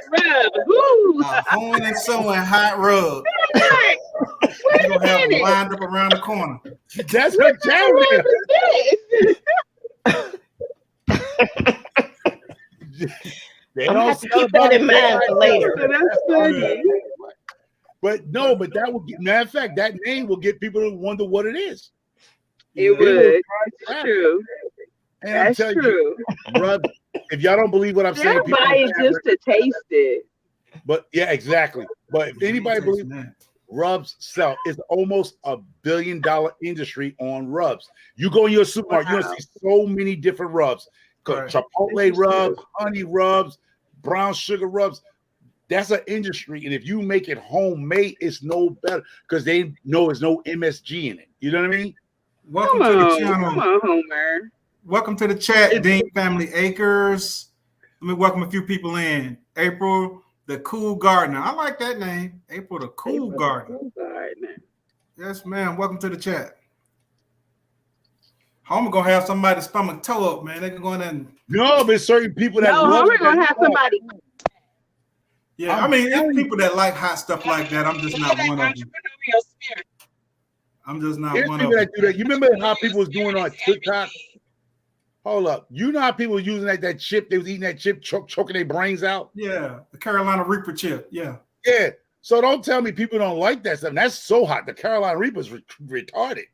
S1: Hoeing and sewing hot rub. You're going to have them lined up around the corner.
S2: That's what Jeremy They don't
S7: keep that in mind for later.
S5: That's funny.
S2: But that will get, matter of fact, that name will get people to wonder what it is.
S5: It would. It's true.
S2: And
S5: that's
S2: I'm telling
S5: true.
S2: You, rub, if y'all don't believe what I'm saying,
S5: people buy it just to taste it.
S2: But yeah, exactly. But if anybody believes rubs sell, it's almost $1 billion industry on rubs. You go in your supermarket, you're gonna see so many different rubs. Chipotle rubs, honey rubs, brown sugar rubs. That's an industry, and if you make it homemade, it's no better because they know there's no MSG in it. You know what I mean?
S1: Welcome to the channel.
S5: Come on, Homer.
S1: Welcome to the chat, Dean Family Acres. Let me welcome a few people in. April, the Cool Gardener. I like that name. April, the Cool Gardener. Yes, ma'am. Welcome to the chat. Homer gonna have somebody's stomach toe up, man. They can go in and
S2: no, but certain people that
S5: Homer gonna have somebody.
S1: Yeah, I mean, it's people that like hot stuff like that. I'm just not one of them. I'm just not one of them.
S2: That do that. You remember how people was doing on TikTok? Hold up. You know how people were using that chip? They was eating that chip, choking their brains out?
S1: Yeah, the Carolina Reaper chip. Yeah.
S2: Yeah. So don't tell me people don't like that stuff. That's so hot. The Carolina Reaper's retarded.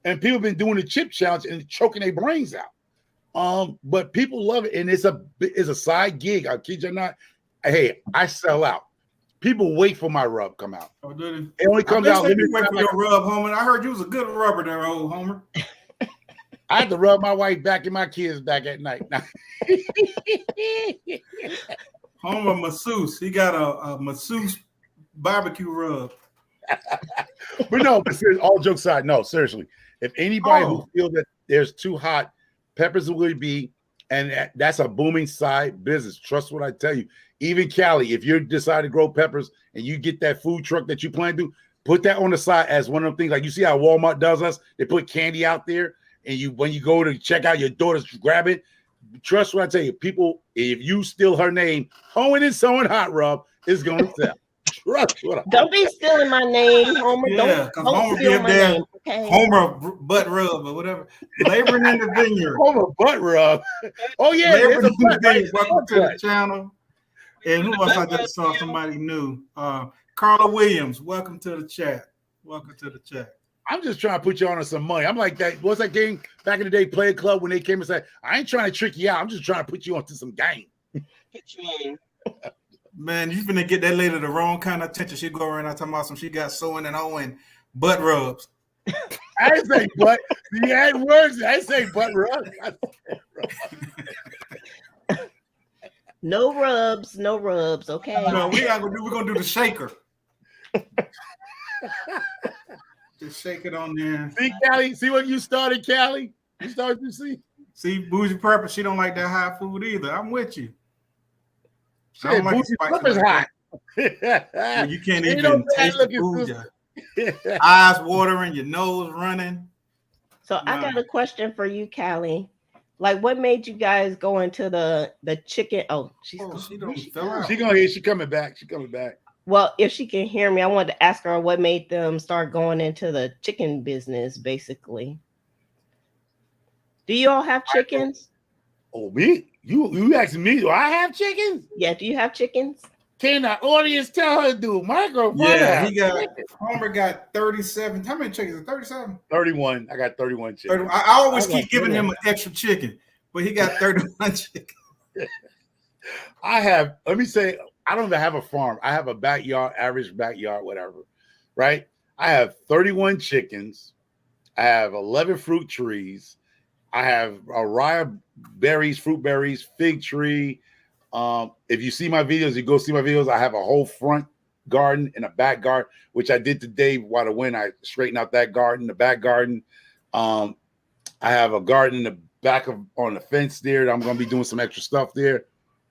S2: And people been doing the chip challenge and choking their brains out. But people love it. And it's a side gig. I kid you not. Hey, I sell out. People wait for my rub come out.
S1: Oh, did
S2: it only comes out.
S1: You wait for your rub, Homer. I heard you was a good rubber there, old Homer.
S2: I had to rub my wife back and my kids back at night.
S1: Homer masseuse. He got a masseuse barbecue rub.
S2: But seriously, all jokes aside, no, seriously. If anybody who feels that there's too hot, peppers will be, And that's a booming side business. Trust what I tell you. Even Cali, if you decide to grow peppers and you get that food truck that you plan to, put that on the side as one of the things. Like you see how Walmart does us. They put candy out there, and when you go to check out, your daughters grab it. Trust what I tell you. People, if you steal her name, Hoeing and Sewing Hot Rub is going to sell. Trust what I
S7: Don't be stealing my name, Homer.
S1: Yeah, because
S7: don't
S1: Homer
S7: steal
S1: be
S7: my
S1: there.
S7: name, okay?
S1: Homer butt rub or whatever. Laboring in the vineyard.
S2: Homer butt rub. Oh yeah,
S1: Laboring
S2: there's a
S1: in the
S2: butt, right?
S1: vineyard. Welcome to the channel. And who else I just saw somebody new? Carla Williams. Welcome to the chat. Welcome to the chat.
S2: I'm just trying to put you on some money. I'm like that. What's that game back in the day? Play Club when they came and said, "I ain't trying to trick you out. I'm just trying to put you onto some game."
S1: Man, you finna get that lady the wrong kind of attention. She go around talking about some. She got sewing and Owen butt rubs.
S2: I didn't say butt. You had words. I didn't say butt rub.
S7: No rubs, no rubs. Okay.
S1: No, we're gonna do the shaker. Just shake it on there.
S2: See, Callie? See what you started, Callie? You started to see?
S1: See, Bougie Purpose, she don't like that hot food either. I'm with you. I don't
S2: Shit,
S1: like
S2: Bougie
S1: spicy
S2: Purpose
S1: like
S2: hot.
S1: that. You can't
S2: Ain't
S1: even
S2: no bad
S1: taste the
S2: looking
S1: food.
S2: sister.
S1: Your eyes watering, your nose running.
S7: So I got a question for you, Callie. Like, what made you guys go into the chicken? Oh, she
S1: fell out.
S2: She gonna hear. She coming back. She coming back.
S7: Well, if she can hear me, I wanted to ask her what made them start going into the chicken business, basically. Do you all have chickens?
S2: Oh, me? You asking me? Do I have chickens?
S7: Yeah. Do you have chickens?
S2: Can the audience tell her to do microphone?
S1: Yeah, Homer got 37. How many chickens? 37?
S2: 31. I got 31 chickens.
S1: I always keep giving him an extra chicken, but he got 31 chickens.
S2: I have, let me say, I don't even have a farm. I have a backyard, average backyard, whatever, right? I have 31 chickens. I have 11 fruit trees. I have a rye berries, fruit berries, fig tree. If you see my videos, you go see my videos. I have a whole front garden and a back garden, which I did today while the wind. I straightened out that garden, the back garden. I have a garden in the back on the fence there. I'm going to be doing some extra stuff there.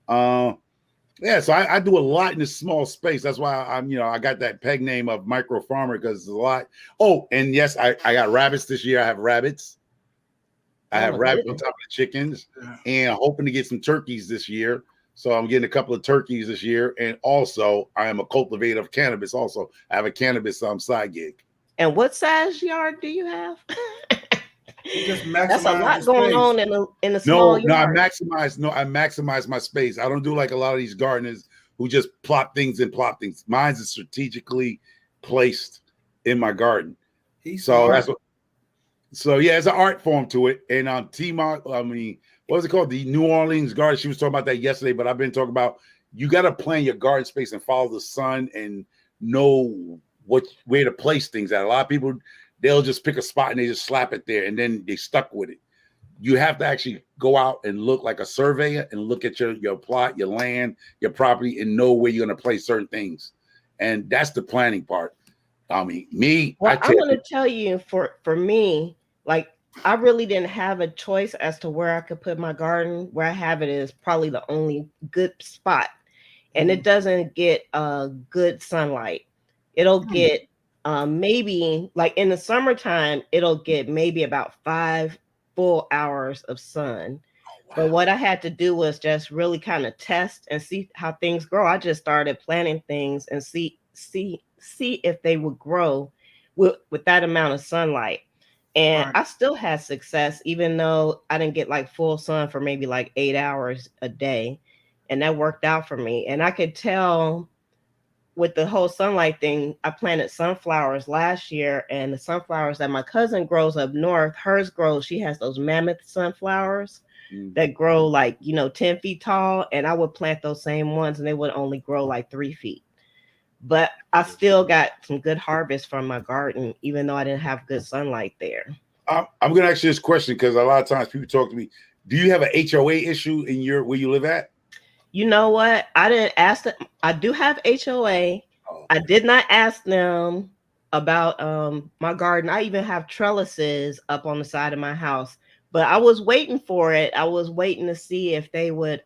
S2: Yeah, so I do a lot in this small space. That's why I got that peg name of micro farmer, because it's a lot. Oh, and yes, I got rabbits this year. I have rabbits. I have rabbits on top of the chickens, and hoping to get some turkeys this year. So I'm getting a couple of turkeys this year. And also, I am a cultivator of cannabis. Also, I have a cannabis side gig.
S7: And what size yard do you have?
S1: That's
S7: a lot going on in a small yard.
S2: I maximize my space. I don't do like a lot of these gardeners who just plop things. Mine is strategically placed in my garden. So yeah, it's an art form to it. And on what was it called? The New Orleans garden. She was talking about that yesterday, but I've been talking about you got to plan your garden space and follow the sun and know where to place things at. A lot of people, they'll just pick a spot and they just slap it there and then they stuck with it. You have to actually go out and look like a surveyor and look at your plot, your land, your property, and know where you're going to place certain things. And that's the planning part. I'm going
S7: to tell you, for me, like, I really didn't have a choice as to where I could put my garden. Where I have it is probably the only good spot. And it doesn't get good sunlight. It'll get maybe, like in the summertime, it'll get maybe about 5 full hours of sun. But what I had to do was just really kind of test and see how things grow. I just started planting things and see if they would grow with that amount of sunlight. And I still had success, even though I didn't get like full sun for maybe like 8 hours a day. And that worked out for me. And I could tell with the whole sunlight thing, I planted sunflowers last year, and the sunflowers that my cousin grows up north, she has those mammoth sunflowers that grow like, 10 feet tall. And I would plant those same ones and they would only grow like 3 feet. But I still got some good harvest from my garden, even though I didn't have good sunlight there.
S2: I'm going to ask you this question because a lot of times people talk to me. Do you have an HOA issue in where you live at?
S7: You know what? I didn't ask them. I do have HOA. I did not ask them about my garden. I even have trellises up on the side of my house But I was waiting for it. I was waiting to see if they would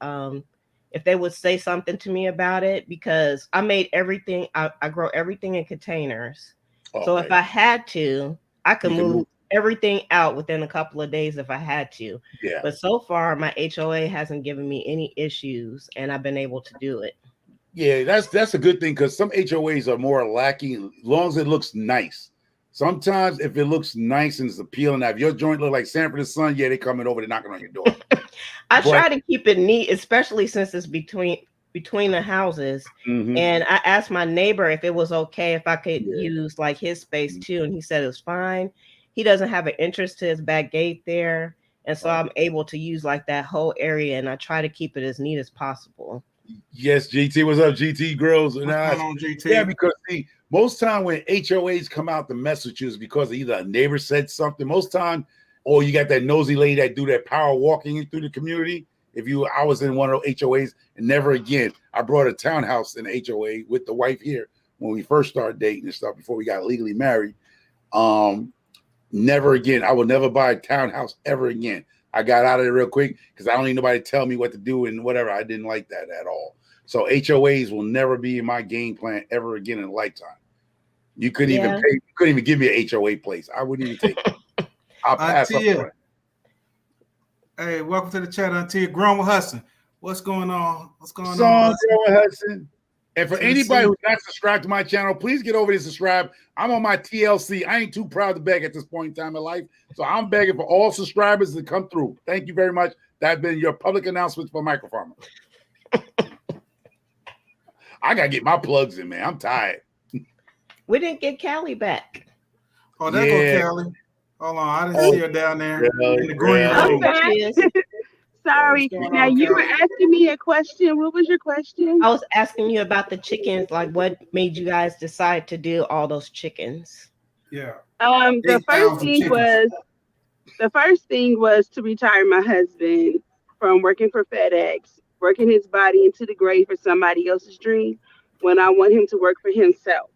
S7: say something to me about it, because I made everything. I grow everything in containers. Okay. So if I had to, I could move everything out within a couple of days if I had to. Yeah. But so far, my HOA hasn't given me any issues, and I've been able to do it.
S2: Yeah, that's a good thing, because some HOAs are more lacking as long as it looks nice. Sometimes if it looks nice and it's appealing, now if your joint look like Sanford and Son, yeah, they coming over, they're knocking on your door.
S7: I try to keep it neat, especially since it's between the houses. Mm-hmm. And I asked my neighbor if it was okay if I could use like his space too, and he said it was fine. He doesn't have an entrance to his back gate there, and so I'm able to use like that whole area, and I try to keep it as neat as possible.
S2: Yes, GT, what's up, GT Grills?
S1: What's going on, GT?
S2: Yeah, because see, most time when HOAs come out to mess with you is because either a neighbor said something. Most time, or you got that nosy lady that do that power walking through the community. I was in one of those HOAs, and never again. I brought a townhouse in the HOA with the wife here when we first started dating and stuff before we got legally married. Never again. I will never buy a townhouse ever again. I got out of it real quick because I don't need nobody to tell me what to do and whatever. I didn't like that at all. So HOAs will never be in my game plan ever again in a lifetime. You couldn't even pay. You couldn't even give me an HOA place. I wouldn't even take it. I'll pass up on it.
S1: Hey, welcome to the chat, Auntie. Grown with Hudson. What's going on? What's going on?
S2: Grown with Hudson. And for anybody who's not subscribed to my channel, please get over there and subscribe. I'm on my TLC. I ain't too proud to beg at this point in time in life. So I'm begging for all subscribers to come through. Thank you very much. That's been your public announcement for Microfarmer. I got to get my plugs in, man. I'm tired.
S7: We didn't get Callie back.
S1: Oh, there go Callie. Hold on. I didn't see her down there in the green room.
S5: Sorry. Now you were asking me a question. What was your question?
S7: I was asking you about the chickens. Like, what made you guys decide to do all those chickens?
S1: Yeah.
S5: The first thing was to retire my husband from working for FedEx, working his body into the grave for somebody else's dream, when I want him to work for himself.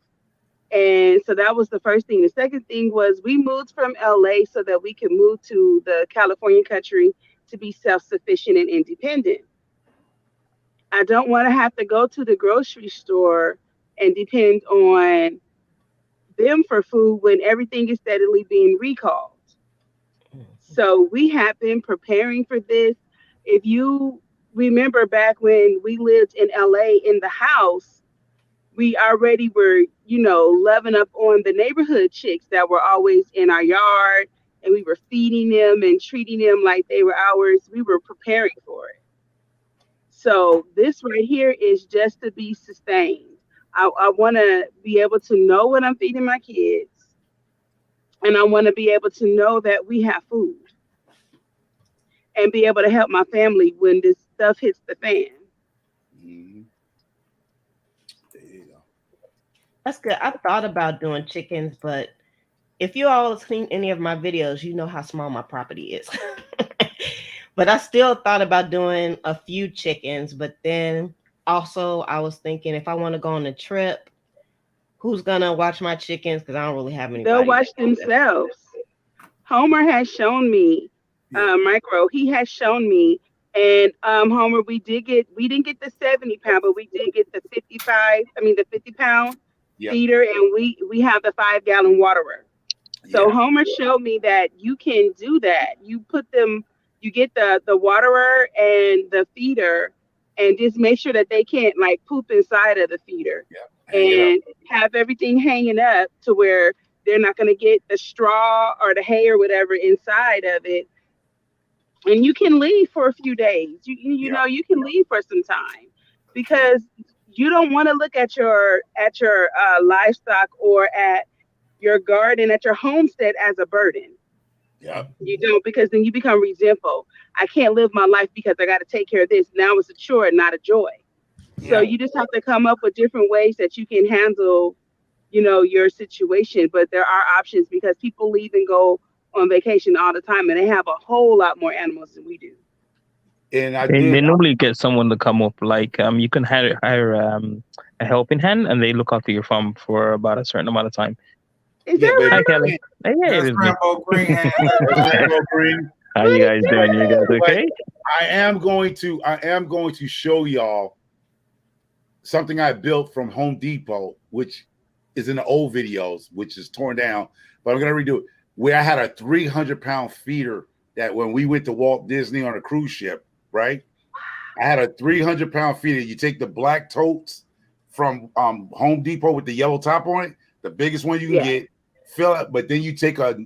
S5: And so that was the first thing. The second thing was we moved from LA so that we could move to the California country to be self-sufficient and independent. I don't want to have to go to the grocery store and depend on them for food when everything is steadily being recalled. So we have been preparing for this. If you remember back when we lived in LA in the house, we already were, loving up on the neighborhood chicks that were always in our yard, and we were feeding them and treating them like they were ours. We were preparing for it. So this right here is just to be sustained. I want to be able to know what I'm feeding my kids, and I want to be able to know that we have food and be able to help my family when this stuff hits the fan.
S2: Mm-hmm. There you go.
S7: That's good. I thought about doing chickens, but if you all have seen any of my videos, you know how small my property is. But I still thought about doing a few chickens. But then also I was thinking, if I want to go on a trip, who's going to watch my chickens? Because I don't really have anybody.
S5: They'll watch themselves. Homer has shown me, Micro, he has shown me. And Homer, we didn't get the 70 pound, but we did get the 50 pound feeder, and we have the 5-gallon waterer. So Homer showed me that you can do that. You put them, you get the waterer and the feeder, and just make sure that they can't like poop inside of the feeder, and have everything hanging up to where they're not going to get the straw or the hay or whatever inside of it. And you can leave for a few days. You know, you can leave for some time, because you don't want to look at your livestock or at your garden, at your homestead as a burden.
S2: Yeah.
S5: You don't, because then you become resentful. I can't live my life because I got to take care of this. Now it's a chore and not a joy. Yeah. So you just have to come up with different ways that you can handle, your situation. But there are options, because people leave and go on vacation all the time, and they have a whole lot more animals than we do.
S2: And
S8: they normally get someone to come up, like you can hire a helping hand, and they look after your farm for about a certain amount of time.
S5: Is that right?
S8: Hi, Kelly. Hey,
S1: That's Rambo Green.
S2: Rambo Green.
S8: How you guys doing? You guys okay?
S2: I am going to show y'all something I built from Home Depot, which is in the old videos, which is torn down, but I'm gonna redo it. Where I had a 300-pound feeder that when we went to Walt Disney on a cruise ship, right? I had a 300-pound feeder. You take the black totes from Home Depot with the yellow top on it, the biggest one you can get, fill it, but then you take a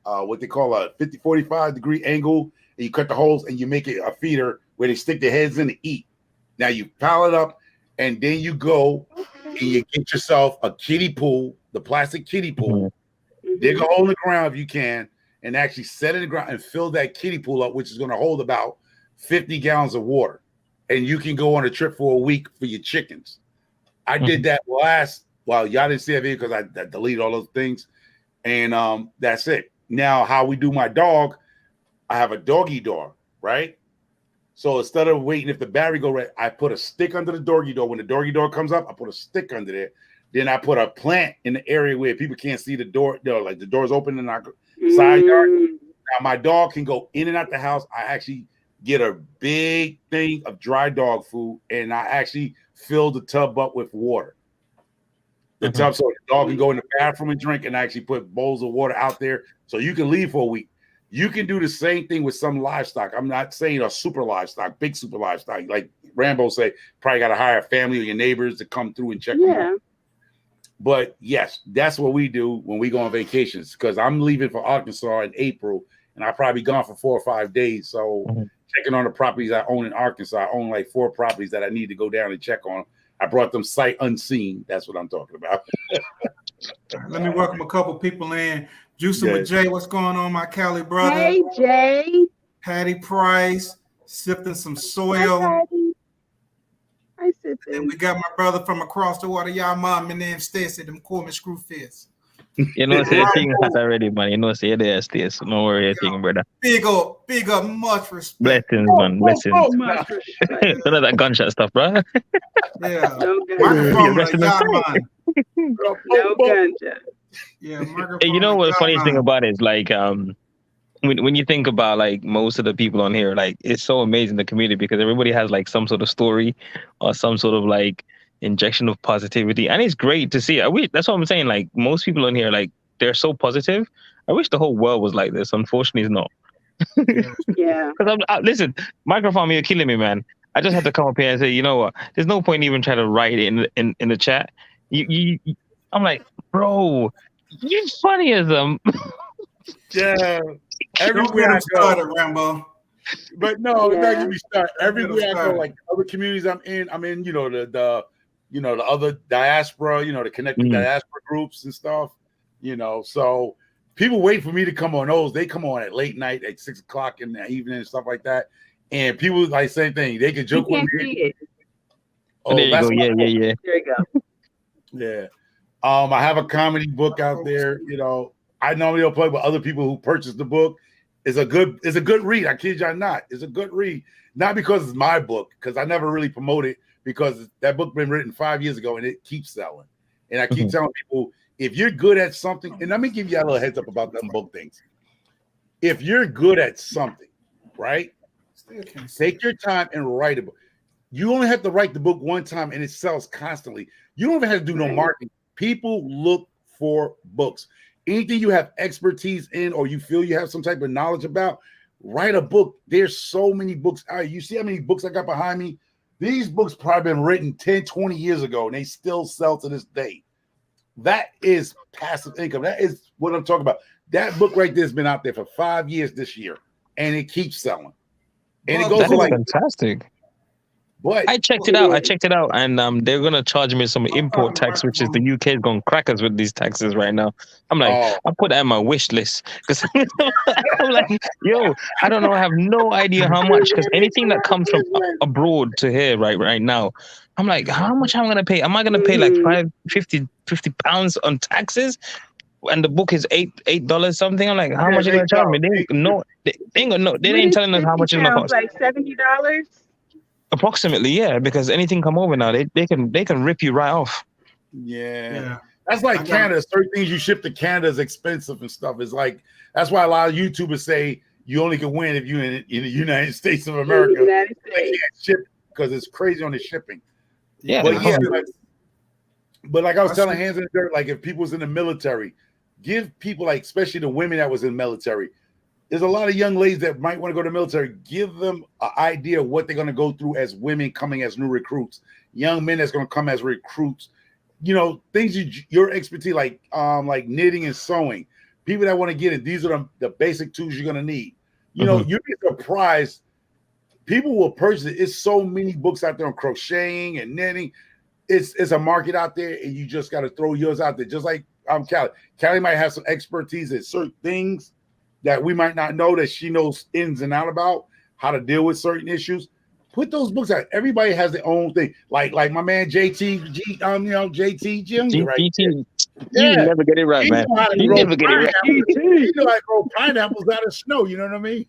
S2: what they call a 45 degree angle, and you cut the holes and you make it a feeder where they stick their heads in to eat. Now you pile it up, and then you go and you get yourself a kiddie pool, the plastic kiddie pool, dig a hole in the ground if you can, and actually set it in the ground and fill that kiddie pool up, which is going to hold about 50 gallons of water. And you can go on a trip for a week for your chickens. I did that y'all didn't see that video because I deleted all those things. And that's it. Now, how we do my dog, I have a doggy door, right? So instead of waiting if the battery go right, I put a stick under the doggy door. When the doggy door comes up, I put a stick under there. Then I put a plant in the area where people can't see the door, like the door's open in our side yard. Now my dog can go in and out the house. I actually get a big thing of dry dog food, and I actually fill the tub up with water. The tub, so the dog can go in the bathroom and drink, and I actually put bowls of water out there so you can leave for a week. You can do the same thing with some livestock. I'm not saying a super livestock, big super livestock. Like Rambo say, probably got to hire a family or your neighbors to come through and check them out. But yes, that's what we do when we go on vacations, because I'm leaving for Arkansas in April, and I'll probably be gone for 4 or 5 days. So checking on the properties I own in Arkansas, I own like 4 properties that I need to go down and check on. I brought them sight unseen. That's what I'm talking about.
S1: Let me welcome a couple people in. Juicing with Jay, what's going on, my Cali brother?
S5: Hey, Jay.
S1: Patty Price, sifting some soil.
S5: Hi, Sippin'.
S1: And we got my brother from across the water, y'all mom, and then Stacy, them Coleman screw fists.
S8: You know, say a thing hot already, man. You know, say there, Stacy. No worry, a thing, brother.
S1: Big up, much respect.
S8: Blessings, man, blessings. None of that gunshot stuff, bro.
S1: Yeah.
S5: No
S1: Microphone,
S5: gunshot. No gunshot.
S1: Yeah, microphone.
S8: Hey, you know what the funniest thing about it is, like, when you think about like most of the people on here, like it's so amazing the community, because everybody has like some sort of story or some sort of like injection of positivity, and it's great to see. That's what I'm saying. Like most people on here, like they're so positive. I wish the whole world was like this. Unfortunately, it's not.
S5: Yeah.
S8: Because listen, microphone, you're killing me, man. I just had to come up here and say, you know what? There's no point even trying to write it in the chat. I'm like, bro, you're funny as them.
S2: Yeah. Everywhere I go,
S1: started, Rambo.
S2: But no, don't get me started. Everywhere I go, like other communities I'm in, you know, the other diaspora, you know, the connected diaspora groups and stuff, you know. So people wait for me to come on those. They come on at late night at 6 o'clock in the evening and stuff like that. And people like same thing. They can joke with me.
S8: Oh, there you go. Yeah.
S5: There you go.
S2: Yeah. I have a comedy book out there, you know. I normally don't play with other people who purchase the book. It's a good read. I kid y'all not. It's a good read. Not because it's my book, because I never really promote it, because that book been written 5 years ago and it keeps selling. And I keep telling people, if you're good at something, and let me give you a little heads up about them book things. If you're good at something, right? Take your time and write a book. You only have to write the book one time and it sells constantly. You don't even have to do no marketing. People look for books. Anything you have expertise in or you feel you have some type of knowledge about, write a book. There's so many books out. You see how many books I got behind me? These books probably been written 10, 20 years ago, and they still sell to this day. That is passive income. That is what I'm talking about. That book right there has been out there for 5 years this year, and it keeps selling. And it goes
S8: that
S2: for
S8: is
S2: like
S8: fantastic.
S2: But
S8: I checked it out, and they're gonna charge me some import tax, which is the UK is going crackers with these taxes right now. I'm like, I put that in my wish list because I'm like, yo, I don't know, I have no idea how much, because anything that comes from abroad to here right now, I'm like, how much am I gonna pay? Am I gonna pay like 50 pounds on taxes? And the book is $8 something. I'm like, how much are you gonna charge me? They ain't telling us how much it's gonna cost.
S5: Like $70.
S8: Approximately, yeah, because anything come over now, they can rip you right off.
S2: Yeah. That's like Canada. Certain things you ship to Canada is expensive and stuff. It's like, that's why a lot of YouTubers say you only can win if you're in the United States of America.
S5: United
S2: They
S5: States.
S2: can't ship because it's crazy on the shipping.
S8: Yeah,
S2: But yeah,
S1: that's-
S2: but like I was
S1: That's
S2: telling
S1: true.
S2: Hands in the Dirt, like if people was in the military, give people like, especially the women that was in the military, there's a lot of young ladies that might want to go to the military. Give them an idea of what they're going to go through as women coming as new recruits, young men that's going to come as recruits. You know, things your expertise, like knitting and sewing. People that want to get it, these are the basic tools you're going to need. You know, you'd be surprised. People will purchase it. It's so many books out there on crocheting and knitting. It's a market out there, and you just got to throw yours out there. Just like Callie. Callie might have some expertise in certain things that we might not know that she knows ins and out about, how to deal with certain issues. Put those books out. Everybody has their own thing. Like my man JT Jr. Right?
S8: GT,
S2: Yeah.
S8: you never get it right,
S2: He
S8: man.
S2: know how to
S8: You
S2: grow
S8: never get it right.
S2: pineapples. He know how to grow pineapples out of snow. You know what I mean?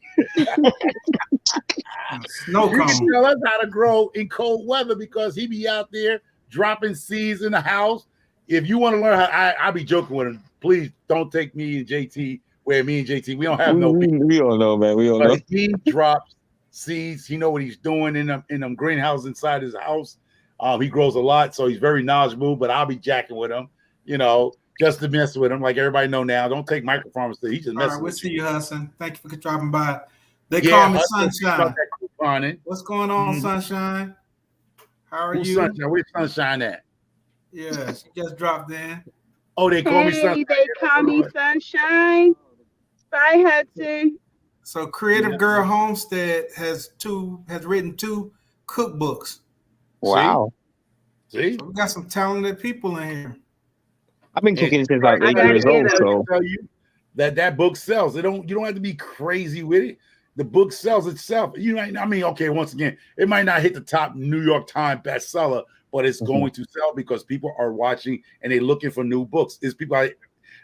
S1: Snow
S2: He can
S1: cone.
S2: tell us how to grow in cold weather because he be out there dropping seeds in the house. If you want to learn how, I be joking with him. Please don't take me and JT where me and JT, we don't have no beef.
S8: We all know, man. We all know.
S2: But he drops seeds. He know what he's doing in them greenhouses inside his house. He grows a lot, so he's very knowledgeable. But I'll be jacking with him, you know, just to mess with him. Like everybody know now, don't take microphones. He just
S1: All
S2: messes
S1: right, we'll
S2: with
S1: see
S2: you.
S1: you, Hudson. Thank you for dropping by. They
S2: Yeah,
S1: call me
S2: Hudson,
S1: Sunshine.
S2: couponing.
S1: What's going on,
S2: Mhm.
S1: Sunshine? How are
S2: Who's
S1: you?
S2: Sunshine? Where's Sunshine at?
S1: Yeah, she just dropped in.
S2: Oh, they call me
S5: Hey,
S2: Sunshine.
S5: they call me Sunshine. Bye, Hudson.
S1: So Creative Girl Homestead has written 2 cookbooks.
S8: Wow.
S2: See?
S1: So we got some talented people in here.
S8: I've been cooking since I was
S5: I
S8: 8
S5: gotta
S8: years
S5: get
S8: old,
S5: it.
S8: so
S2: Tell you that book sells. You don't have to be crazy with it. The book sells itself. You know, I mean, okay, once again, it might not hit the top New York Times bestseller, but it's going to sell because people are watching and they're looking for new books.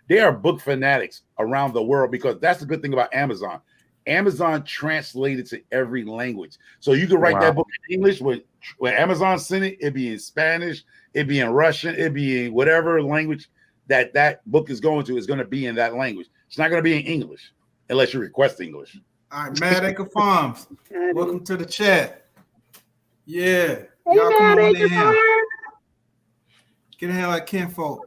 S2: They are book fanatics around the world because that's the good thing about Amazon. Amazon translated to every language. So you can write that book in English when Amazon sent it, it'd be in Spanish, it'd be in Russian, it'd be in whatever language that book is going to be in that language. It's not going to be in English unless you request English.
S1: All right, Mad Acre Farms. Welcome to the chat. Yeah.
S5: Hey,
S1: Y'all come
S5: Mad
S1: on
S5: Acre
S1: in.
S5: Farm.
S1: Get in here like kinfolk.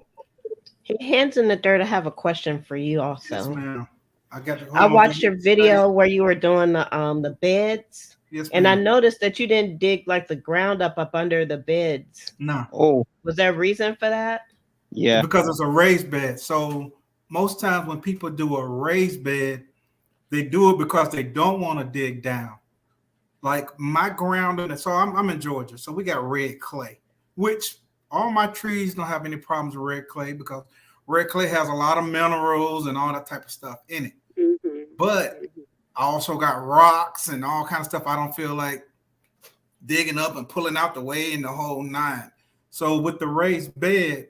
S7: Hands in the Dirt, I have a question for you also.
S1: Yes, ma'am.
S7: I watched your video where you were doing the beds.
S1: Yes,
S7: and I
S1: ma'am.
S7: noticed that you didn't dig like the ground up under the beds.
S1: No.
S8: Oh.
S7: Was there a reason for that?
S8: Yeah.
S1: Because it's a raised bed. So most times when people do a raised bed, they do it because they don't want to dig down. Like my ground, and so I'm in Georgia, so we got red clay, which all my trees don't have any problems with red clay because red clay has a lot of minerals and all that type of stuff in it.
S5: Mm-hmm.
S1: But I also got rocks and all kind of stuff I don't feel like digging up and pulling out the way and the whole 9. So with the raised bed,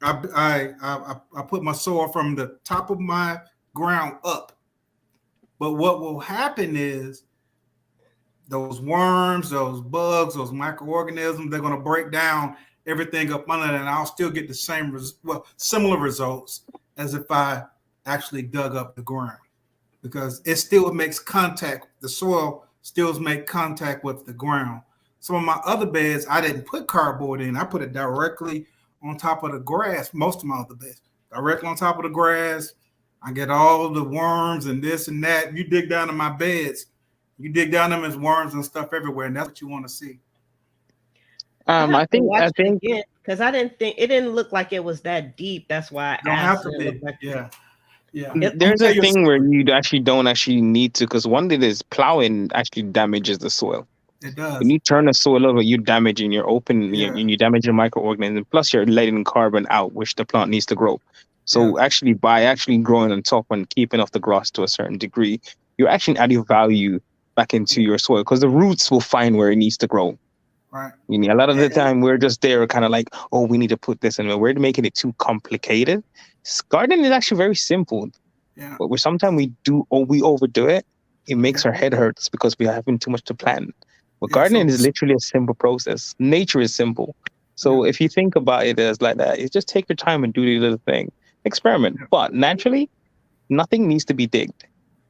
S1: I put my soil from the top of my ground up. But what will happen is those worms, those bugs, those microorganisms, they're going to break down everything up under it, and I'll still get the similar results as if I actually dug up the ground, because it still makes contact. The soil still makes contact with the ground. Some of my other beds, I didn't put cardboard in. I put it directly on top of the grass. Most of my other beds, directly on top of the grass. I get all the worms and this and that. You dig down in my beds, you dig down them as worms and stuff everywhere, and that's what you want to see.
S8: I think
S7: because I didn't think it didn't look like it was that deep. That's why I
S1: don't
S7: asked.
S1: have to be. Yeah.
S8: There's a thing where you actually don't actually need to, because one thing is plowing actually damages the soil.
S1: It does.
S8: When you turn the soil over, you're damaging your you're damaging microorganisms. Plus, you're letting carbon out, which the plant needs to grow. So actually, by actually growing on top and keeping off the grass to a certain degree, you're actually adding value back into your soil because the roots will find where it needs to grow.
S1: Right.
S8: You know, a lot of the time we're just there kind of like, oh, we need to put this in. We're making it too complicated. Gardening is actually very simple.
S1: Yeah.
S8: But sometimes we overdo it. It makes our head hurts because we are having too much to plan. But gardening is literally a simple process. Nature is simple. So if you think about it as like that, it's just take your time and do the little thing. Experiment. But naturally, nothing needs to be digged.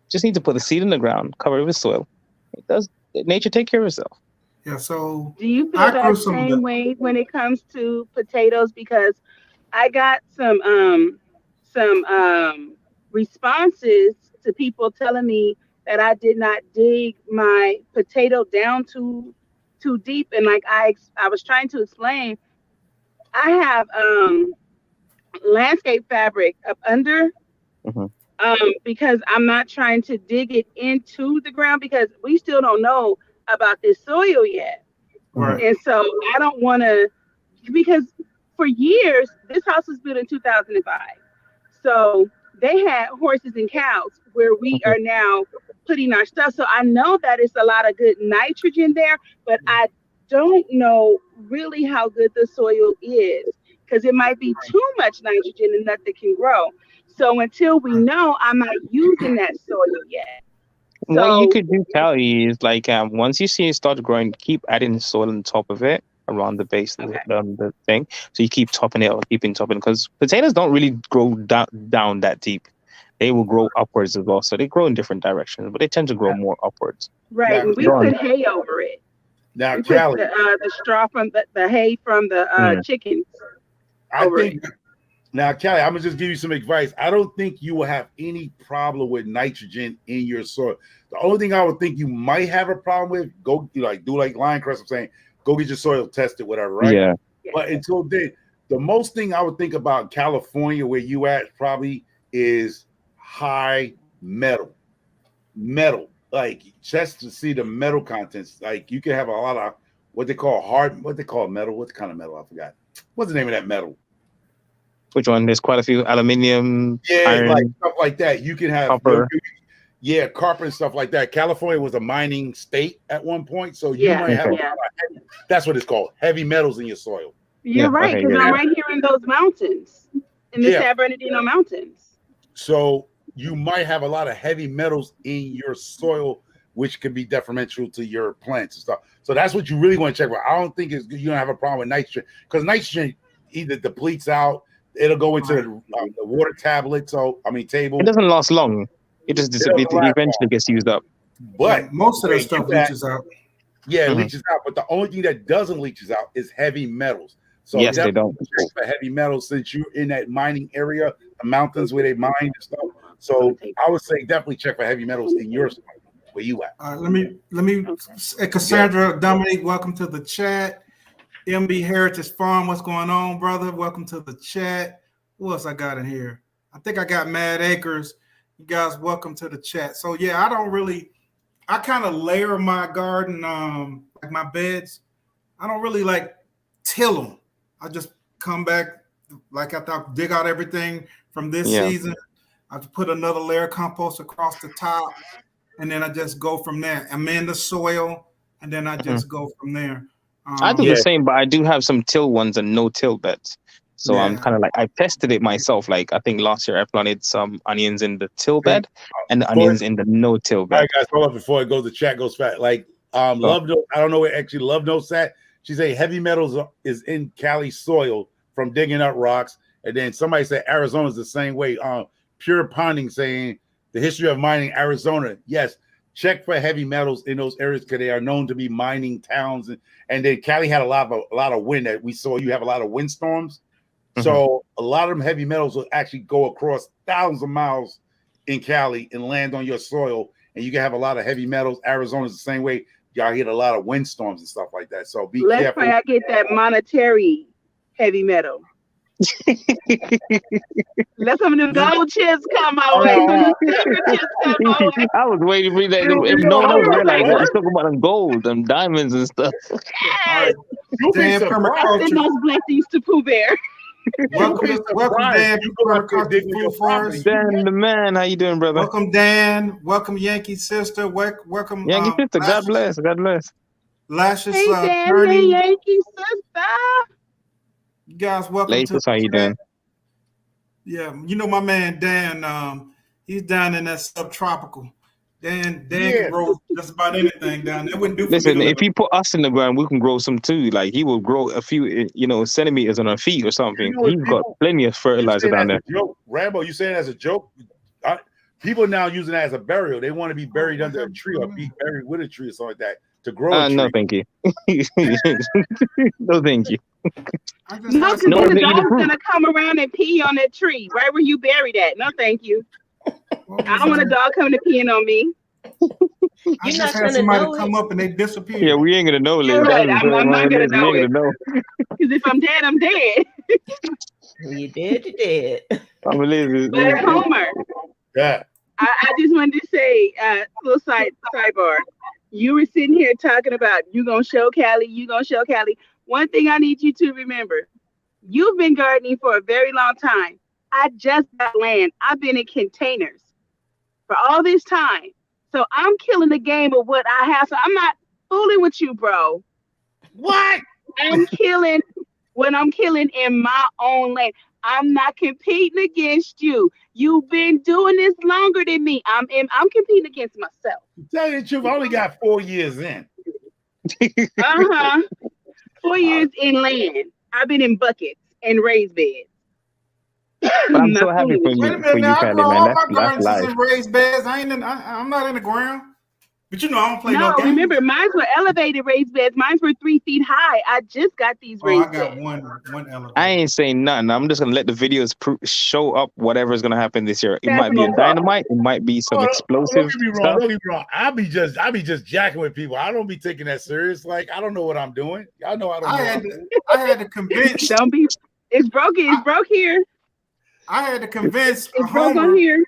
S8: Just need to put the seed in the ground, cover it with soil. It does. Nature take care of itself.
S1: Yeah. So
S5: Do you feel
S1: I
S5: that
S1: grew some of
S5: same
S1: the.
S5: way when it comes to potatoes? Because I got some responses to people telling me that I did not dig my potato down too deep, and like I was trying to explain, I have landscape fabric up under,
S8: Hmm.
S5: because I'm not trying to dig it into the ground because we still don't know about this soil yet.
S1: Right.
S5: And so I don't want to, because for years, this house was built in 2005. So they had horses and cows where we
S8: Hmm.
S5: are now putting our stuff. So I know that it's a lot of good nitrogen there, but I don't know really how good the soil is because it might be too much nitrogen and nothing can grow. So until we know, I'm not using that soil yet.
S8: What you
S5: So,
S8: could do, Callie, is like once you see it start growing, keep adding soil on top of it around the base of
S5: okay.
S8: the thing. So you keep topping it or keeping topping because potatoes don't really grow down that deep. They will grow upwards as well. So they grow in different directions, but they tend to grow more upwards.
S5: Right.
S2: Now,
S5: And we
S8: Go on.
S5: put hay over it.
S2: now,
S5: We put
S2: Callie,
S5: the straw from the hay from the chickens
S2: I
S5: over
S2: think
S5: it.
S2: now, Callie, I'm gonna just give you some advice. I don't think you will have any problem with nitrogen in your soil. The only thing I would think you might have a problem with, go do like Lion Crest. I'm saying, go get your soil tested, whatever, right?
S8: Yeah.
S2: But until then, the most thing I would think about California, where you at, probably is high metal. Like just to see the metal contents. Like you can have a lot of what they call metal. What kind of metal? I forgot. What's the name of that metal?
S8: Which one? There's quite a few: aluminium,
S2: Yeah, like
S8: iron,
S2: stuff like that. You can have
S8: copper.
S2: copper and stuff like that. California was a mining state at one point, so you
S5: Yeah,
S2: might have
S5: yeah.
S2: that's what it's called, heavy metals in your soil.
S5: You're right,
S8: Okay,
S5: because
S8: yeah,
S5: I'm
S8: yeah.
S5: right here in those mountains, in the
S2: Yeah.
S5: San Bernardino Mountains.
S2: So you might have a lot of heavy metals in your soil, which could be detrimental to your plants and stuff. So that's what you really want to check for. I don't think you don't have a problem with nitrogen because nitrogen either depletes out, it'll go into the water tablet. So I mean table.
S8: It doesn't last long. It just
S2: It doesn't last
S8: eventually gets used up.
S2: But
S1: Yeah, most of
S2: where
S1: that stuff
S2: you at-
S1: leaches out.
S2: Yeah, it
S8: Mhm.
S2: leaches out. But the only thing that doesn't leaches out is heavy metals. So
S8: Yes, they
S2: definitely
S8: don't.
S2: check for heavy metals since you're in that mining area, the mountains where they mine and stuff. So I would say definitely check for heavy metals in your soil. Where you at?
S1: Let me. Cassandra, Dominique, welcome to the chat. MB Heritage Farm, what's going on, brother? Welcome to the chat. Who else I got in here? I think I got Mad Acres. You guys, welcome to the chat. So yeah, I kind of layer my garden, like my beds. I don't really like till them. I just come back, like I thought, dig out everything from this season. I put another layer of compost across the top, and then I just go from there. I'm in the soil, and then I just go from there.
S8: I do the same, but I do have some till ones and no till beds. So I'm
S1: Yeah.
S8: kind of like, I tested it myself. Like I think last year I planted some onions in the till bed and the onions in the no till
S2: All
S8: bed.
S2: right, guys, hold up before it goes. The chat goes fast. Like Love Note, I don't know where actually Love Note's at. She said heavy metals is in Cali soil from digging up rocks. And then somebody said Arizona's the same way. Pure Ponding saying the history of mining Arizona. Yes, check for heavy metals in those areas because they are known to be mining towns. And then Cali had a lot of wind that we saw. You have a lot of windstorms. So a lot of them heavy metals will actually go across thousands of miles in Cali and land on your soil. And you can have a lot of heavy metals. Arizona's the same way. Y'all hit a lot of windstorms and stuff like that. So be
S5: Let's
S2: careful.
S5: pray I get that monetary heavy metal. Let some of the gold chips come my way. Some of the silver chips come my way.
S8: I was waiting for that. If no one else realized that, he's talking about them gold, them diamonds and stuff.
S5: Yes.
S1: Dan
S5: I send
S1: Permaculture.
S5: those blessings to Pooh Bear.
S1: Welcome, Dan.
S8: Dan the man, how you doing, brother?
S1: Welcome, Dan. Welcome, Yankee Sister. Welcome,
S8: Yankee Sister. God bless. God bless.
S1: Lashes,
S5: Hey, Dan, the
S1: Attorney.
S5: Yankee Sister.
S1: You guys, welcome
S8: Latest,
S1: to
S8: how you doing?
S1: Yeah, you know my man Dan. He's down in that subtropical. Dan can grow just about anything down there. Wouldn't do for
S8: Listen,
S1: me to
S8: if he put us in the ground, we can grow some too. Like he will grow a few, centimeters on our feet or something. He's got plenty of fertilizer down there.
S2: Joke. Rambo, you saying as a joke? people now using that as a burial. They want to be buried under a tree or be buried with a tree or something like that to grow a tree.
S8: No, thank you. No, thank you.
S5: No, because then the dog's gonna come around and pee on that tree right where you buried at. No, thank you. I don't want a dog coming to peeing on me.
S1: I just had somebody come up and they disappear.
S8: Yeah, we ain't gonna know.
S5: You're right. I'm not gonna know it. Because if I'm dead, I'm dead.
S7: You dead, you dead.
S5: But Homer,
S2: yeah.
S5: I just wanted to say, little sidebar. You were sitting here talking about you gonna show Callie. One thing I need you to remember: you've been gardening for a very long time. I just got land. I've been in containers for all this time. So I'm killing the game of what I have. So I'm not fooling with you, bro.
S2: What?
S5: I'm killing when I'm killing in my own land. I'm not competing against you. You've been doing this longer than me. I'm competing against myself.
S2: To tell you the truth, I only got 4 years in.
S5: 4 years in land. I've been in buckets and raised beds.
S8: But I'm so happy for you, Callie, man. That's life.
S1: In raised beds. I'm not in the ground. But you know, I don't play no games.
S5: Remember, mine were elevated raised beds. Mine were 3 feet high. I just got these raised beds.
S1: I got one elevated.
S8: I ain't saying nothing. I'm just gonna let the videos show up whatever is gonna happen this year. It might be a dynamite. It might be some explosive stuff.
S2: Don't get me wrong. I be just jacking with people. I don't be taking that serious. Like I don't know what I'm doing. Y'all know I don't.
S1: I had to convince.
S5: Don't be. It's broke. It's broke here.
S1: I had to convince.
S5: It's broke on here.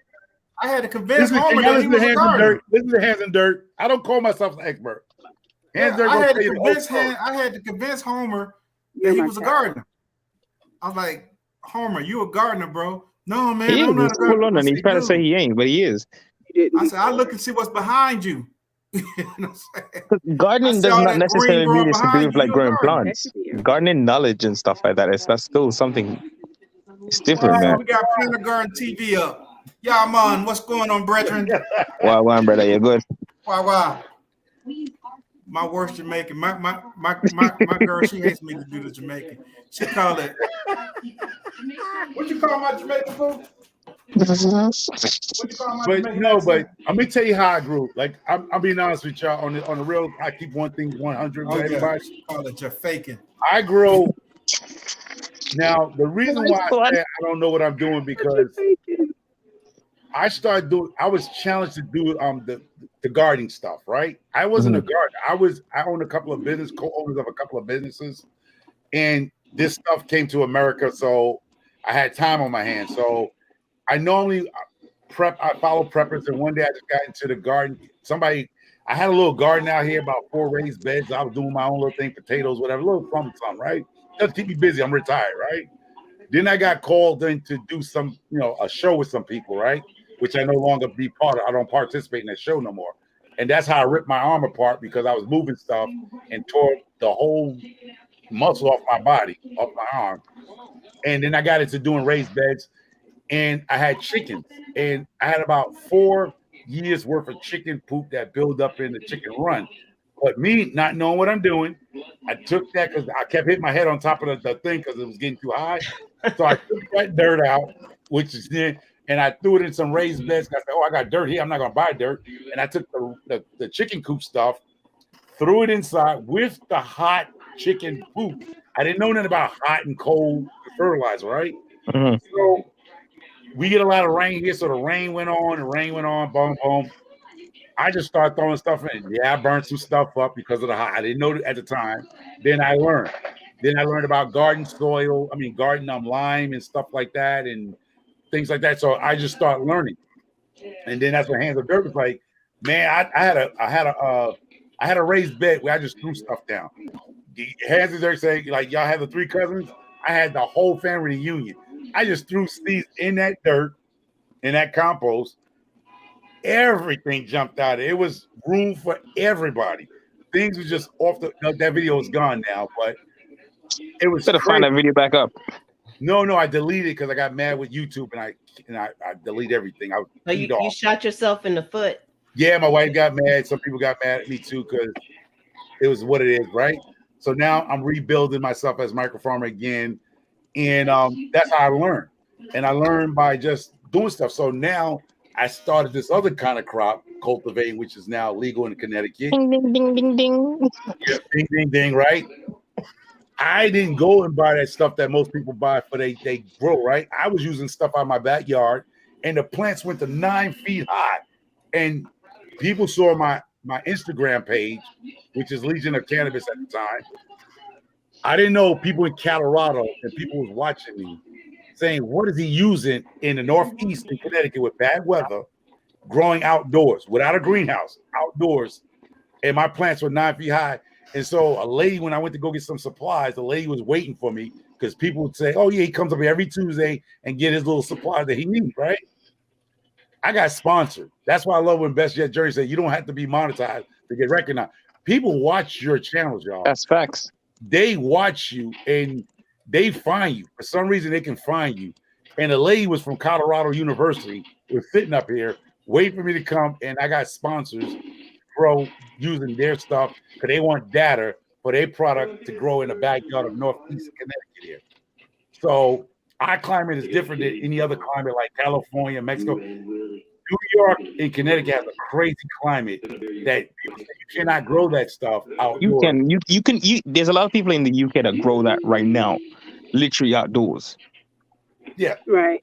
S1: I had to convince Homer that he was a gardener.
S2: This is the Hands in Dirt. I don't call myself an expert.
S1: I had to convince Homer that he was a gardener. I was like, Homer, you a gardener, bro? No, man.
S8: He is. Full on, and he's trying to say he ain't, but he is.
S1: I said, I look and see what's behind you. You know
S8: gardening does not necessarily mean it's to do with like growing plants. Gardening knowledge and stuff like that. That's still something. It's different, man.
S1: We got Planter Garden TV up. Yeah, man. What's going on, brethren?
S8: Wow, brother, you're good.
S1: Wow. My worst Jamaican. My girl, she hates me to do the Jamaican. She call it. What you call my Jamaican food?
S2: But I'm gonna tell you how I grew. Like I'm being honest with y'all on the real. I keep one thing 100 with everybody.
S1: Call it you're faking.
S2: I grow. Now the reason why I say I don't know what I'm doing because I was challenged to do the gardening stuff, right? I wasn't a gardener. I owned a couple of co-owners of a couple of businesses, and this stuff came to America, so I had time on my hands. So I normally I follow preppers, and one day I just got into the garden. I had a little garden out here, about 4 raised beds. I was doing my own little thing, potatoes, whatever, a little something, right? Just keep me busy. I'm retired, right? Then I got called in to do some, a show with some people, right? Which I no longer be part of. I don't participate in that show no more. And that's how I ripped my arm apart because I was moving stuff and tore the whole muscle off my body, off my arm. And then I got into doing raised beds, and I had chickens, and I had about 4 years worth of chicken poop that built up in the chicken run. But me not knowing what I'm doing, I took that because I kept hitting my head on top of the thing because it was getting too high. So I took that dirt out, which is there, and I threw it in some raised beds. I said, I got dirt here. I'm not going to buy dirt. And I took the chicken coop stuff, threw it inside with the hot chicken poop. I didn't know nothing about hot and cold fertilizer, right?
S8: Mm-hmm.
S2: So we get a lot of rain here. So the rain went on, boom, boom. I just started throwing stuff in. Yeah, I burned some stuff up because of the hot. I didn't know it at the time. Then I learned. About garden soil. Garden lime and stuff like that and things like that. So I just started learning. And then that's when Hands in Dirt was like, man, I had a raised bed where I just threw stuff down. The Hands in Dirt saying, like, y'all have the 3 cousins. I had the whole family reunion. I just threw seeds in that dirt, in that compost. Everything jumped out. It was room for everybody. Things were just off that video is gone now, but it was
S8: better find that video back up.
S2: No, I deleted it because I got mad with YouTube and I delete everything.
S7: You shot yourself in the foot.
S2: Yeah, my wife got mad. Some people got mad at me too because it was what it is, right? So now I'm rebuilding myself as micro farmer again, and that's how I learned. And I learned by just doing stuff. So now I started this other kind of crop cultivating, which is now legal in Connecticut.
S8: Ding ding ding ding ding.
S2: Yeah, ding ding ding, right? I didn't go and buy that stuff that most people buy for they grow, right? I was using stuff out of my backyard, and the plants went to 9 feet high. And people saw my Instagram page, which is Legion of Cannabis at the time. I didn't know people in Colorado and people was watching me saying, what is he using in the Northeast in Connecticut with bad weather, growing outdoors without a greenhouse, outdoors, and my plants were 9 feet high. And so a lady, when I went to go get some supplies, the lady was waiting for me because people would say, oh yeah, he comes up here every Tuesday and get his little supplies that he needs, right? I got sponsored. That's why I love when Best Jet Jerry said you don't have to be monetized to get recognized. People watch your channels, y'all.
S8: That's facts.
S2: They watch you and they find you. For some reason, they can find you. And the lady was from Colorado University, was sitting up here, waiting for me to come, and I got sponsors grow using their stuff because they want data for their product to grow in the backyard of Northeast Connecticut here. So our climate is different than any other climate like California, Mexico. New York and Connecticut has a crazy climate that you cannot grow that stuff outdoors.
S8: You can. There's a lot of people in the UK that grow that right now, literally outdoors.
S2: Yeah,
S5: right.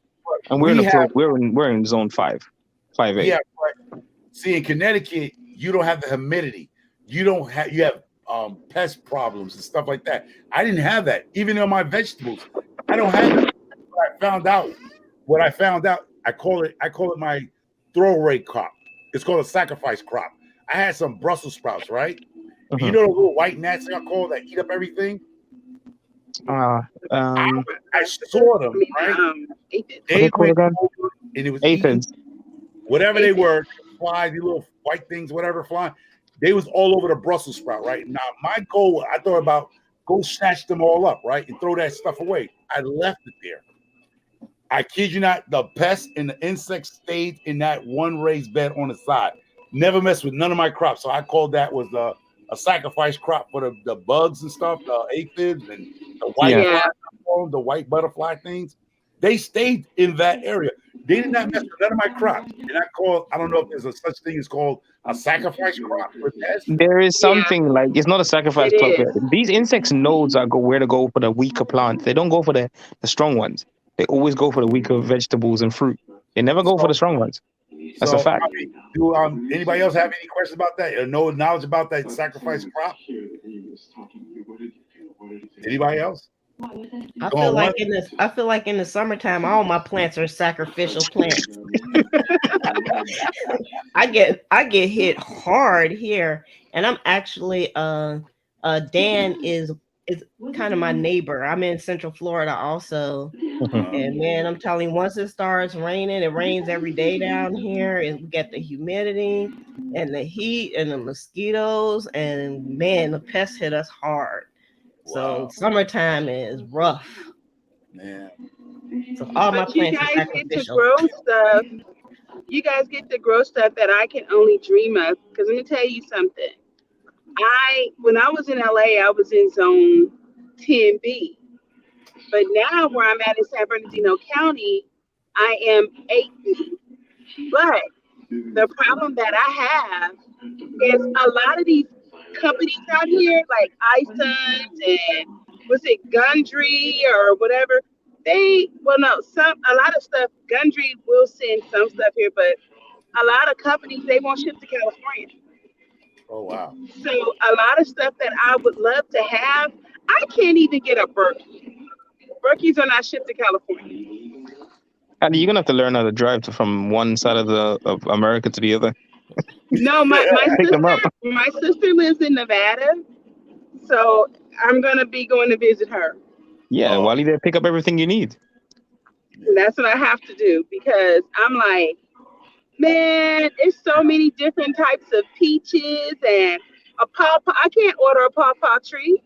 S8: And we're in zone 5, 5A.
S2: Yeah, but see, in Connecticut, you don't have the humidity. You have pest problems and stuff like that. I didn't have that. Even on my vegetables, I don't have that. What I found out, I call it my throwaway crop. It's called a sacrifice crop. I had some Brussels sprouts, right?
S8: Uh-huh.
S2: You know the little white gnats I call that eat up everything? I saw them, right? They went over and it was aphids. Whatever they were, flies, these little white things, whatever flying, they was all over the Brussels sprout, right? Now, my goal, I thought about go snatch them all up, right? And throw that stuff away. I left it there. I kid you not, the pests and the insects stayed in that one raised bed on the side. Never messed with none of my crops. So I called that was a sacrifice crop for the bugs and stuff, the aphids and the white flies, the white butterfly things. They stayed in that area. They did not mess with none of my crops. And I don't know if there's a such thing as called a sacrifice crop for pests.
S8: There is something like, it's not a sacrifice crop. These insects knows where to go for the weaker plants. They don't go for the strong ones. They always go for the weaker vegetables and fruit. They never go for the strong ones. That's a fact.
S2: Do anybody else have any questions about that? Or no knowledge about that sacrifice crop? Anybody else?
S7: I feel like in the summertime, all my plants are sacrificial plants. I get hit hard here, and I'm actually Dan is kind of my neighbor. I'm in Central Florida also, and man, I'm telling you, once it starts raining, it rains every day down here, and we get the humidity and the heat and the mosquitoes, and man, the pests hit us hard. So summertime is rough.
S2: Man.
S7: So all my plants
S5: you guys get to grow stuff. You guys get to grow stuff that I can only dream of. Because let me tell you something. When I was in LA, I was in zone 10B. But now where I'm at in San Bernardino County, I am 8B. But the problem that I have is a lot of these companies out here, like iSons and was it Gundry or whatever, a lot of stuff, Gundry will send some stuff here, but a lot of companies, they won't ship to California.
S2: Oh, wow.
S5: So a lot of stuff that I would love to have, I can't even get a Berkey. Berkeys are not shipped to California.
S8: And you're gonna have to learn how to drive from one side of America to the other.
S5: No, my sister lives in Nevada, so I'm gonna be going to visit her.
S8: Yeah, while you there, pick up everything you need.
S5: And that's what I have to do because I'm like, man, there's so many different types of peaches and a pawpaw. I can't order a pawpaw tree.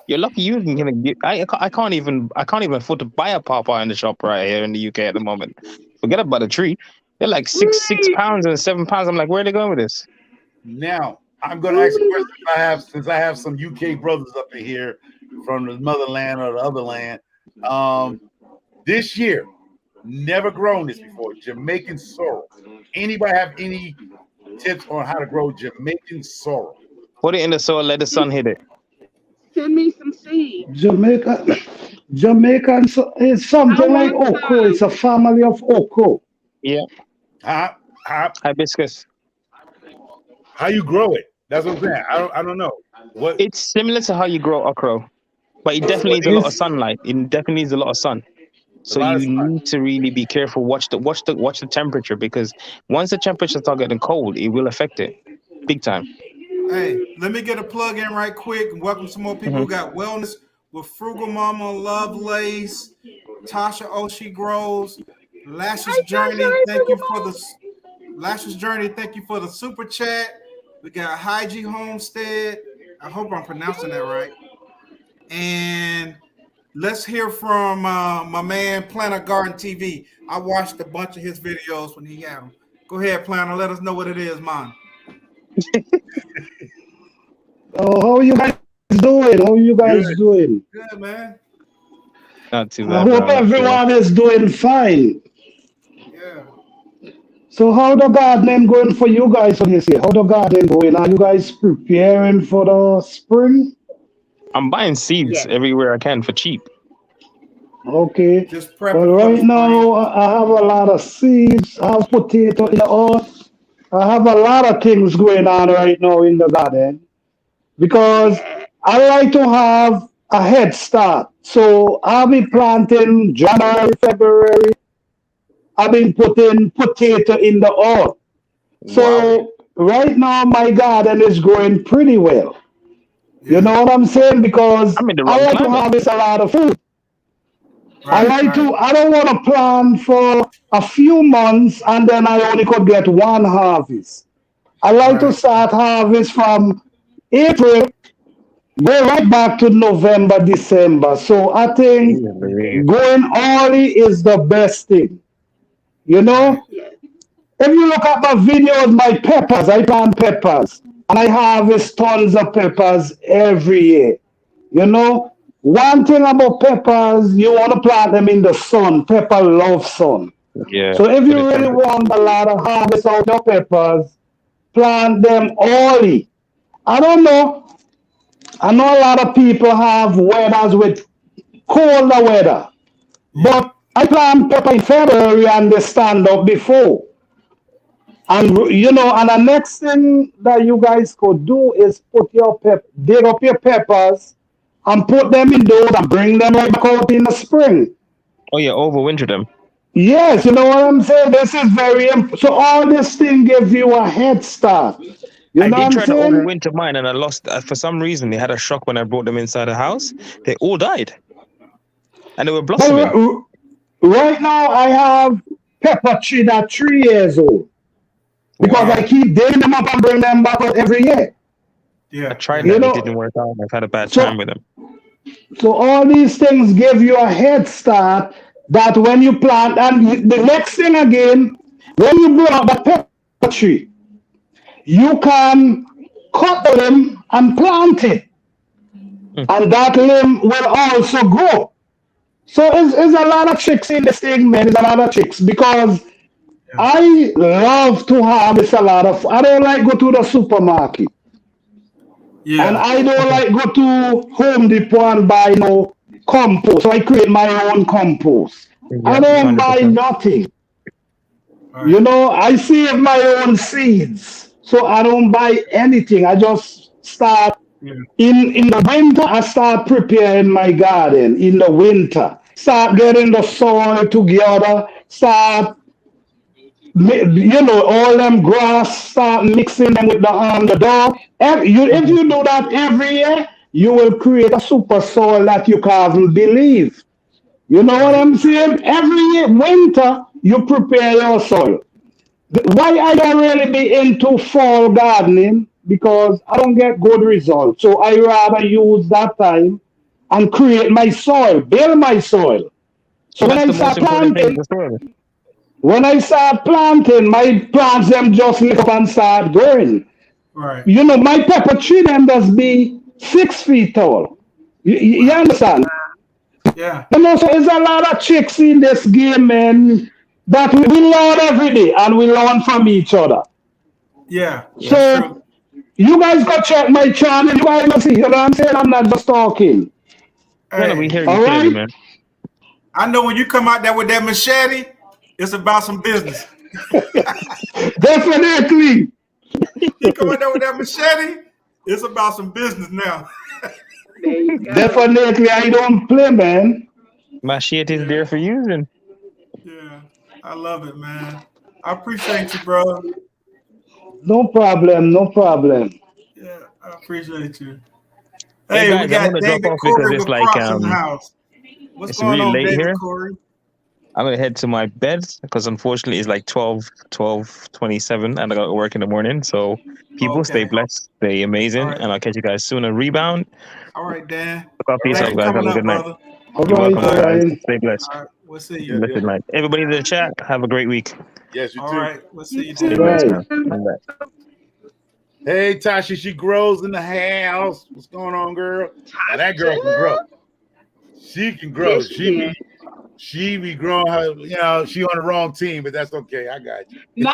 S8: You're lucky you can get. I can't even afford to buy a pawpaw in the shop right here in the UK at the moment. Forget about a tree. They're like six pounds and 7 pounds. I'm like, where are they going with this?
S2: Now I'm going to ask a question since I have some UK brothers up in here from the motherland or the other land. This year, Never grown this before. Jamaican sorrel. Anybody have any tips on how to grow Jamaican sorrel?
S8: Put it in the soil, let the sun hit it.
S5: Send me some seeds.
S9: Jamaican is something like okra. It's a family of okra.
S8: Yeah. Hibiscus.
S2: How you grow it? That's what I'm saying. I don't know. What?
S8: It's similar to how you grow okra, but it definitely needs a lot of sunlight. It definitely needs a lot of sun. So you need to really be careful. Watch the temperature, because once the temperature starts getting cold, it will affect it big time.
S1: Hey, let me get a plug in right quick and welcome some more people who got wellness with Frugal Mama, Lovelace, Tasha Oshie Grows, Lashes Journey. Thank you for the Lashes Journey. Thank you for the super chat. We got Hygie Homestead. I hope I'm pronouncing that right. And let's hear from my man Planner Garden TV. I watched a bunch of his videos when he had them. Go ahead, Planner. Let us know what it is, man.
S9: Oh, how are you guys doing? Doing?
S1: Good, man.
S8: Not too
S9: I
S8: bad.
S9: hope everyone is doing fine.
S1: Yeah.
S9: So how the gardening going for you guys for this year? How the gardening going? Are you guys preparing for the spring?
S8: I'm buying seeds everywhere I can for cheap.
S9: Okay.
S1: Just prep.
S9: Well, right now I have a lot of seeds. I have potato in the earth. I have a lot of things going on right now in the garden because I like to have a head start. So I'll be planting January, February. I've been putting potato in the earth. So right now my garden is growing pretty well. You know what I'm saying? Because I like to harvest a lot of food. I don't want to plant for a few months and then I only could get one harvest. I like to start harvest from April, go right back to November, December. So I think going early is the best thing. You know? If you look at my videos, my peppers, I plant peppers. And I harvest tons of peppers every year. You know? One thing about peppers, you want to plant them in the sun. Pepper loves sun.
S8: Yeah.
S9: So if you really want a lot of harvest out of peppers, plant them early. I don't know. I know a lot of people have weathers with colder weather. But I plant pepper in February and they stand up before. And you know, and the next thing that you guys could do is dig up your peppers and put them indoors and bring them right back out in the spring.
S8: Oh yeah, overwinter them.
S9: Yes, you know what I'm saying? This is very important. So all this thing gives you a head start. You know
S8: I did try
S9: what
S8: to
S9: I'm saying?
S8: overwinter mine and I lost, for some reason, they had a shock when I brought them inside the house. They all died. And they were blossoming.
S9: Well, right now I have pepper tree that's 3 years old. Because I keep digging them up and bring them back out every year.
S1: Yeah.
S8: I tried that, it didn't work out. I've had a bad time with them.
S9: So all these things give you a head start that when you plant, and the next thing again, when you grow up the pepper tree, you can cut the limb and plant it. And that limb will also grow. So it's a lot of tricks in this thing, man. It's a lot of tricks because I love to harvest a lot of. I don't like go to the supermarket. Yeah. And I don't like go to Home Depot and buy no compost. So I create my own compost. I don't 100%. Buy nothing. Right. You know, I save my own seeds. So I don't buy anything. I just start in the winter. I start preparing my garden in the winter. Start getting the soil together. Start, you know, all them grass. Start mixing them with the dog. If you do that every year, you will create a super soil that you can't believe. You know what I'm saying? Every year, winter, you prepare your soil. Why I don't really be into fall gardening? Because I don't get good results. So I rather use that time and create my soil, build my soil. So when I start planting, my plants them just lift up and start growing. Right. You know, my pepper tree them does be 6 feet tall. You understand?
S1: Yeah.
S9: You know, so there's a lot of chicks in this game, man, that we learn every day and we learn from each other.
S1: Yeah. That's
S9: So
S1: true.
S9: you guys go check my channel. You guys will see. You know what I'm saying? I'm not just talking.
S8: No, we
S1: Hey,
S8: hear you
S9: All
S8: clearly,
S9: right?
S8: man.
S1: I know when you come out there with that machete, it's about some business.
S9: Definitely.
S1: You come out there with that machete, it's about some business now.
S5: There you go.
S9: Definitely. I don't play, man.
S8: My shit is there for using.
S1: Yeah. I love it, man. I appreciate you, bro.
S9: No problem. No problem.
S1: Yeah, I appreciate you.
S8: Hey
S1: Hey, we
S8: guys, I'm
S1: got
S8: gonna drop
S1: David
S8: off because
S1: Corey
S8: it's
S1: with
S8: like
S1: Crocs in the house. What's
S8: it's
S1: going
S8: really
S1: on,
S8: late
S1: David
S8: here.
S1: Corey?
S8: I'm gonna head to my bed because unfortunately it's like 12:27 and I gotta work in the morning. So people stay
S1: Okay.
S8: blessed, stay
S1: All
S8: amazing,
S1: right.
S8: and I'll catch you guys soon. A rebound.
S1: All right, Dan.
S8: Look out for
S1: Thanks
S8: yourself,
S1: for
S8: guys. Have
S1: coming
S8: a
S1: up,
S8: good night.
S1: brother.
S9: All
S8: You're
S9: right.
S8: welcome,
S9: All
S8: guys.
S9: right.
S8: Stay blessed.
S1: All right. We'll see you.
S2: Yeah.
S8: Blessed night. Everybody in the chat, have a great week.
S2: Yes, you
S1: All
S2: too.
S1: right. We'll see you,
S8: Stay
S1: Dan.
S8: blessed,
S9: Right.
S8: man. All right.
S2: Hey, Tasha, she grows in the house. What's going on, girl? Now that girl can grow. She can grow.
S5: Yes, she can.
S2: She be growing her, you know, she on the wrong team, but that's okay. I got you.
S5: Nah.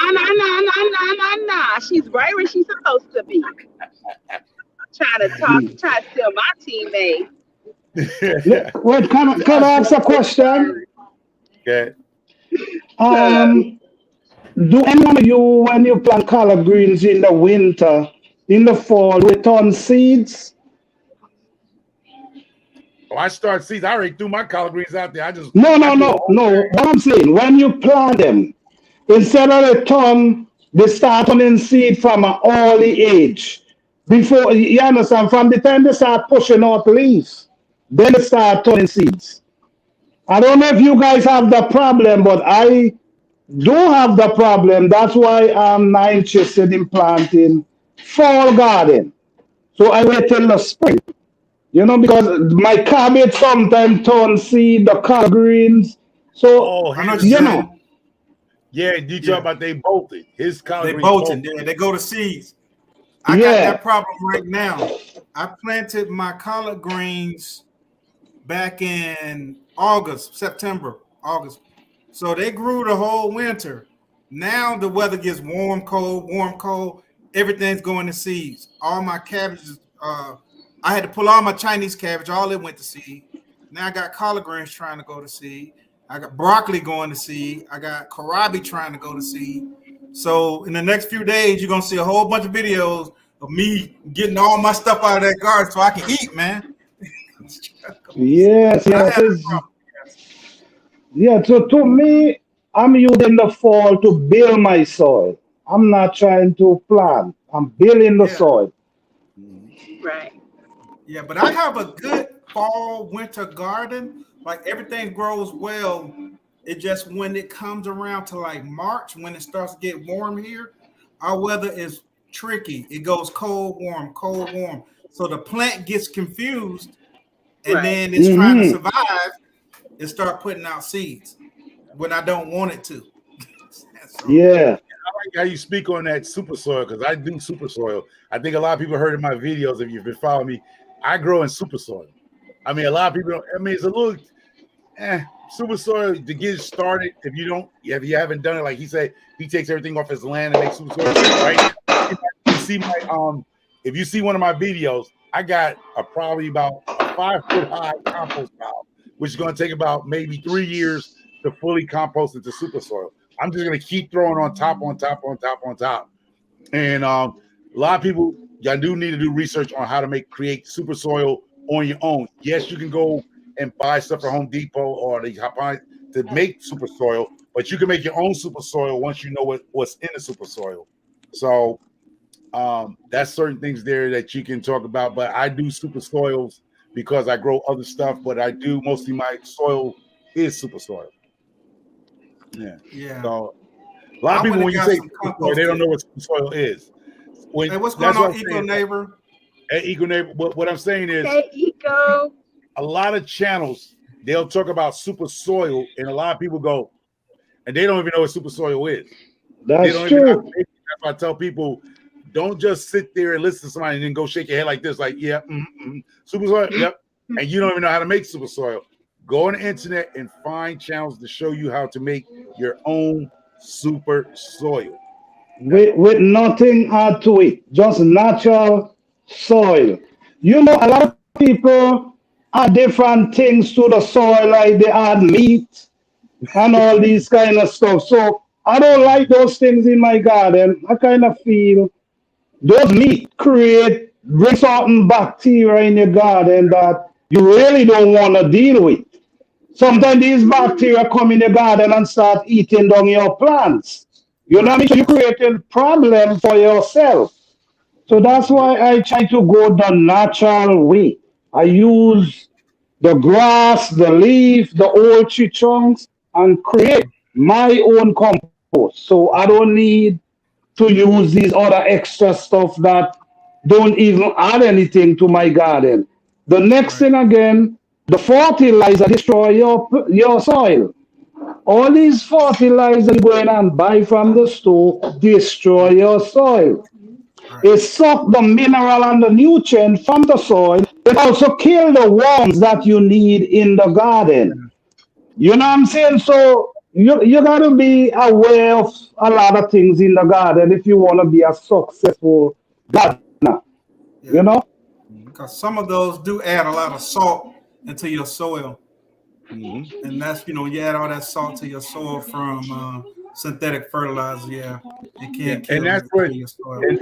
S5: She's right where she's supposed to be. Trying to steal my teammate.
S9: Wait, can I ask a question?
S2: Okay.
S9: Do any of you, when you plant collard greens in the winter, in the fall, return seeds?
S2: Oh, I start seeds. I already threw my collard greens out there.
S9: No. What I'm saying, when you plant them, instead of return, they start turning seed from an early age. Before, you understand, from the time they start pushing out leaves, then they start turning seeds. I don't know if you guys have the problem, but I do have the problem. That's why I'm not interested in planting fall garden. So I wait till the spring. You know, because my cabbage sometimes turn seed, the collard greens. So,
S1: I know what
S9: you
S1: you're
S9: know,
S1: saying.
S2: Yeah, you
S1: Yeah.
S2: talk about they bolted. His collard
S1: They
S2: greens
S1: bolting.
S2: bolted.
S1: Yeah, they go to seeds. I got
S9: yeah.
S1: that problem right now. I planted my collard greens back in September, August. So they grew the whole winter. Now the weather gets warm, cold. Everything's going to seeds. All my cabbages, I had to pull all my Chinese cabbage, all it went to seed. Now I got collard greens trying to go to seed. I got broccoli going to seed. I got kohlrabi trying to go to seed. So in the next few days, you're gonna see a whole bunch of videos of me getting all my stuff out of that garden so I can eat, man.
S9: Yes. Yeah, so to me, I'm using the fall to build my soil. I'm not trying to plant. I'm building the soil.
S5: Right.
S1: Yeah, but I have a good fall winter garden. Like everything grows well. It just when it comes around to like March, when it starts to get warm here, our weather is tricky. It goes cold, warm, cold, warm. So the plant gets confused, and then it's trying to survive and start putting out seeds when I don't want it to.
S9: Yeah.
S2: I like how you speak on that super soil because I do super soil. I think a lot of people heard in my videos, if you've been following me, I grow in super soil. I mean, a lot of people, it's a little super soil to get started. If you haven't done it, like he said, he takes everything off his land and makes super soil. Right? If you see one of my videos, I got probably about a 5-foot high compost pile, which is going to take about maybe 3 years to fully compost into super soil. I'm just going to keep throwing on top. And a lot of people, y'all do need to do research on how to create super soil on your own. Yes, you can go and buy stuff at Home Depot or to make super soil, but you can make your own super soil once you know what's in the super soil. So that's certain things there that you can talk about. But I do super soils because I grow other stuff, but I do mostly my soil is super soil. Yeah. So a lot of people, when you say super soil, they don't know what super soil is.
S1: Hey, what's going on, Eco Neighbor?
S2: Hey, Eco Neighbor. What I'm saying is,
S5: hey, Eco.
S2: A lot of channels they'll talk about super soil, and a lot of people go, and they don't even know what super soil is.
S9: That's true.
S2: That's why I tell people, don't just sit there and listen to somebody and then go shake your head like this, like, super soil, yep. And you don't even know how to make super soil. Go on the internet and find channels to show you how to make your own super soil.
S9: With nothing add to it, just natural soil. You know, a lot of people add different things to the soil, like they add meat and all these kind of stuff. So I don't like those things in my garden. I kind of feel those meat bring certain bacteria in your garden that you really don't want to deal with. Sometimes these bacteria come in your garden and start eating down your plants. You know what I mean? So you're creating problem for yourself. So that's why I try to go the natural way. I use the grass, the leaf, the old tree trunks, and create my own compost. So I don't need to use these other extra stuff that don't even add anything to my garden. The next thing again, the fertilizer destroy your soil. All these fertilizers you go in and buy from the store destroy your soil. It suck the mineral and the nutrient from the soil. It also kill the worms that you need in the garden. You know what I'm saying? So you got to be aware of a lot of things in the garden if you want to be a successful gardener. You know?
S1: Because some of those do add a lot of salt into your soil. And that's, you add all that salt to your soil from synthetic fertilizer. Yeah, it can kill,
S2: and that's what.
S1: your soil.
S2: And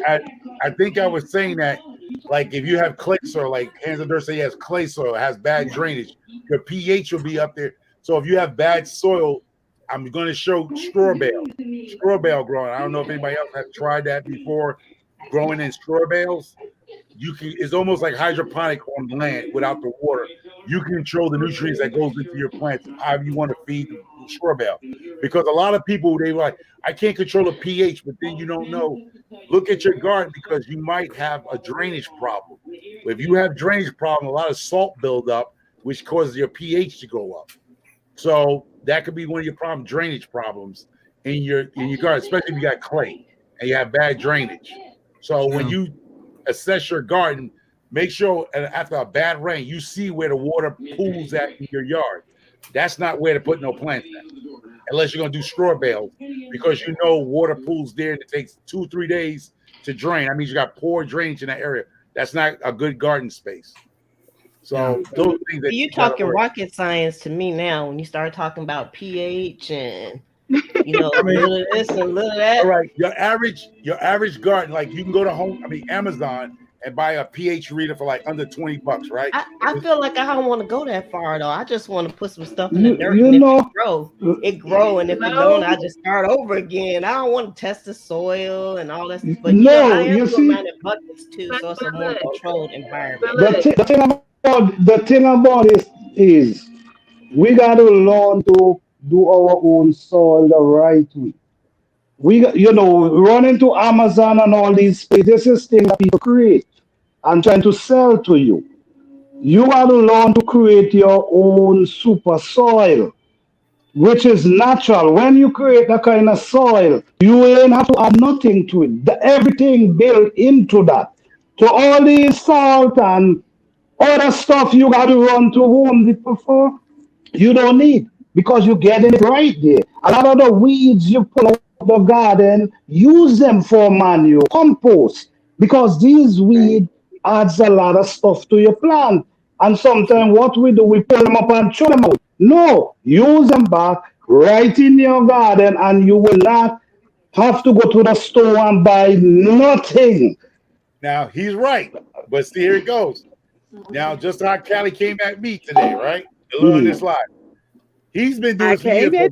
S2: I think I was saying that, like, if you have clay soil, like HandsInTheDirt say, has clay soil, it has bad drainage, your pH will be up there. So if you have bad soil, I'm going to show straw bale growing. I don't know if anybody else has tried that before, growing in straw bales. It's almost like hydroponic on land without the water. You can control the nutrients that goes into your plants, however you want to feed the straw bale. Because a lot of people, they were like, I can't control the pH, but then you don't know. Look at your garden, because you might have a drainage problem. If you have drainage problem, a lot of salt build up, which causes your pH to go up. So that could be one of your drainage problems in your garden, especially if you got clay and you have bad drainage. So when you assess your garden, make sure after a bad rain, you see where the water pools at in your yard. That's not where to put no plants at, unless you're going to do straw bales, because water pools there and it takes 2-3 days to drain. That means you got poor drainage in that area. That's not a good garden space. So those things that
S7: you talking rocket science to me now when you start talking about pH and a little of this and a little of that.
S2: All right, your average garden, like you can go to Amazon and buy a pH reader for like under $20, right?
S7: I feel like I don't want to go that far though. I just want to put some stuff in the dirt and it grow, and if it don't, I just start over again. I don't want to test the soil and all that stuff. But I am going to buckets too, so it's a more controlled environment.
S9: The thing about this is we got to learn to do our own soil the right way. We run into Amazon and all these places. This is things that people create and trying to sell to you. You got to learn to create your own super soil, which is natural. When you create that kind of soil, you ain't have to add nothing to it. Everything built into that. So all these salt and other stuff you got to run to Home Depot for, you don't need, because you're getting it right there. A lot of the weeds you pull out of the garden, use them for manure, compost, because these weeds adds a lot of stuff to your plant. And sometimes what we do, we pull them up and throw them out. No, use them back right in your garden, and you will not have to go to the store and buy nothing.
S2: Now, he's right, but see, here it goes. Now, just how Callie came at me today, right? On this live. He's been doing this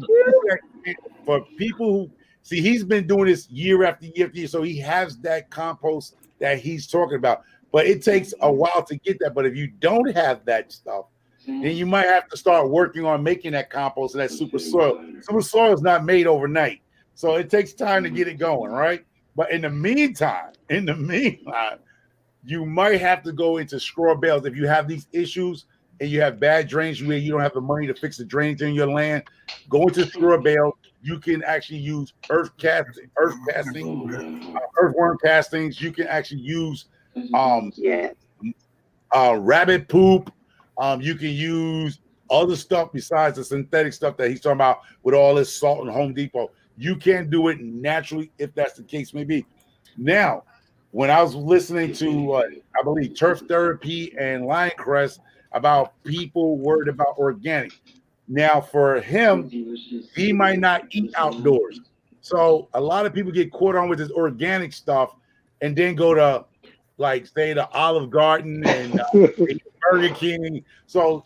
S2: for people who see, he's been doing this year after year after year, so he has that compost that he's talking about. But it takes a while to get that. But if you don't have that stuff, then you might have to start working on making that compost and that super soil. Super soil is not made overnight, so it takes time to get it going, right? But in the meantime, you might have to go into straw bales if you have these issues and you have bad drainage where you don't have the money to fix the drainage in your land. Go into straw bales. You can actually use earthworm castings. You can actually use rabbit poop. You can use other stuff besides the synthetic stuff that he's talking about with all this salt and Home Depot. You can do it naturally if that's the case may be. Now, when I was listening to, I believe, Turf Therapy and Lioncrest about people worried about organic. Now, for him, he might not eat outdoors. So a lot of people get caught on with this organic stuff and then go to, like, say, the Olive Garden and Burger King. So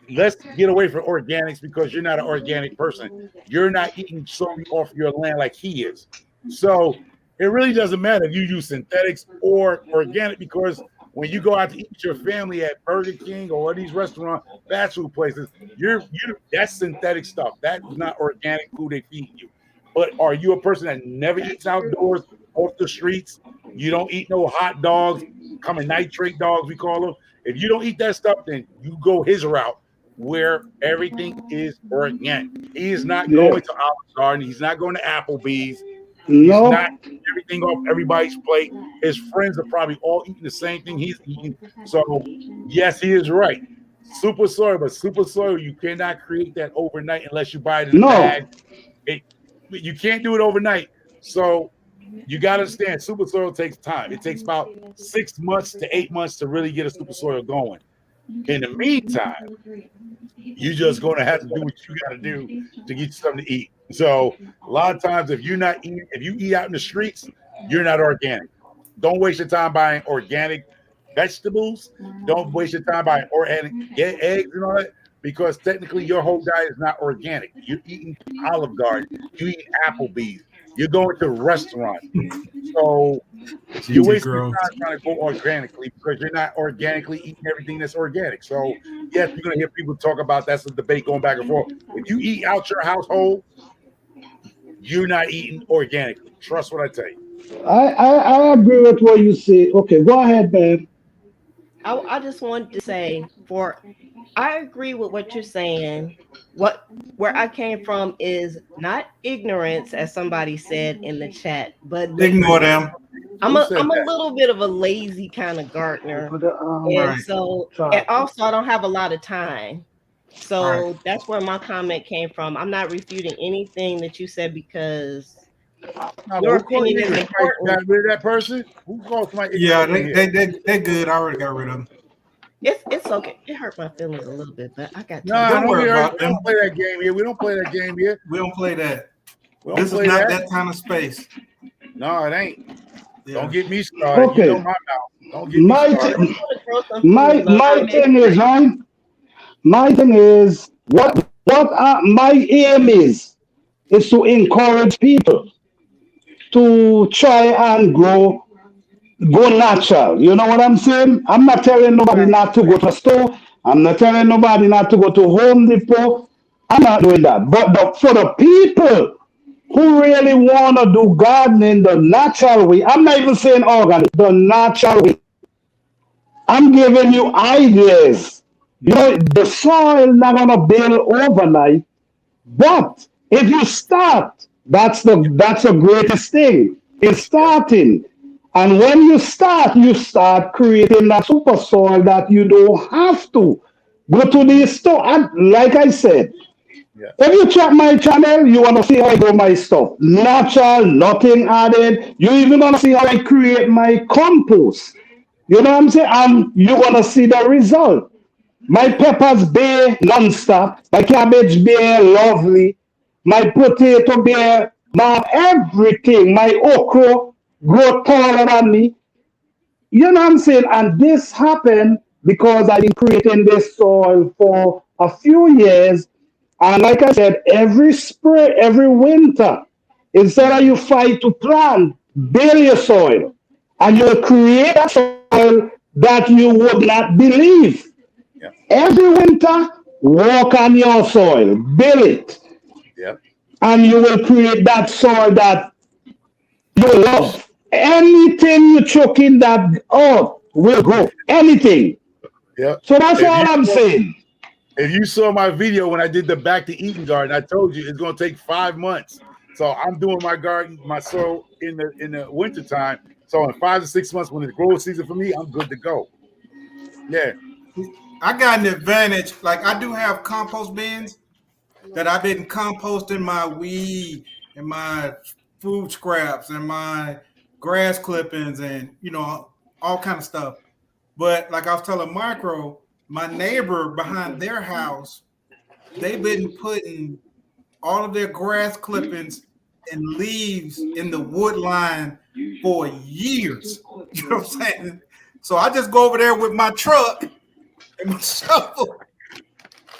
S2: let's get away from organics because you're not an organic person. You're not eating solely off your land like he is. So it really doesn't matter if you use synthetics or organic, because when you go out to eat with your family at Burger King or these restaurant fast food places, that's synthetic stuff. That's not organic food they feed you. But are you a person that never eats outdoors, off the streets? You don't eat no hot dogs, nitrate dogs, we call them. If you don't eat that stuff, then you go his route where everything is organic. He is not going to Olive Garden. He's not going to Applebee's. He's not eating everything off everybody's plate. His friends are probably all eating the same thing he's eating. So, yes, he is right. Super soil, but super soil, you cannot create that overnight unless you buy it in a bag. You can't do it overnight. So, you got to understand, super soil takes time. It takes about 6 months to 8 months to really get a super soil going. In the meantime, you're just going to have to do what you got to do to get you something to eat. So a lot of times, if you eat out in the streets, you're not organic. Don't waste your time buying organic vegetables. Don't waste your time buying organic eggs and all that, because technically your whole diet is not organic. You're eating Olive Garden. You're eating Applebee's. You're going to restaurants. So you're wasting your time trying to go organically because you're not organically eating everything that's organic. So yes, you're going to hear people talk about that's a debate going back and forth. If you eat out your household, you're not eating organically. Trust what I tell you.
S9: I agree with what you say. Okay, go ahead, man.
S7: I just wanted to say, I agree with what you're saying. Where I came from is not ignorance, as somebody said in the chat, but
S1: ignore them.
S7: I'm a little bit of a lazy kind of gardener, and so and also I don't have a lot of time. So that's where my comment came from. I'm not refuting anything that you said because your opinion is important.
S2: Got rid of that person? Who called somebody?
S1: Yeah, they good. I already got rid of them.
S7: It's okay. It hurt my feelings a little bit, but I got.
S2: Don't worry about them. We don't play that game here. We don't play that game here.
S1: We don't play that. This is not that kind of space.
S2: No, it ain't. Yeah. Don't get me started.
S9: Okay.
S2: You know my mouth. Don't get me started.
S9: My thing is, right? My thing is, what my aim is to encourage people to try and go natural. You know what I'm saying? I'm not telling nobody not to go to a store. I'm not telling nobody not to go to Home Depot. I'm not doing that. But for the people who really want to do gardening the natural way, I'm not even saying organic, the natural way. I'm giving you ideas. You know, the soil not gonna build overnight, but if you start, that's the greatest thing. It's starting. And when you start creating that super soil that you don't have to go to the store. And like I said, if you check my channel, you want to see how I grow my stuff. Natural, nothing added. You even want to see how I create my compost. You know what I'm saying? And you're going to see the result. My peppers bear non-stop. My cabbage bear lovely. My potato bear, everything. My okra grow taller than me. You know what I'm saying? And this happened because I've been creating this soil for a few years. And like I said, every spring, every winter, instead of you fight to plant, build your soil. And you'll create a soil that you would not believe.
S2: Yep.
S9: Every winter, walk on your soil, build it.
S2: Yep.
S9: And you will create that soil that you love. Anything you chuck in that earth will grow. Anything.
S2: Yep.
S9: So that's all I'm saying.
S2: If you saw my video when I did the Back to Eden garden, I told you it's going to take 5 months. So I'm doing my garden, my soil in the winter time. So in 5 to 6 months, when it's growing season for me, I'm good to go. Yeah.
S1: I got an advantage. Like I do have compost bins that I've been composting my weed and my food scraps and my grass clippings and all kind of stuff. But like I was telling Micro, my neighbor behind their house, they've been putting all of their grass clippings and leaves in the wood line for years. You know what I'm saying? So I just go over there with my truck and my shovel.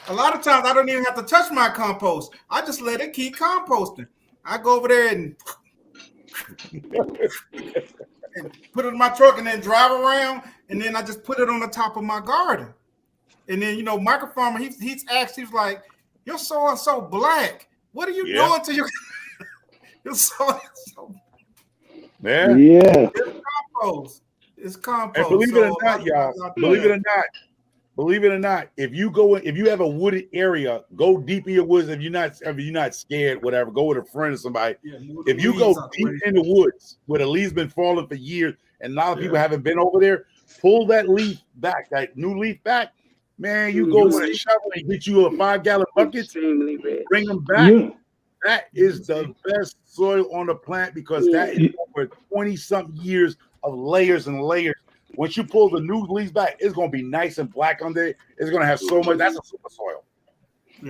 S1: A lot of times I don't even have to touch my compost. I just let it keep composting. I go over there and put it in my truck and then drive around, and then I just put it on the top of my garden. And then, Micro Farmer, he's asked, he's like, your soil is so black. What are you doing to your soil?
S2: Yeah.
S1: It's compost. It's compost.
S2: And believe it or not, y'all, believe it or not, if you have a wooded area, go deep in your woods. If you're not scared, whatever, go with a friend or somebody. If you go deep in the woods where the leaves been falling for years and a lot of people haven't been over there, pull that leaf back, that new leaf back. Man, you go with a shovel and get you a 5-gallon bucket, bring them back. That is the best soil on the plant because that is over 20-something years of layers and layers. Once you pull the new leaves back, it's going to be nice and black on there. It's going to have so much. That's a super soil.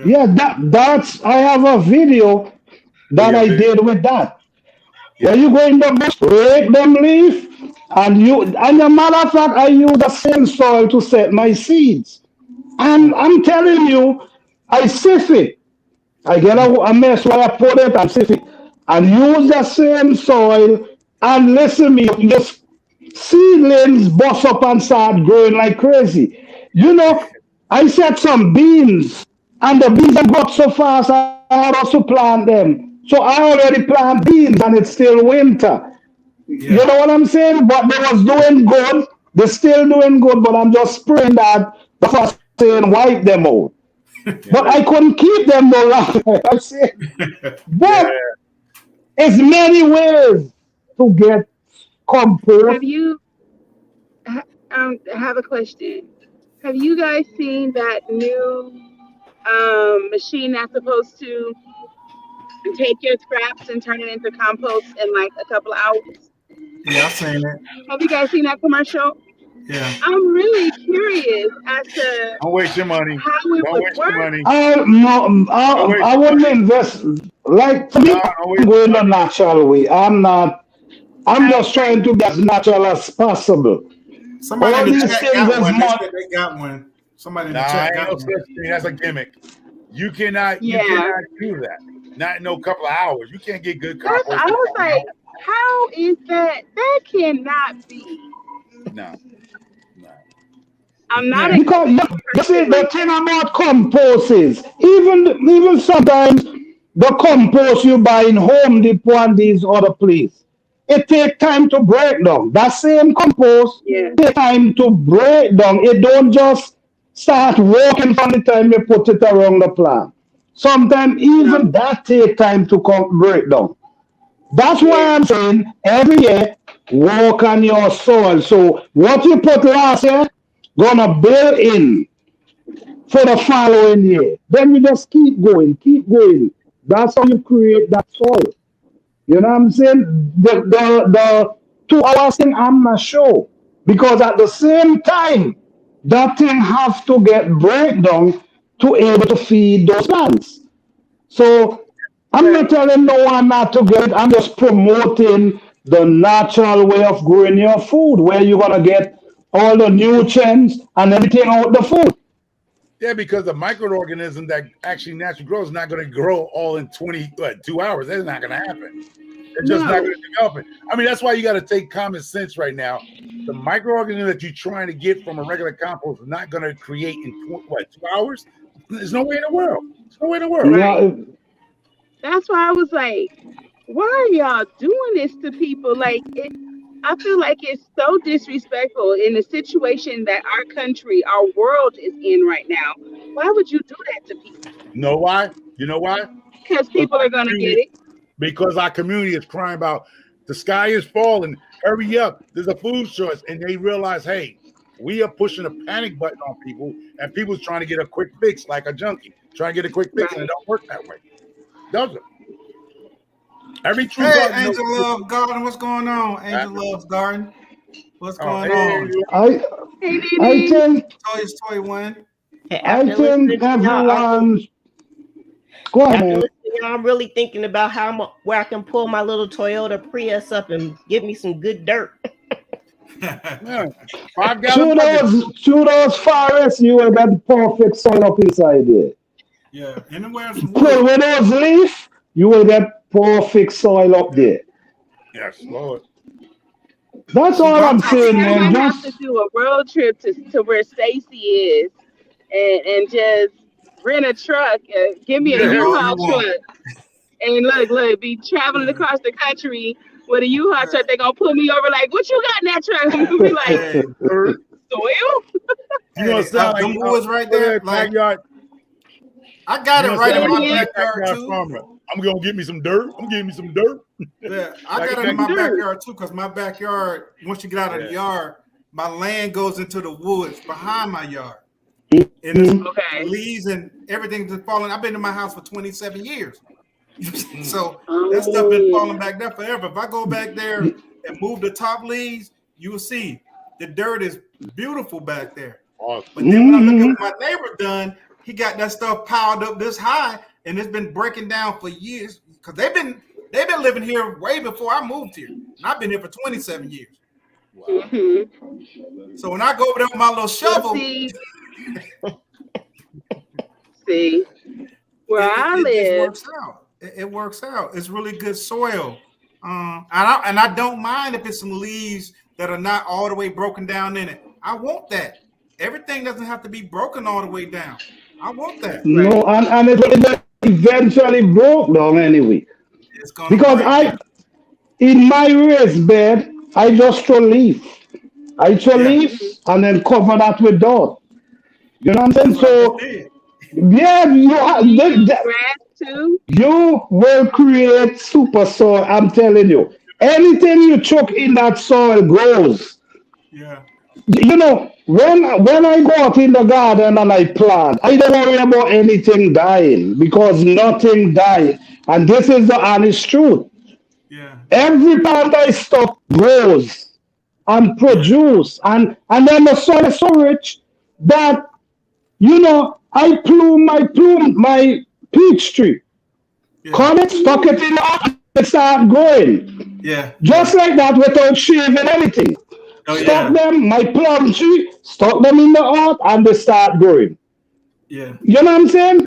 S9: Yeah, that's. I have a video that I did with that. Where you go in the bush, break them leaf, and a matter of fact, I use the same soil to set my seeds. And I'm telling you, I sift it. I get a mess where I put it and sift it, and use the same soil. And listen me, just seedlings bust up and start growing like crazy. I set some beans, and the beans have got so fast, I had also plant them. So I already plant beans, and it's still winter. You know what I'm saying? But they was doing good. They're still doing good, but I'm just spraying that the first and wipe them out. But I couldn't keep them no longer. I said, but there's many ways to get compost.
S5: Have a question. Have you guys seen that new machine that's supposed to take your scraps and turn it into compost in like a couple of hours?
S1: Yeah, I've seen it.
S5: Have you guys seen that commercial?
S1: Yeah.
S5: I'm really curious as to
S2: don't waste your money.
S5: How it
S2: don't
S5: would
S2: waste
S5: work.
S2: Your money.
S9: I wouldn't invest like to me. I'm going the natural way. I'm just trying to be as natural as possible.
S1: Somebody in the chat got one. They said they got one. Somebody in the chat got one.
S2: That's a gimmick. You cannot do that. Not in no couple of hours. You can't get good compost.
S5: I was like, how is that? That cannot be.
S2: No.
S5: I'm not
S9: because you see the thing about compost is even sometimes the compost you buy in Home Depot and these other places, it takes time to break down. That same compost takes time to break down. It don't just start working from the time you put it around the plant. Sometimes even that takes time to break down. That's why I'm saying every year work on your soil. So what you put last year gonna build in for the following year. Then you just keep going. That's how you create that soil. You know what I'm saying? The 2 hours thing, I'm not sure. Because at the same time, that thing have to get breakdown to able to feed those plants. So I'm not telling no one not to get it. I'm just promoting the natural way of growing your food, where you're gonna get all the nutrients and everything out the food.
S2: Yeah, because the microorganism that actually naturally grows is not going to grow all in 2 hours. That's not going to happen. It's just not going to develop it. I mean, that's why you got to take common sense right now. The microorganism that you're trying to get from a regular compost is not going to create in 2 hours. There's no way in the world. There's no way in the world.
S5: Right. That's why I was like, why are y'all doing this to people? Like, I feel like it's so disrespectful in the situation that our country, our world is in right now. Why would you do that to people?
S2: Know why? You know why?
S5: Because people are going to get it.
S2: Because our community is crying about the sky is falling. Hurry up. There's a food shortage. And they realize, hey, We are pushing a panic button on people, and people's trying to get a quick fix like a junkie, trying to get a quick fix, and it don't work that way. Does it? Every true
S1: Hey, Angel Love Garden, what's going on? Angel Love's Garden, what's going on?
S9: I think
S1: Toy's Toy One.
S7: Hey,
S9: I think everyone. Go ahead.
S7: I'm really thinking about where I can pull my little Toyota Prius up and give me some good dirt.
S9: To those forests, you will get the perfect soil up inside there.
S1: Yeah, anywhere from
S9: Pull with those leaves, you will get perfect soil up there.
S2: Yes, Lord.
S9: That's all I'm saying, man.
S5: I have to do a road trip to where Stacy is, and just rent a truck. Give me a U-Haul truck, and look, be traveling across the country with a U-Haul truck. They're gonna pull me over like, what you got in that truck? I'm gonna be like, soil.
S2: You know, sound like
S1: woods right there, like I got it right in my backyard too.
S2: I'm gonna get me some dirt. I'm getting me some dirt.
S1: Yeah, I got it in my backyard too, because my backyard, once you get out of the yard, my land goes into the woods behind my yard. And it's leaves and everything's been falling. I've been in my house for 27 years. So that stuff been falling back there forever. If I go back there and move the top leaves, you will see the dirt is beautiful back there. Awesome. But then when I look at what my neighbor done, he got that stuff piled up this high, and it's been breaking down for years, because they've been living here way before I moved here, and I've been here for 27 years. Wow. So when I go over there with my little shovel,
S5: see where I live,
S1: it works out. It's really good soil, and I don't mind if it's some leaves that are not all the way broken down in it. I want that. Everything doesn't have to be broken all the way down. I want that.
S9: No, and it will eventually broke down anyway. Because in my raised bed, I just throw leaf. I throw leaves and then cover that with dirt. You know what I'm saying? So, you will create super soil. I'm telling you. Anything you chuck in that soil grows.
S1: Yeah.
S9: You know, when I go out in the garden and I plant, I don't worry about anything dying, because nothing dies. And this is the honest truth.
S1: Yeah.
S9: Every plant I stop grows and produce. And then the soil is so rich that, you know, I plume my peach tree.
S1: Yeah.
S9: Cut it, stuck it in the earth, and start growing.
S1: Yeah.
S9: Just like that, without shaving anything. Stuck them, my plum tree, stuck them in the earth, and they start growing.
S1: Yeah.
S9: You know what I'm saying?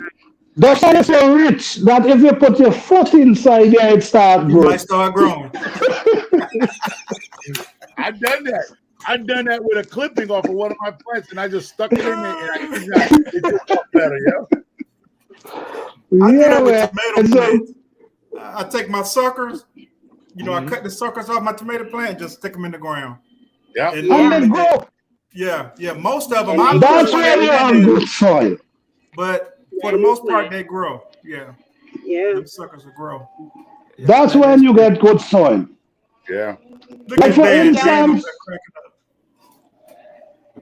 S9: The soil is so rich that if you put your foot inside there, it starts growing.
S1: You might start growing.
S2: I've done that. I've done that with a clipping off of one of my plants, and I just stuck it in there, and it just got better,
S1: I do that with tomato plants. I take my suckers, you know, I cut the suckers off my tomato plant and just stick them in the ground.
S2: Yeah.
S1: And
S9: they grow.
S1: Yeah, most of them.
S9: That's where you're on good soil.
S1: But for the most part, they grow. Yeah. Them suckers will grow. Yeah,
S9: that's when you get good soil.
S2: Yeah.
S1: Look at
S9: for instance,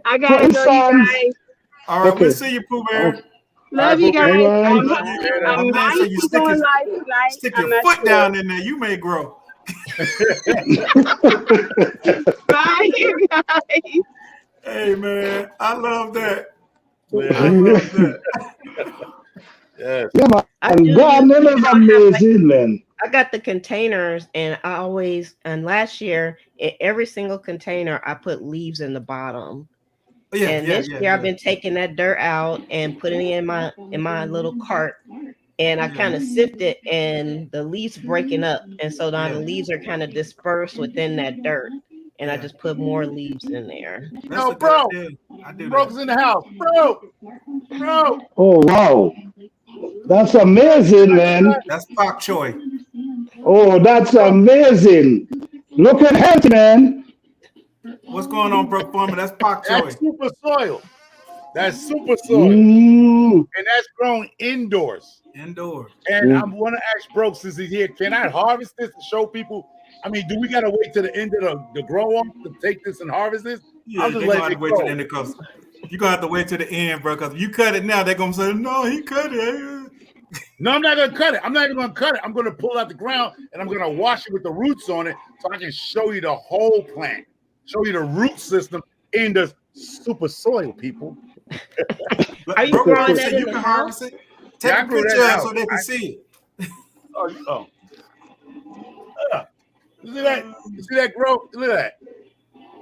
S5: I gotta go, you guys.
S1: All right, we'll see you, Pooh Bear.
S5: Love you guys.
S1: I'm not so you stick your foot down in there, you may grow.
S5: Bye, you guys.
S1: Hey, man, I love that. Man, I love that.
S2: Yes.
S9: Yeah, man. Gardening is amazing, man.
S7: I got the containers, and last year, in every single container, I put leaves in the bottom. This year, I've been taking that dirt out and putting it in my little cart, and I kind of sift it, and the leaves breaking up, and so now the leaves are kind of dispersed within that dirt, and I just put more leaves in there.
S2: No, bro, bro's in the house, bro.
S9: Oh wow, that's amazing, man.
S1: That's pak choy.
S9: Oh, that's amazing. Look at health, man.
S1: What's going on, bro? Farmer? That's pak choy.
S2: That's super soil. That's super soil. And that's grown indoors. And I want to ask Bro, since he's here, can I harvest this to show people? I mean, do we got to wait till the end of the grow up to take this and harvest this?
S1: Yeah, they're gonna have to wait till the end because you're gonna have to wait till the end, bro. Because if you cut it now, they're gonna say, no, he cut it.
S2: No, I'm not gonna cut it. I'm not even gonna cut it. I'm gonna pull it out the ground and I'm gonna wash it with the roots on it so I can show you the whole plant, show you the root system in the super soil, people.
S7: Are you growing that in
S1: you
S7: the
S1: can
S7: house?
S1: harvest it. Take a picture of it so they can see it.
S2: Oh. You see that? You see that grow? Look at that.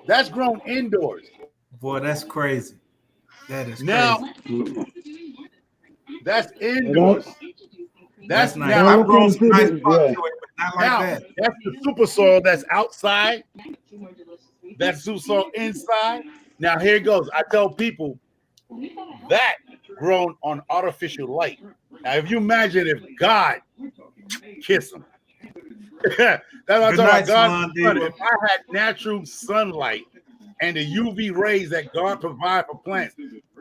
S2: That's grown indoors.
S1: Boy, that's crazy. That is
S2: now.
S1: Crazy.
S2: That's indoors. That's
S1: nice.
S2: now.
S1: I've grown some nice parts to it, but not like
S2: now,
S1: that.
S2: That's the super soil that's outside. That's super soil inside. Now here it goes. I tell people that grown on artificial light. Now, if you imagine if God kissed them, that's what I'm talking about. God, if I had natural sunlight and the UV rays that God provide for plants,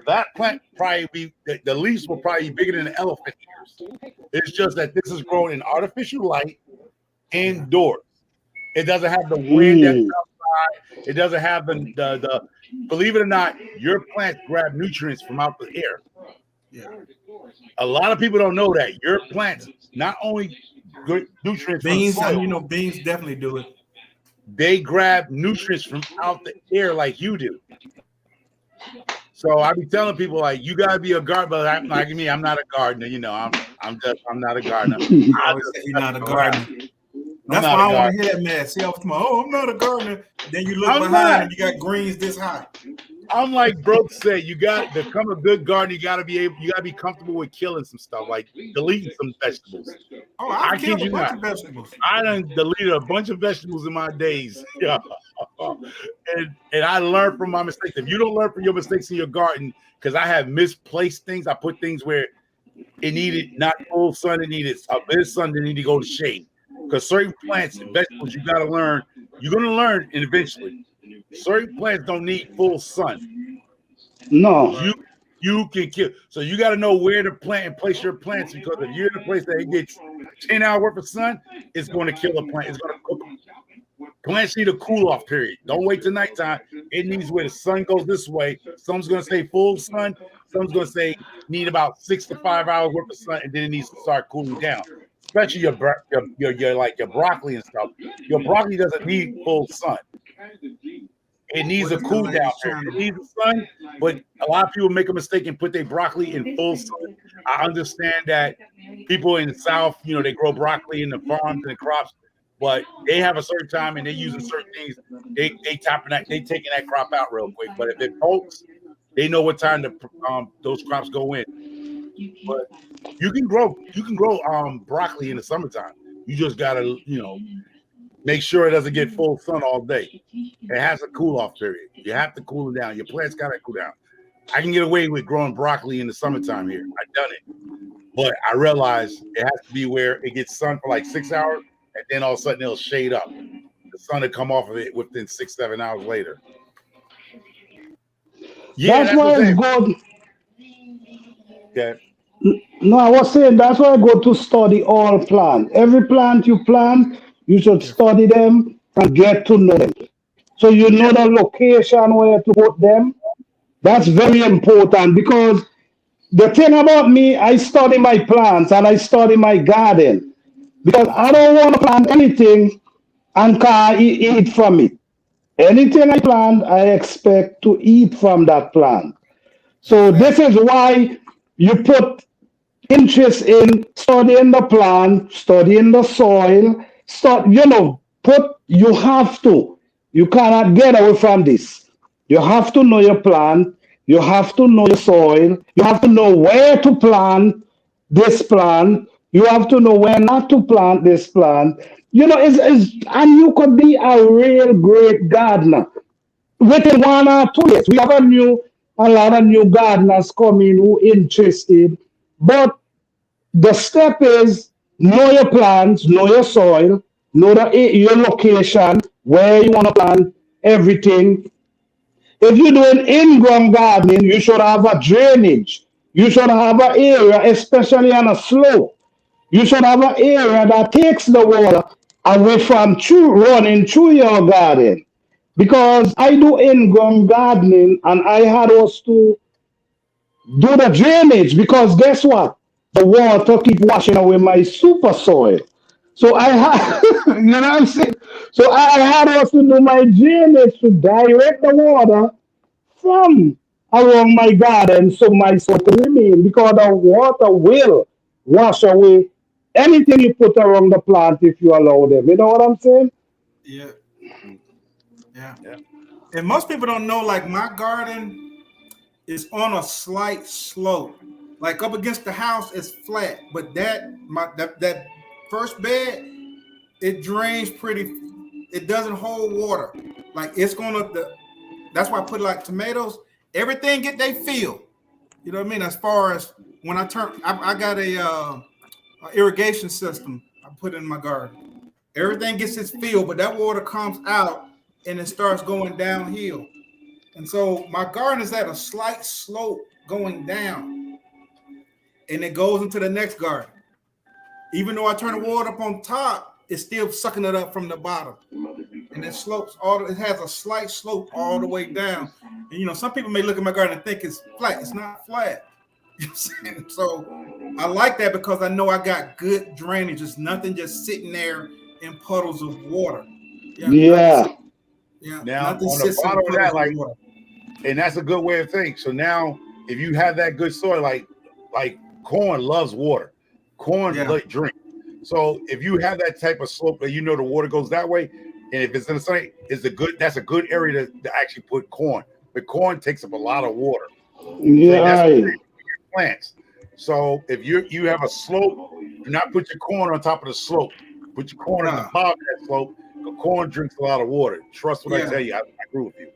S2: that plant probably be the leaves will probably be bigger than an elephant ears. It's just that this is grown in artificial light indoors. It doesn't have the wind that's outside. It doesn't have the believe it or not, your plants grab nutrients from out the air.
S1: Yeah.
S2: A lot of people don't know that your plants not only good nutrients
S1: beans,
S2: from soil,
S1: you know, beans definitely do it.
S2: They grab nutrients from out the air like you do. So I be telling people like you gotta be a gardener, but I'm like me, I'm not a gardener. You know, I'm not a gardener.
S1: I always say you're not a gardener. That's why I want to hear that, man. See, I'm not a gardener. Then you look behind and you got greens this high.
S2: I'm like Brooke said, you got to become a good gardener. You gotta be comfortable with killing some stuff, like deleting some vegetables.
S1: Oh, I killed a bunch of vegetables.
S2: I done deleted a bunch of vegetables in my days. Yeah. And I learned from my mistakes. If you don't learn from your mistakes in your garden, because I have misplaced things, I put things where it needed not full sun, it needed a bit of sun, they need to go to shade. Because certain plants and vegetables, you gotta learn, you're gonna learn eventually. Certain plants don't need full sun.
S9: No.
S2: You can kill. So you got to know where to plant and place your plants, because if you're in a place that it gets 10 hours worth of sun, it's going to kill a plant. It's going to cook them. Plants need a cool off period. Don't wait till nighttime. It needs where the sun goes this way. Some's going to say full sun. Some's going to say need about 6 to 5 hours worth of sun, and then it needs to start cooling down. Especially your like your broccoli and stuff. Your broccoli doesn't need full sun. It needs a cool down period. It needs the sun, but a lot of people make a mistake and put their broccoli in full sun. I understand that people in the South, you know, they grow broccoli in the farms and the crops, but they have a certain time and they're using certain things. They taking that crop out real quick. But if it bolts, they know what time those crops go in. But you can grow broccoli in the summertime. You just gotta, make sure it doesn't get full sun all day. It has a cool off period. You have to cool it down. Your plants gotta cool down. I can get away with growing broccoli in the summertime here. I've done it. But I realized it has to be where it gets sun for like 6 hours, and then all of a sudden it'll shade up. The sun will come off of it within 6-7 hours later. Yeah,
S9: that's why it's good.
S2: Okay.
S9: No, I was saying that's why I go to study all plants. Every plant you plant, you should study them and get to know them. So you know the location where to put them. That's very important, because the thing about me, I study my plants and I study my garden, because I don't want to plant anything and can't eat from it. Anything I plant, I expect to eat from that plant. So this is why you put interest in studying the plant, studying the soil. You have to. You cannot get away from this. You have to know your plant. You have to know your soil. You have to know where to plant this plant. You have to know where not to plant this plant. And you could be a real great gardener within 1 or 2 years. We have a lot of new gardeners coming who interested, but the step is know your plants, know your soil, know your location, where you want to plant everything. If you're doing in-ground gardening, you should have a drainage. You should have an area, especially on a slope. You should have an area that takes the water away from running through your garden. because I do in-ground gardening and I had us to do the drainage because guess what? The water keep washing away my super soil. So I had, you know what I'm saying? So I had us to do my drainage to direct the water from around my garden so my soil can remain because the water will wash away anything you put around the plant if you allow them. You know what I'm saying?
S1: Yeah. Yeah. And most people don't know, like my garden is on a slight slope. Like up against the house, it's flat. But that first bed, it drains pretty, it doesn't hold water. Like it's that's why I put like tomatoes, everything get they fill. You know what I mean? As far as when I got a irrigation system I put in my garden. Everything gets its fill, but that water comes out and it starts going downhill. And so my garden is at a slight slope going down, and it goes into the next garden. Even though I turn the water up on top, it's still sucking it up from the bottom. And it slopes it has a slight slope all the way down. And you know, some people may look at my garden and think it's flat. It's not flat. You know what I'm saying? So I like that because I know I got good drainage. It's nothing just sitting there in puddles of water.
S9: Yeah.
S2: Now on the bottom of that, like, and that's a good way of thinking. So now, if you have that good soil, like corn loves water, corn drink. So if you have that type of slope that you know the water goes that way, and if it's in the sun, that's a good area to actually put corn. But corn takes up a lot of water.
S9: Yeah.
S2: Plants. So if you have a slope, do not put your corn on top of the slope. Put your corn on the bottom of that slope. The corn drinks a lot of water. Trust what I tell you. I agree with you.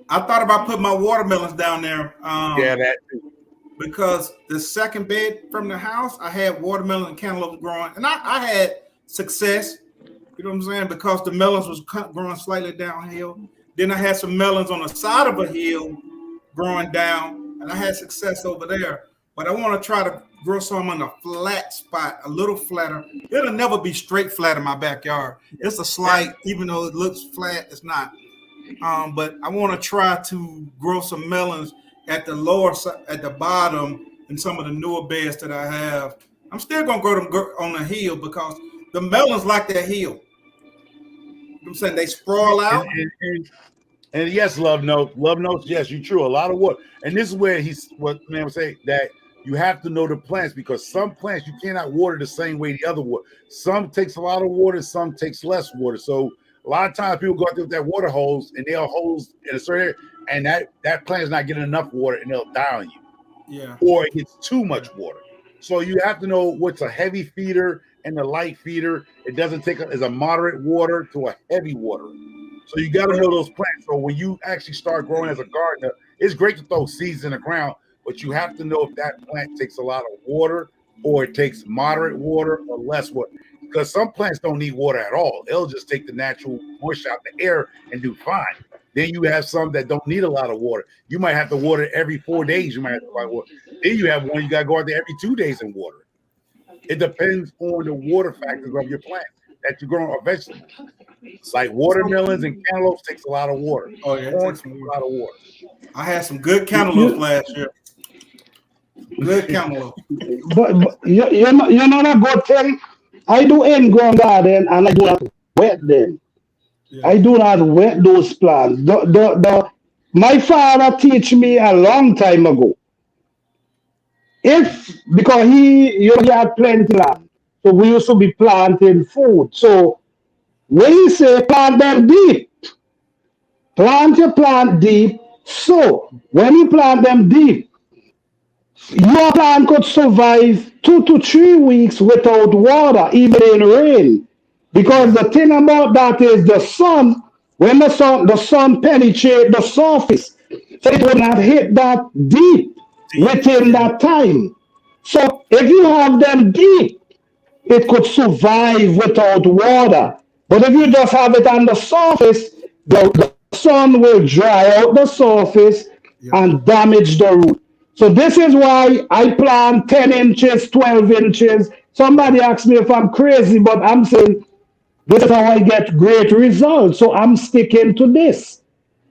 S1: I thought about putting my watermelons down there.
S2: That too.
S1: Because the second bed from the house, I had watermelon and cantaloupes growing, and I had success. You know what I'm saying? Because the melons was growing slightly downhill. Then I had some melons on the side of a hill growing down, and I had success over there. But I want to try to grow some in a flat spot, a little flatter. It'll never be straight flat in my backyard. It's a slight, even though it looks flat, it's not. But I want to try to grow some melons at the lower side, at the bottom, in some of the newer beds that I have. I'm still gonna grow them on the hill because the melons like that hill. You know what I'm saying? They sprawl out.
S2: And yes, love notes. Yes, you're true. A lot of water. And this is where what man would say that you have to know the plants because some plants you cannot water the same way the other water. Some takes a lot of water, some takes less water. So a lot of times people go out there with that water hose and they'll hose in a certain area, and that plant is not getting enough water and they'll die on you.
S1: Yeah.
S2: Or it gets too much water. So you have to know what's a heavy feeder and a light feeder. It doesn't take as a moderate water to a heavy water. So you got to know those plants. So when you actually start growing as a gardener, it's great to throw seeds in the ground, but you have to know if that plant takes a lot of water or it takes moderate water or less water. Because some plants don't need water at all. They'll just take the natural moisture out the air and do fine. Then you have some that don't need a lot of water. You might have to water every 4 days. You might have to buy water. Then you have one you got to go out there every 2 days and water. It depends on the water factors of your plant that you're growing or vegetables. Like watermelons and cantaloupes takes a lot of water.
S1: Oh yeah,
S2: corn takes a lot of water.
S1: I had some good cantaloupes last year. Good cantaloupe.
S9: But you know that good thing. I do in-ground garden and I do not wet them. Yeah. I do not wet those plants. My father teach me a long time ago. Because he had plenty land, so we used to be planting food. So when he say plant them deep, plant your plant deep. So when you plant them deep, your plant could survive 2 to 3 weeks without water, even in rain. Because the thing about that is the sun, when the sun penetrates the surface, so it would not hit that deep within that time. So if you have them deep, it could survive without water. But if you just have it on the surface, the sun will dry out the surface and damage the root. So this is why I plant 10 inches, 12 inches. Somebody asked me if I'm crazy, but I'm saying this is how I get great results. So I'm sticking to this.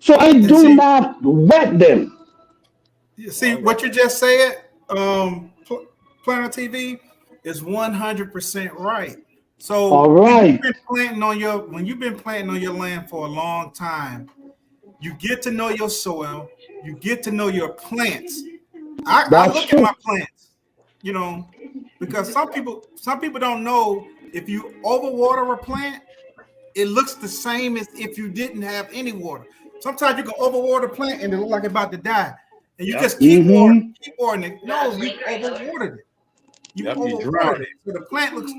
S9: So I
S1: And
S9: do
S1: see,
S9: not wet them.
S1: what you just said, Planet TV is 100% right. So
S9: All
S1: when you've
S9: right.
S1: been planting on your land for a long time, you get to know your soil, you get to know your plants. I
S9: That's
S1: look at my
S9: true.
S1: plants, you know, because some people don't know if you overwater a plant, it looks the same as if you didn't have any water. Sometimes you can overwater a plant and it look like it's about to die, and you just
S9: Mm-hmm.
S1: keep watering it. No, you overwatered it. You
S2: Yep, you
S1: overwatered
S2: drown
S1: it. So the plant looks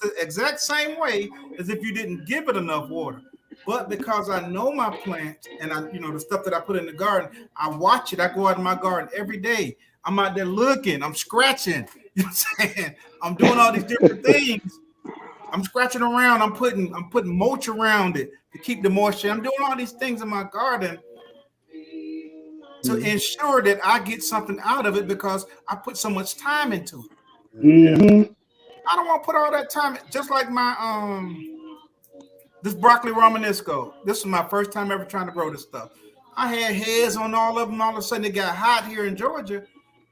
S1: the exact same way as if you didn't give it enough water. But because I know my plants and the stuff that I put in the garden, I watch it. I go out in my garden every day. I'm out there looking, I'm scratching, you know what I'm saying? I'm doing all these different things. I'm scratching around, I'm putting mulch around it to keep the moisture. I'm doing all these things in my garden to ensure that I get something out of it because I put so much time into it.
S9: Mm-hmm.
S1: I don't want to put all that time, just like my this broccoli romanesco. This is my first time ever trying to grow this stuff. I had heads on all of them. All of a sudden, it got hot here in Georgia,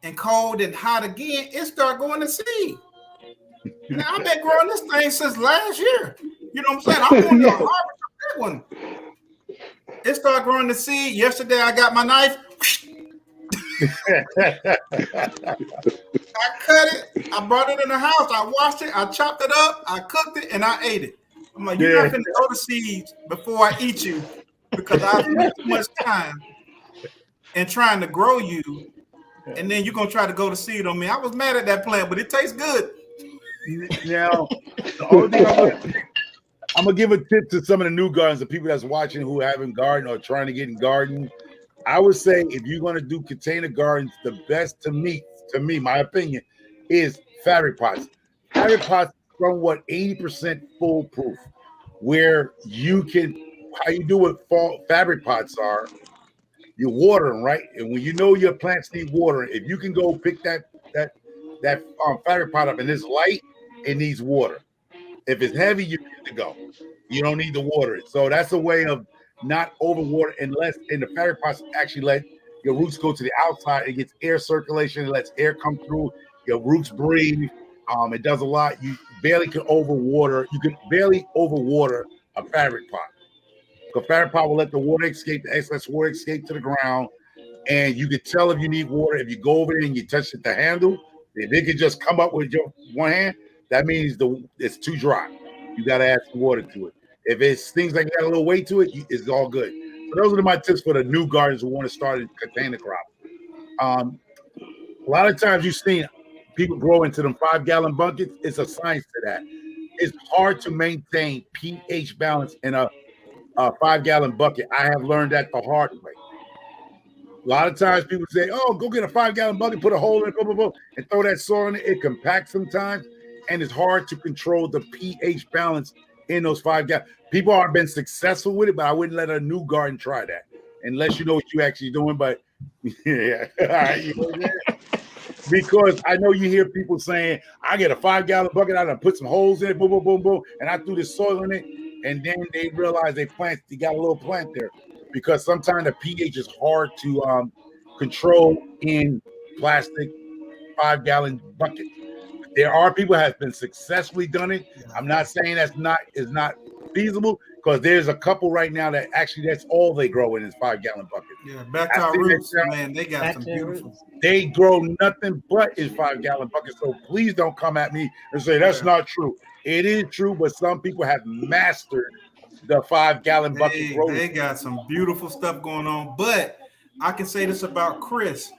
S1: and cold and hot again. It started going to seed. Now I've been growing this thing since last year. You know what I'm saying? I'm going to
S9: Yeah.
S1: harvest that one. It started growing the seed. Yesterday, I got my knife. I cut it. I brought it in the house. I washed it. I chopped it up. I cooked it, and I ate it. I'm like, you're not going to go to seeds before I eat you because I spent too much time in trying to grow you, and then you're going to try to go to seed on me. I was mad at that plant, but it tastes good.
S2: Now, the only thing I'm gonna give a tip to some of the new gardens, the people that's watching who haven't gardened or trying to get in garden. I would say if you're gonna do container gardens, the best to me, my opinion, is fabric pots. Fabric pots are somewhat 80% foolproof, where you can how you do what fabric pots are, you water them, right? And when you know your plants need watering, if you can go pick that fabric pot up and it's light, it needs water. If it's heavy, you're good to go. You don't need to water it. So that's a way of not overwater unless in the fabric pots actually let your roots go to the outside. It gets air circulation. It lets air come through. Your roots breathe. It does a lot. You barely can overwater. You can barely overwater a fabric pot. The fabric pot will let the water escape, the excess water escape to the ground. And you can tell if you need water. If you go over there and you touch the handle, if it can just come up with your one hand, that means it's too dry. You got to add some water to it. If it's things like got a little weight to it, it's all good. So those are my tips for the new gardens who want to start a container crop. A lot of times you've seen people grow into them 5-gallon buckets. It's a science to that. It's hard to maintain pH balance in a 5-gallon bucket. I have learned that the hard way. A lot of times people say, oh, go get a 5-gallon bucket, put a hole in it, blah, blah, blah, and throw that soil in it. It compacts sometimes, and it's hard to control the pH balance in those 5-gallon. People have been successful with it, but I wouldn't let a new garden try that unless you know what you're actually doing. But yeah, all right, you know that? Because I know you hear people saying, I get a 5-gallon bucket, I done put some holes in it, boom, boom, boom, boom, and I threw the soil in it, and then they realize they got a little plant there. Because sometimes the pH is hard to control in plastic 5-gallon buckets. There are people who have been successfully done it. I'm not saying is not feasible because there's a couple right now that actually that's all they grow in is 5-gallon buckets.
S1: Yeah, back to our roots, man. They got some beautiful.
S2: They grow nothing but in 5-gallon buckets. So please don't come at me and say that's not true. It is true, but some people have mastered the 5-gallon bucket growth.
S1: They got some beautiful stuff going on. But I can say this about Chris.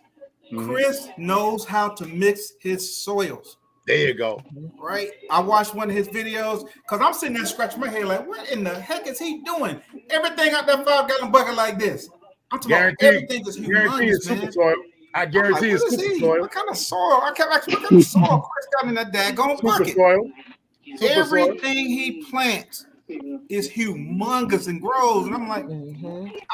S1: Mm-hmm. Chris knows how to mix his soils.
S2: There you go.
S1: Right? I watched one of his videos because I'm sitting there scratching my head like, what in the heck is he doing? Everything out that 5-gallon bucket like this. I'm talking about everything is humongous, man.
S2: Super soil. I guarantee it's super soil.
S1: What kind of soil? I kept asking, what kind of soil Chris got in that daggone bucket?
S2: Soil.
S1: Everything he plants is humongous and grows. And I'm like,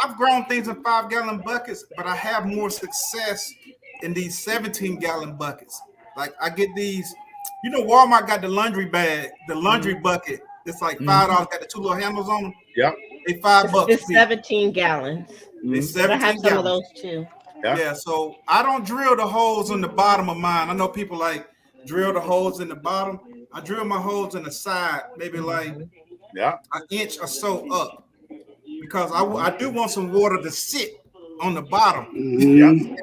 S1: I've grown things in 5-gallon buckets, but I have more success in these 17-gallon buckets. Like I get these, Walmart got the laundry bag, the laundry bucket. It's like $5, got the 2 little handles on them.
S2: Yep.
S1: They $5.
S7: It's 17 gallons.
S1: They
S7: But I have
S1: 17
S7: some of
S1: gallons.
S7: those too.
S1: Yeah, so I don't drill the holes in the bottom of mine. I know people like drill the holes in the bottom. I drill my holes in the side, maybe like an inch or so up, because I do want some water to sit on the bottom.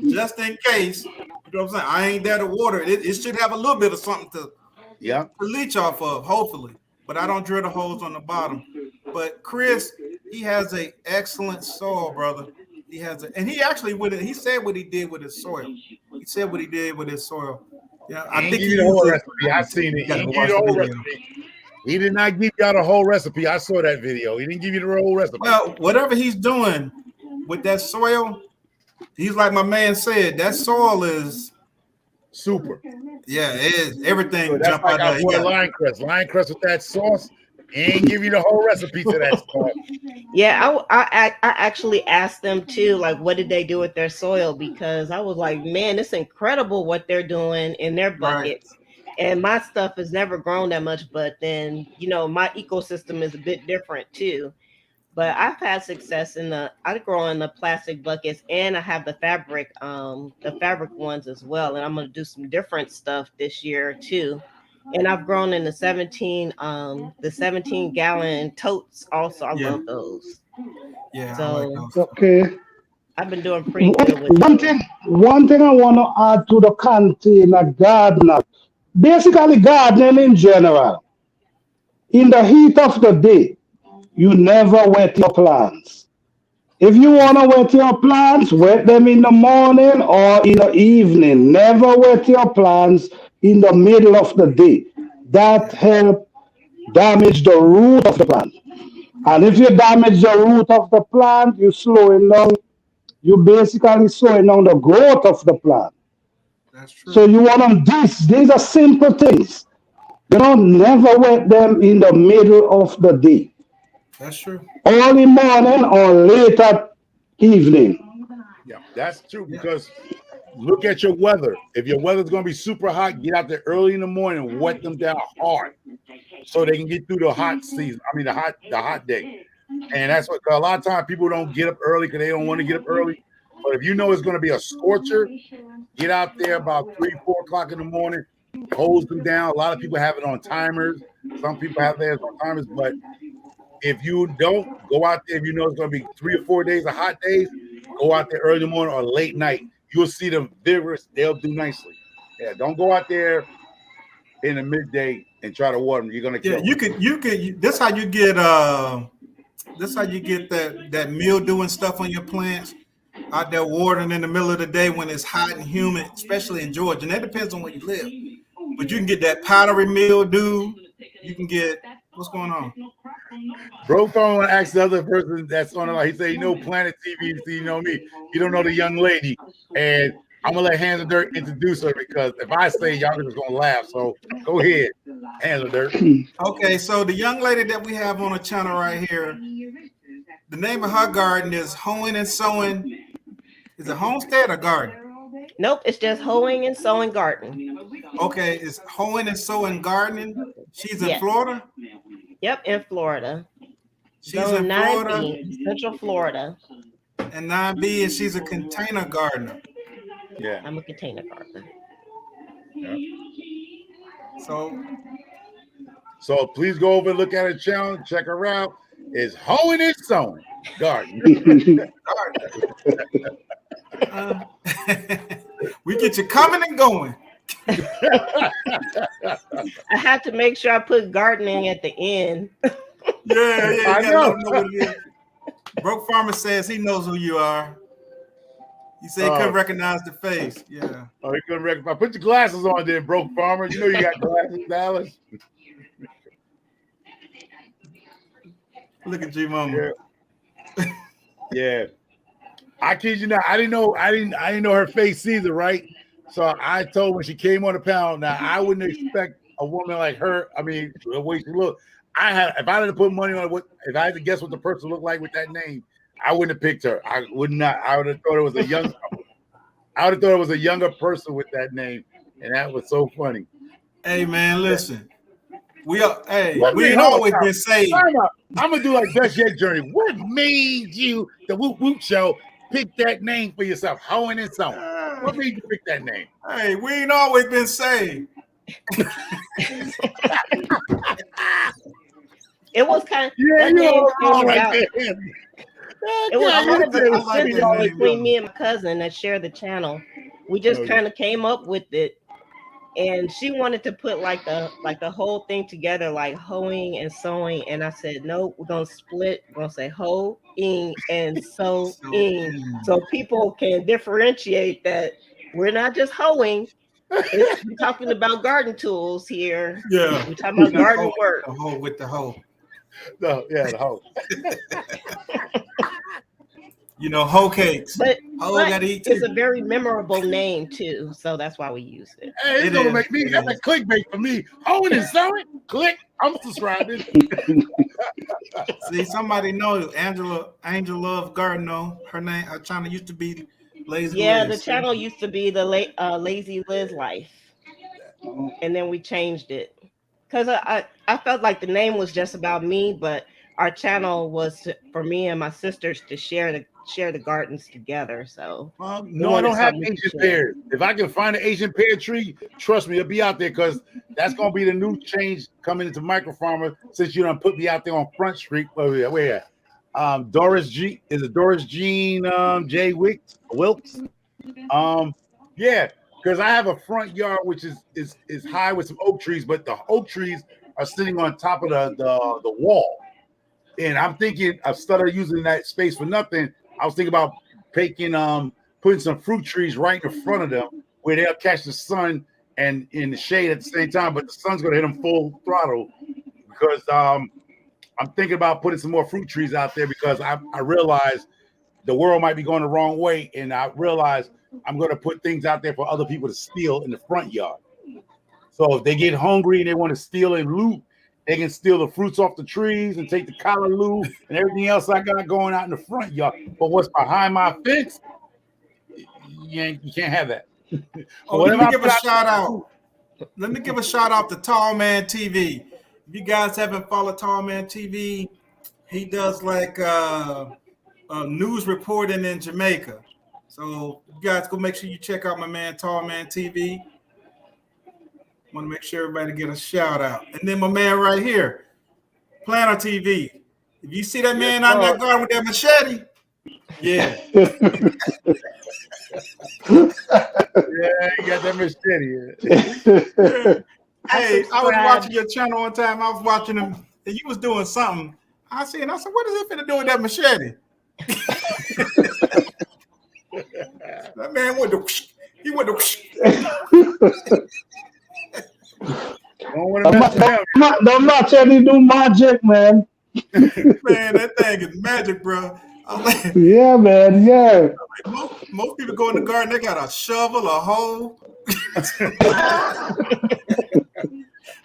S1: Just in case, you know what I'm saying? I ain't there to water it. It should have a little bit of something to leach off of, hopefully. But I don't drill the holes on the bottom. But Chris, he has an excellent soil, brother. He has and he actually he said what he did with his soil. He said what he did with his soil. Yeah, I think
S2: he the whole recipe. I seen it. He gave you the whole recipe. He did not give y'all the whole recipe. I saw that video. He didn't give you the whole recipe.
S1: Well, whatever he's doing with that soil, he's like my man said, that soil is
S2: super.
S1: Yeah, it is. Everything
S2: so that's
S1: jump
S2: like
S1: out
S2: our boy Lion Crest with that sauce. He ain't give you the whole recipe to that sauce.
S7: Yeah, I actually asked them too, like, what did they do with their soil? Because I was like, man, it's incredible what they're doing in their buckets. Right. And my stuff has never grown that much, but then, you know, my ecosystem is a bit different too. But I've had success I grow in the plastic buckets, and I have the fabric ones as well. And I'm going to do some different stuff this year too. And I've grown in the 17 gallon totes also. I love those.
S1: Yeah.
S7: So
S1: I like those.
S9: Okay.
S7: I've been doing pretty good with
S9: one thing I want to add to the container gardener. Basically gardening in general. In the heat of the day, you never wet your plants. If you want to wet your plants, wet them in the morning or in the evening. Never wet your plants in the middle of the day. That helps damage the root of the plant. And if you damage the root of the plant, you're basically slowing down the growth of the plant.
S1: That's true.
S9: So you want them, these are simple things. You don't never wet them in the middle of the day.
S1: That's true.
S9: Early morning or late at evening.
S2: Yeah, that's true because look at your weather. If your weather's going to be super hot, get out there early in the morning and wet them down hard so they can get through the hot season. I mean, the hot day. And that's what, 'cause a lot of times people don't get up early because they don't want to get up early. But if you know it's going to be a scorcher, get out there about 3, 4 o'clock in the morning, hose them down. A lot of people have it on timers. Some people have theirs on timers, but if you don't go out there, if you know it's going to be 3 or 4 days of hot days, go out there early in the morning or late night. You'll see them vigorous. They'll do nicely. Yeah, don't go out there in the midday and try to water them. You're going to kill them.
S1: You could. This how you get. This how you get that mildew and stuff on your plants. Out there watering in the middle of the day when it's hot and humid, especially in Georgia. And that depends on where you live. But you can get that powdery mildew. You can get. What's going on?
S2: Bro, phone asked the other person that's on the line. He said, "You know, Planet TV, you know me. You don't know the young lady." And I'm gonna let HandsInTheDirt introduce her because if I say y'all are just gonna laugh. So go ahead, HandsInTheDirt.
S1: Okay, so the young lady that we have on the channel right here, the name of her garden is Hoeing and Sowing. Is it homestead or garden?
S7: Nope, it's just hoeing and sowing garden.
S1: Okay, it's Hoeing and Sowing gardening. She's in Florida.
S7: Yep, in Florida.
S1: She's in Florida,
S7: Central Florida.
S1: And 9B, and she's a container gardener.
S2: Yeah,
S7: I'm a container gardener.
S2: Yeah.
S1: So
S2: please go over and look at her channel, check her out. It's Hoeing and Sowing Garden.
S1: We get you coming and going.
S7: I had to make sure I put gardening at the end.
S1: Yeah, you
S2: I
S1: gotta
S2: know.
S1: let them know what it is. Broke Farmer says he knows who you are. He said he couldn't recognize the face. Yeah.
S2: Oh, he couldn't recognize. Put your glasses on then, Broke Farmer. You know you got glasses, Dallas.
S1: Look at G Mama.
S2: Yeah. I kid you not. I didn't know her face either, right? So I told when she came on the panel. Now I wouldn't expect a woman like her. I mean, the way she looked. If I had to put money on if I had to guess what the person looked like with that name, I wouldn't have picked her. I would not. I would have thought it was a young. I would have thought it was a younger person with that name, and that was so funny.
S1: Hey man, listen. we ain't always been saved.
S2: I'm gonna do like Best Yet Journey. What made you, the Whoop Whoop Show, pick that name for yourself? Hoeing and Sewing. What made you pick that name?
S1: Hey, we ain't always been saved.
S7: It was kind of it was kind of a consensus between me and my cousin that shared the channel. We just kind of came up with it, and she wanted to put like the whole thing together, like hoeing and sewing. And I said, no, we're gonna split. We're gonna say hoeing and sewing, so people can differentiate that we're not just hoeing. We're talking about garden tools here.
S1: Yeah,
S7: we're talking about garden work.
S1: The hoe with the hoe.
S2: No, yeah, the hoe.
S1: You know, hoe cakes.
S7: But
S1: gotta eat
S7: it's a very memorable name too, so that's why we use it.
S2: Hey, it's gonna make me. That's like clickbait for me. Hoeing and Sewing. Click. I'm subscribing.
S1: See, somebody knows Angel Love Garden. Her name, her channel used to be Lazy Liz.
S7: Yeah, the channel used to be the Lazy Liz Life, and then we changed it because I felt like the name was just about me, but our channel was for me and my sisters to share the gardens together. So
S2: no, I don't have Asian pears. If I can find an Asian pear tree, trust me, it'll be out there, because that's gonna be the new change coming into Micro Farmer, since you done put me out there on Front Street. Where Doris Jean J Wilkes. Yeah, because I have a front yard which is high with some oak trees, but the oak trees are sitting on top of the wall. And I'm thinking, instead of using that space for nothing, I was thinking about putting some fruit trees right in front of them, where they'll catch the sun and in the shade at the same time, but the sun's gonna hit them full throttle. Because I'm thinking about putting some more fruit trees out there, because I realize the world might be going the wrong way, and I realize I'm gonna put things out there for other people to steal in the front yard. So if they get hungry and they want to steal and loot, they can steal the fruits off the trees and take the callaloo and everything else I got going out in the front yard. But what's behind my fence, you can't have that.
S1: Let me give a shout out. Let me give a shout out to Tall Man TV. If you guys haven't followed Tall Man TV, he does like news reporting in Jamaica. So you guys go make sure you check out my man Tall Man TV. Want to make sure everybody get a shout out. And then my man right here, Planner TV. If you see that man out in that garden with that machete, yeah.
S2: Yeah, you got that machete.
S1: Hey, I was watching your channel one time. I was watching him, and you was doing something. I said, what is he finna do with that machete? That man went to.
S9: Don't machete do magic, man.
S1: Man, that thing is magic, bro. Like,
S9: yeah, man. Yeah.
S1: Most people go in the garden, they got a shovel, a hoe.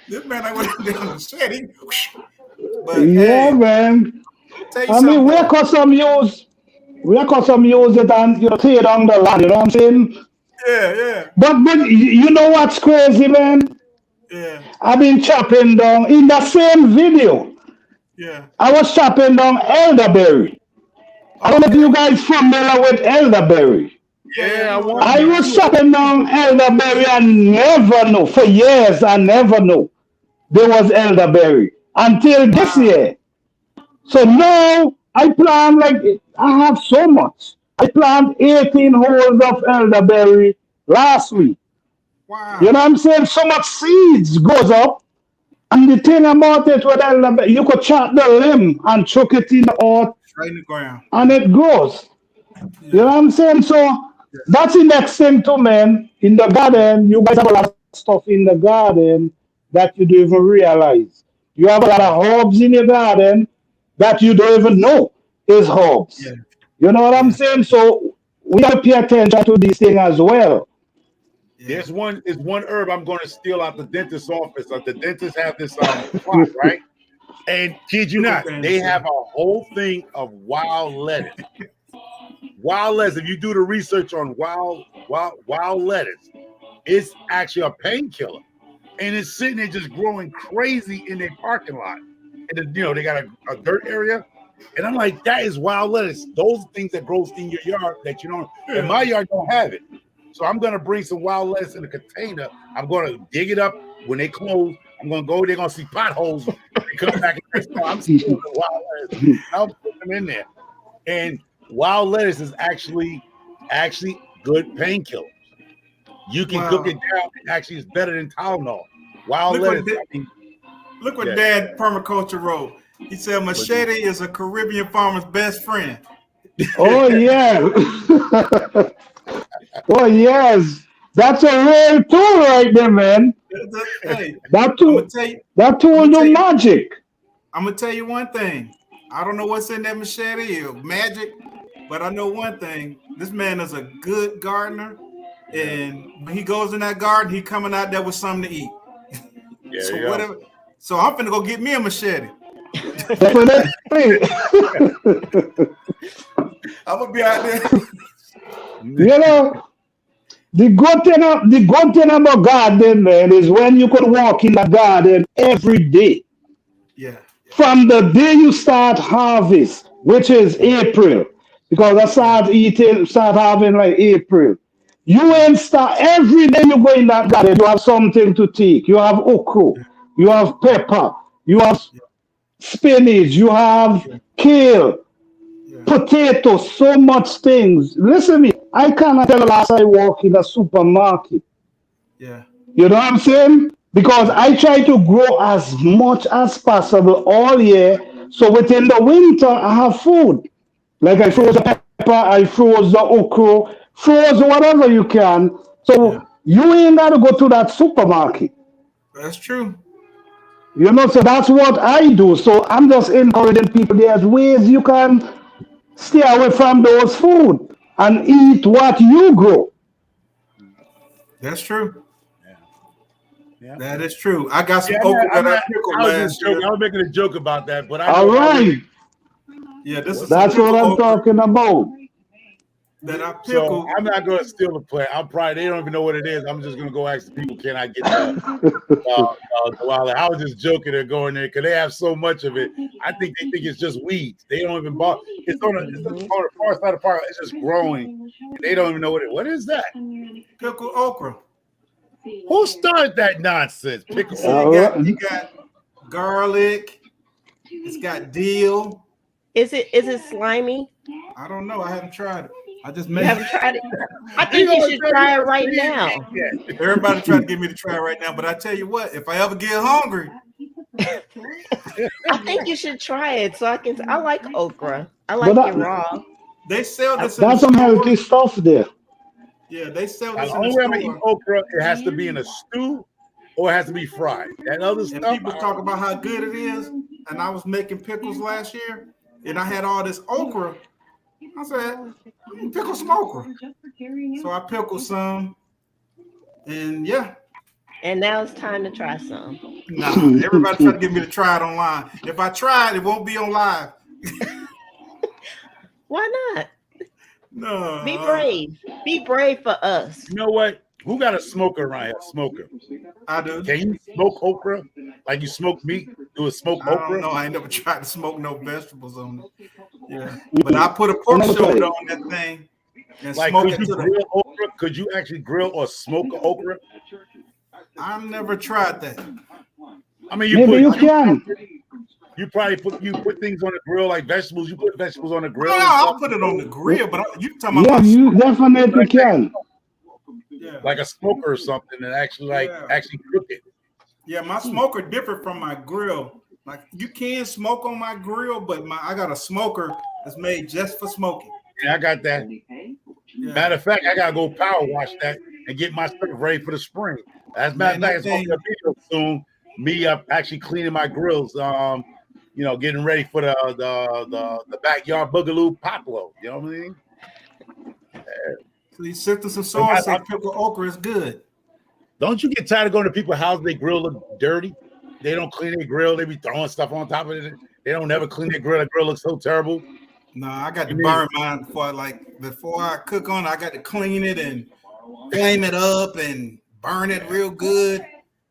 S1: This man, I went down the machete. But
S9: yeah, man. I mean, we got some use it and tear down the land. You know what I'm saying?
S1: Yeah.
S9: But you know what's crazy, man?
S1: Yeah.
S9: I've been chopping down in the same video.
S1: Yeah.
S9: I was chopping down elderberry. I don't know if you guys familiar with elderberry.
S2: Yeah,
S9: I was chopping down elderberry and never know. For years, I never know there was elderberry until this year. So now I plant I have so much. I planted 18 holes of elderberry last week.
S1: Wow.
S9: You know what I'm saying? So much seeds goes up. And the thing about it with elderberry, you could chop the limb and chuck it in the earth.
S1: Right in the ground.
S9: And it grows. Yeah. You know what I'm saying? So that's the next thing too, man. In the garden, you guys have a lot of stuff in the garden that you don't even realize. You have a lot of herbs in your garden that you don't even know is herbs. Yeah. You know what I'm saying? So we have to pay attention to these things as well.
S2: There's one herb I'm going to steal out the dentist's office. The dentists have this plot, right? And kid you not, they have a whole thing of wild lettuce. Wild lettuce. If you do the research on wild lettuce, it's actually a painkiller. and it's sitting there just growing crazy in their parking lot. And then, they got a dirt area. And I'm like, that is wild lettuce. Those are things that grows in your yard that you don't, in my yard don't have it. So I'm going to bring some wild lettuce in a container. I'm going to dig it up when they close. I'm going to go, they're going to see potholes. They come back and say, I'm still the wild lettuce. I'll put them in there. And wild lettuce is actually good painkillers. You can cook it down. It actually is better than Tylenol. Wild lettuce.
S1: Look what Dad Permaculture wrote. He said machete is a Caribbean farmer's best friend.
S9: Oh yeah. Oh yes. That's a real tool right there, man.
S1: Hey,
S9: that tool do magic.
S1: I'm gonna tell you one thing. I don't know what's in that machete or magic, but I know one thing. This man is a good gardener, and when he goes in that garden, he coming out there with something to eat.
S2: Yeah,
S1: so whatever. So I'm finna go get me a machete. I'm gonna be out there.
S9: The good thing about garden, man, is when you could walk in the garden every day.
S1: Yeah.
S9: From the day you start harvest, which is April, because I start having like April. You ain't start every day you go in that garden, you have something to take. You have okra, you have pepper, you have spinach, you have kale, potatoes, so much things. Listen to me, I cannot tell the last I walk in a supermarket.
S1: Yeah.
S9: You know what I'm saying? Because I try to grow as much as possible all year. So within the winter, I have food. Like I froze the pepper, I froze the okra, froze whatever you can. So you ain't got to go to that supermarket.
S1: That's true.
S9: So that's what I do. So I'm just encouraging people. There's ways you can stay away from those food and eat what you grow.
S1: That's true.
S2: Yeah.
S1: That is true. I got some okra that I pickled last year.
S2: I was making a joke about that, but
S9: all right.
S1: Yeah,
S9: that's what I'm talking about.
S1: That I pickled.
S2: So I'm not going to steal the play. They don't even know what it is. I'm just going to go ask the people, can I get the wild? I was just joking. They're going there because they have so much of it. I think they think it's just weeds. They don't even bother. It's on the far side of the park. It's just growing. And they don't even know what is that?
S1: Pickled okra.
S2: Who started that nonsense? Pickle.
S1: You got garlic. It's got dill.
S7: Is it slimy?
S1: I don't know. I haven't tried it. I just
S7: You haven't tried it. I think you should try it right now.
S1: Everybody trying to get me to try it right now, but I tell you what, if I ever get hungry,
S7: I think you should try it so I like okra. I like it raw.
S1: They sell this.
S9: That's some healthy stuff there.
S1: Yeah, they sell this.
S2: The only way I'm gonna eat okra, it has to be in a stew or it has to be fried. That other stuff.
S1: People talk about how good it is, and I was making pickles last year, and I had all this okra. I said, pickle some okra. So I pickled some, and
S7: And now it's time to try some.
S1: Nah, everybody try to get me to try it online. If I try it, it won't be on live.
S7: Why not?
S1: No.
S7: Be brave. Be brave for us.
S2: You know what? Who got a smoker around here? Smoker.
S1: I do.
S2: Can you smoke okra like you smoke meat? Do a smoke okra?
S1: No, I ain't never tried to smoke no vegetables on it. Yeah, but I put a pork shoulder on that thing and
S2: like,
S1: smoke
S2: could
S1: it
S2: you
S1: to
S2: grill okra? Could you actually grill or smoke okra?
S1: I've never tried that.
S2: I mean,
S9: you can.
S2: You probably put things on the grill like vegetables. You put vegetables on the grill.
S1: No, I'll put it on the grill, but you talking about?
S9: Yeah, you definitely can.
S1: Yeah.
S2: Like a smoker or something, and actually actually cook it.
S1: Yeah, my smoker different from my grill. Like you can smoke on my grill, but I got a smoker that's made just for smoking.
S2: Yeah, I got that. Yeah. Matter of fact, I gotta go power wash that and get my stuff ready for the spring. As a matter of fact, it's gonna be a video soon. Me up actually cleaning my grills. Getting ready for the backyard boogaloo poplo. You know what I mean?
S1: So you sift some sauce and pickle okra is good.
S2: Don't you get tired of going to people's house? They grill look dirty. They don't clean their grill. They be throwing stuff on top of it. They don't never clean their grill. The grill looks so terrible.
S1: No, I got to burn mine before I cook on it. I got to clean it and flame it up and burn it real good.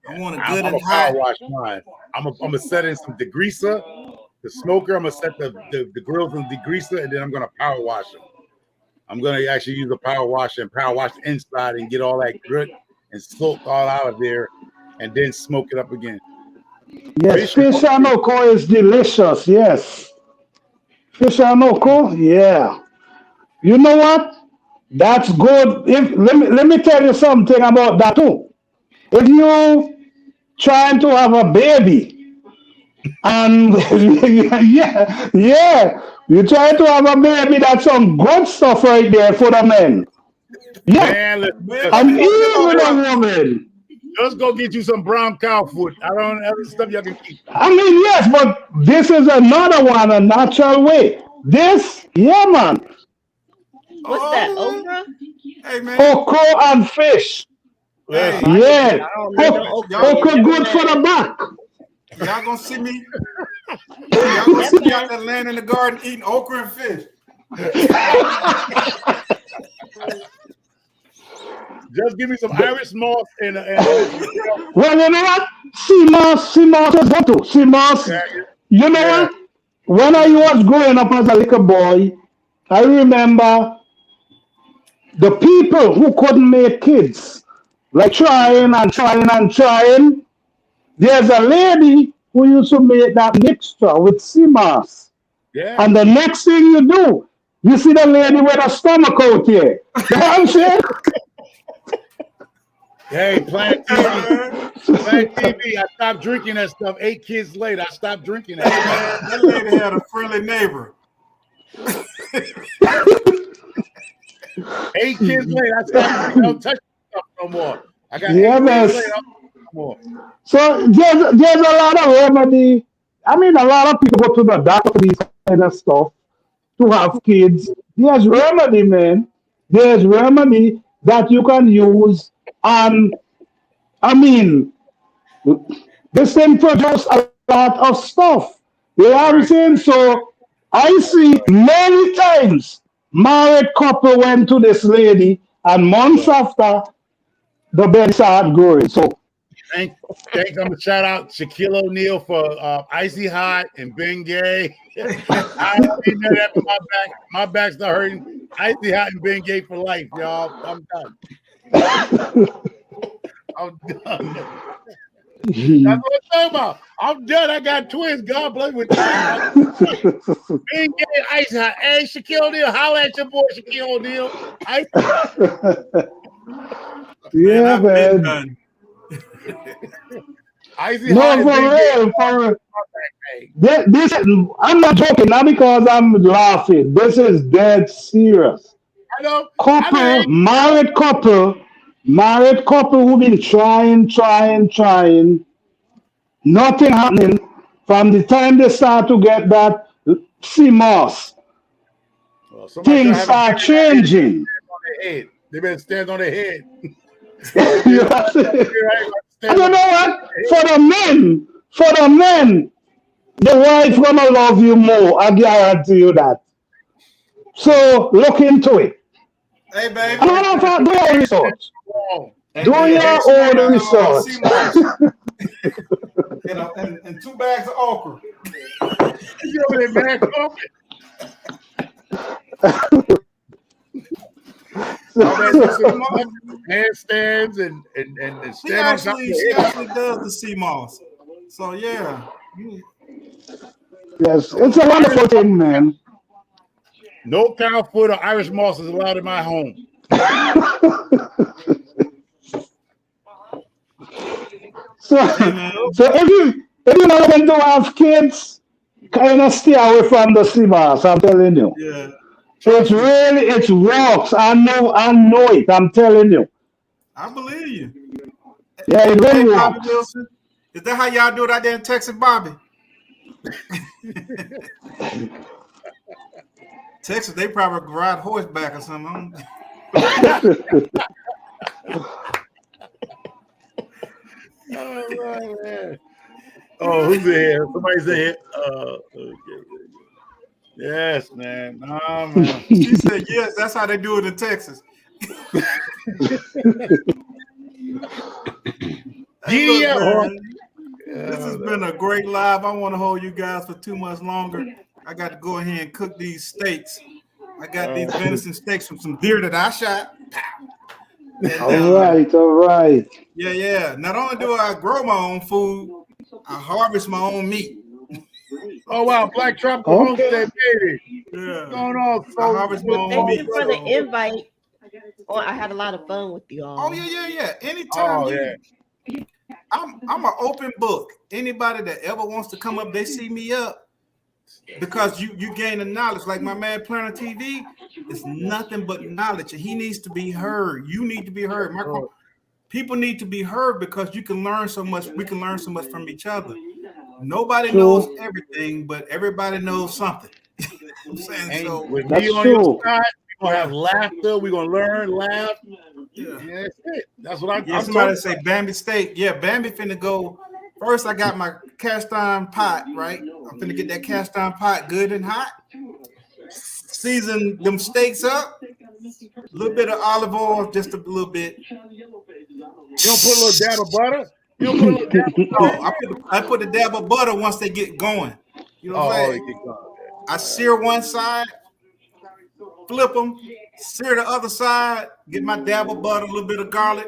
S1: I want a
S2: I'm
S1: good
S2: a
S1: and
S2: power
S1: hot.
S2: wash mine. I'm gonna set in some degreaser, the smoker. I'm gonna set the grills in degreaser, and then I'm gonna power wash them. I'm gonna actually use a power washer and power wash the inside and get all that grit and salt all out of there, and then smoke it up again.
S9: Yes, fish and oko is delicious. Yes, fish and oko. Yeah. You know what? That's good. If let me tell you something about that too. If you trying to have a baby and yeah, you try to have a baby, that's some good stuff right there for the men. Yeah,
S2: Man,
S9: and even a woman.
S2: Let's go get you some brown cow food. I don't have stuff y'all can keep.
S9: I mean, yes, but this is another one, a natural way. This, yeah, man.
S7: What's that? Okra?
S1: Hey man.
S9: Oko and fish.
S1: Hey,
S9: yeah. Okra good for the back.
S1: Y'all gonna see me? Y'all gonna see me out there laying in the garden eating okra and fish.
S2: Just give me some Irish moss and
S9: well, you know what? Sea moss is good too. Sea moss. You know what? When I was growing up as a little boy, I remember the people who couldn't make kids, like trying and trying and trying. There's a lady who used to make that mixture with sea moss.
S2: Yeah.
S9: And the next thing you do, you see the lady with a stomach out here. You know what I'm saying?
S2: Hey, Plant TV. I stopped drinking that stuff. 8 kids later, I stopped drinking that.
S1: That lady had a friendly neighbor.
S2: 8 kids later, I stopped drinking. Don't touch stuff no more. I got 8
S9: yes.
S2: kids later. No more.
S9: So there's a lot of remedy. I mean, a lot of people go to the doctor for these kind of stuff to have kids. There's remedy, man. There's remedy that you can use. And I mean, this thing produce a lot of stuff. You know what I'm saying? So I see many times married couple went to this lady, and months after, the belly started growing. So
S2: thanks. I'm gonna shout out Shaquille O'Neal for Icy Hot and Bengay. I don't need that after my back. My back's not hurting. Icy Hot and Bengay for life, y'all. I'm done. I'm done. That's what I'm talking about. I'm done. I got twins. God bless with twins. Bengay, Icy Hot. Hey, Shaquille O'Neal, holla at your boy Shaquille O'Neal.
S9: Yeah, man. No, for real. This, I'm not joking, not because I'm laughing. This is dead serious.
S2: I know.
S9: Married couple who've been trying. Nothing happening from the time they start to get that sea moss. Things start changing.
S2: They better stand on their head.
S9: You know what? For the men, the wife gonna love you more. I guarantee you that. So look into it.
S1: Hey, baby.
S9: Do your own research. Do your own research.
S1: And 2 bags of okra.
S2: Handstands and
S1: she actually does the sea moss. So yeah.
S9: Yes, it's a wonderful thing, man.
S2: No cow foot or Irish moss is allowed in my home.
S9: So if you not going to have kids, kind of stay away from the sea moss. I'm telling you.
S1: Yeah.
S9: It rocks. I know it. I'm telling you.
S1: I believe you.
S9: Yeah, it really
S1: Bobby
S9: rocks.
S1: Wilson. Is that how y'all do it out there in Texas, Bobby? Texas, they probably ride horseback or something.
S2: Oh, man. Oh, who's in here? Somebody's in here. Okay. Yes, man. Nah, man.
S1: She said, yes, that's how they do it in Texas.
S2: Yeah, Giddy up,
S1: look,
S2: huh?
S1: man, this has been a great live. I want to hold you guys for 2 months longer. I got to go ahead and cook these steaks. I got these venison steaks from some deer that I shot. And,
S9: All right.
S1: yeah. Not only do I grow my own food, I harvest my own meat.
S2: Oh wow, Black Tropical Homestead, baby.
S1: Yeah.
S2: What's going on,
S1: I harvest my own
S7: Thank
S1: meat.
S7: you for the invite. Oh, I had a lot of fun with you all.
S1: Oh yeah. Anytime I'm an open book. Anybody that ever wants to come up, they see me up because you gain the knowledge. Like my man Planet TV, it's nothing but knowledge, and he needs to be heard. You need to be heard. People need to be heard because you can learn so much. We can learn so much from each other. Nobody knows everything, but everybody knows something. I'm saying so.
S2: With me on your side, we're gonna have laughter. We're gonna learn, laugh. Yeah, that's it. That's what I'm
S1: somebody say Bambi steak. Yeah, Bambi finna go. First, I got my cast iron pot, right? I'm finna get that cast iron pot good and hot. Season them steaks up. A little bit of olive oil, just a little bit.
S2: You don't put a little dab of butter? You don't put a little dab of butter?
S1: No, I put a dab of butter once they get going. You know what I'm saying? I sear one side, flip them, sear the other side, get my dab of butter, a little bit of garlic.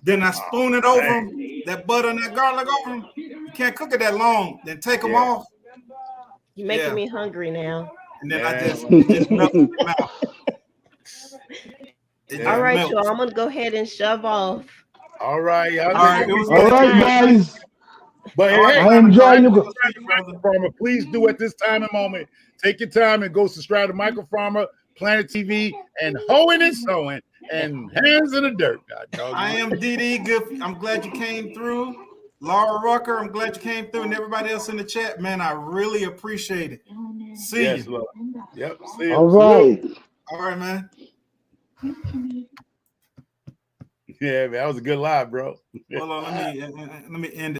S1: Then I spoon it over them, that butter and that garlic over them. You can't cook it that long. Then take them off.
S7: You're making me hungry now.
S1: And then I just melt in my mouth.
S7: All right, y'all. I'm gonna go ahead and shove off.
S2: All right, y'all.
S9: All right, guys.
S2: But hey,
S9: I enjoy you.
S2: Farmer, please do at this time and moment. Take your time and go subscribe to Micro Farmer, Planet TV, and Hoeing and Sewing, and Hands in the Dirt.
S1: I am DD. Good. I'm glad you came through. Laura Rucker, I'm glad you came through, and everybody else in the chat, man. I really appreciate it. See you.
S2: Lord. Yep. See you.
S9: All right.
S1: All right, man.
S2: Yeah, man, that was a good live, bro.
S1: Hold on, let me end it.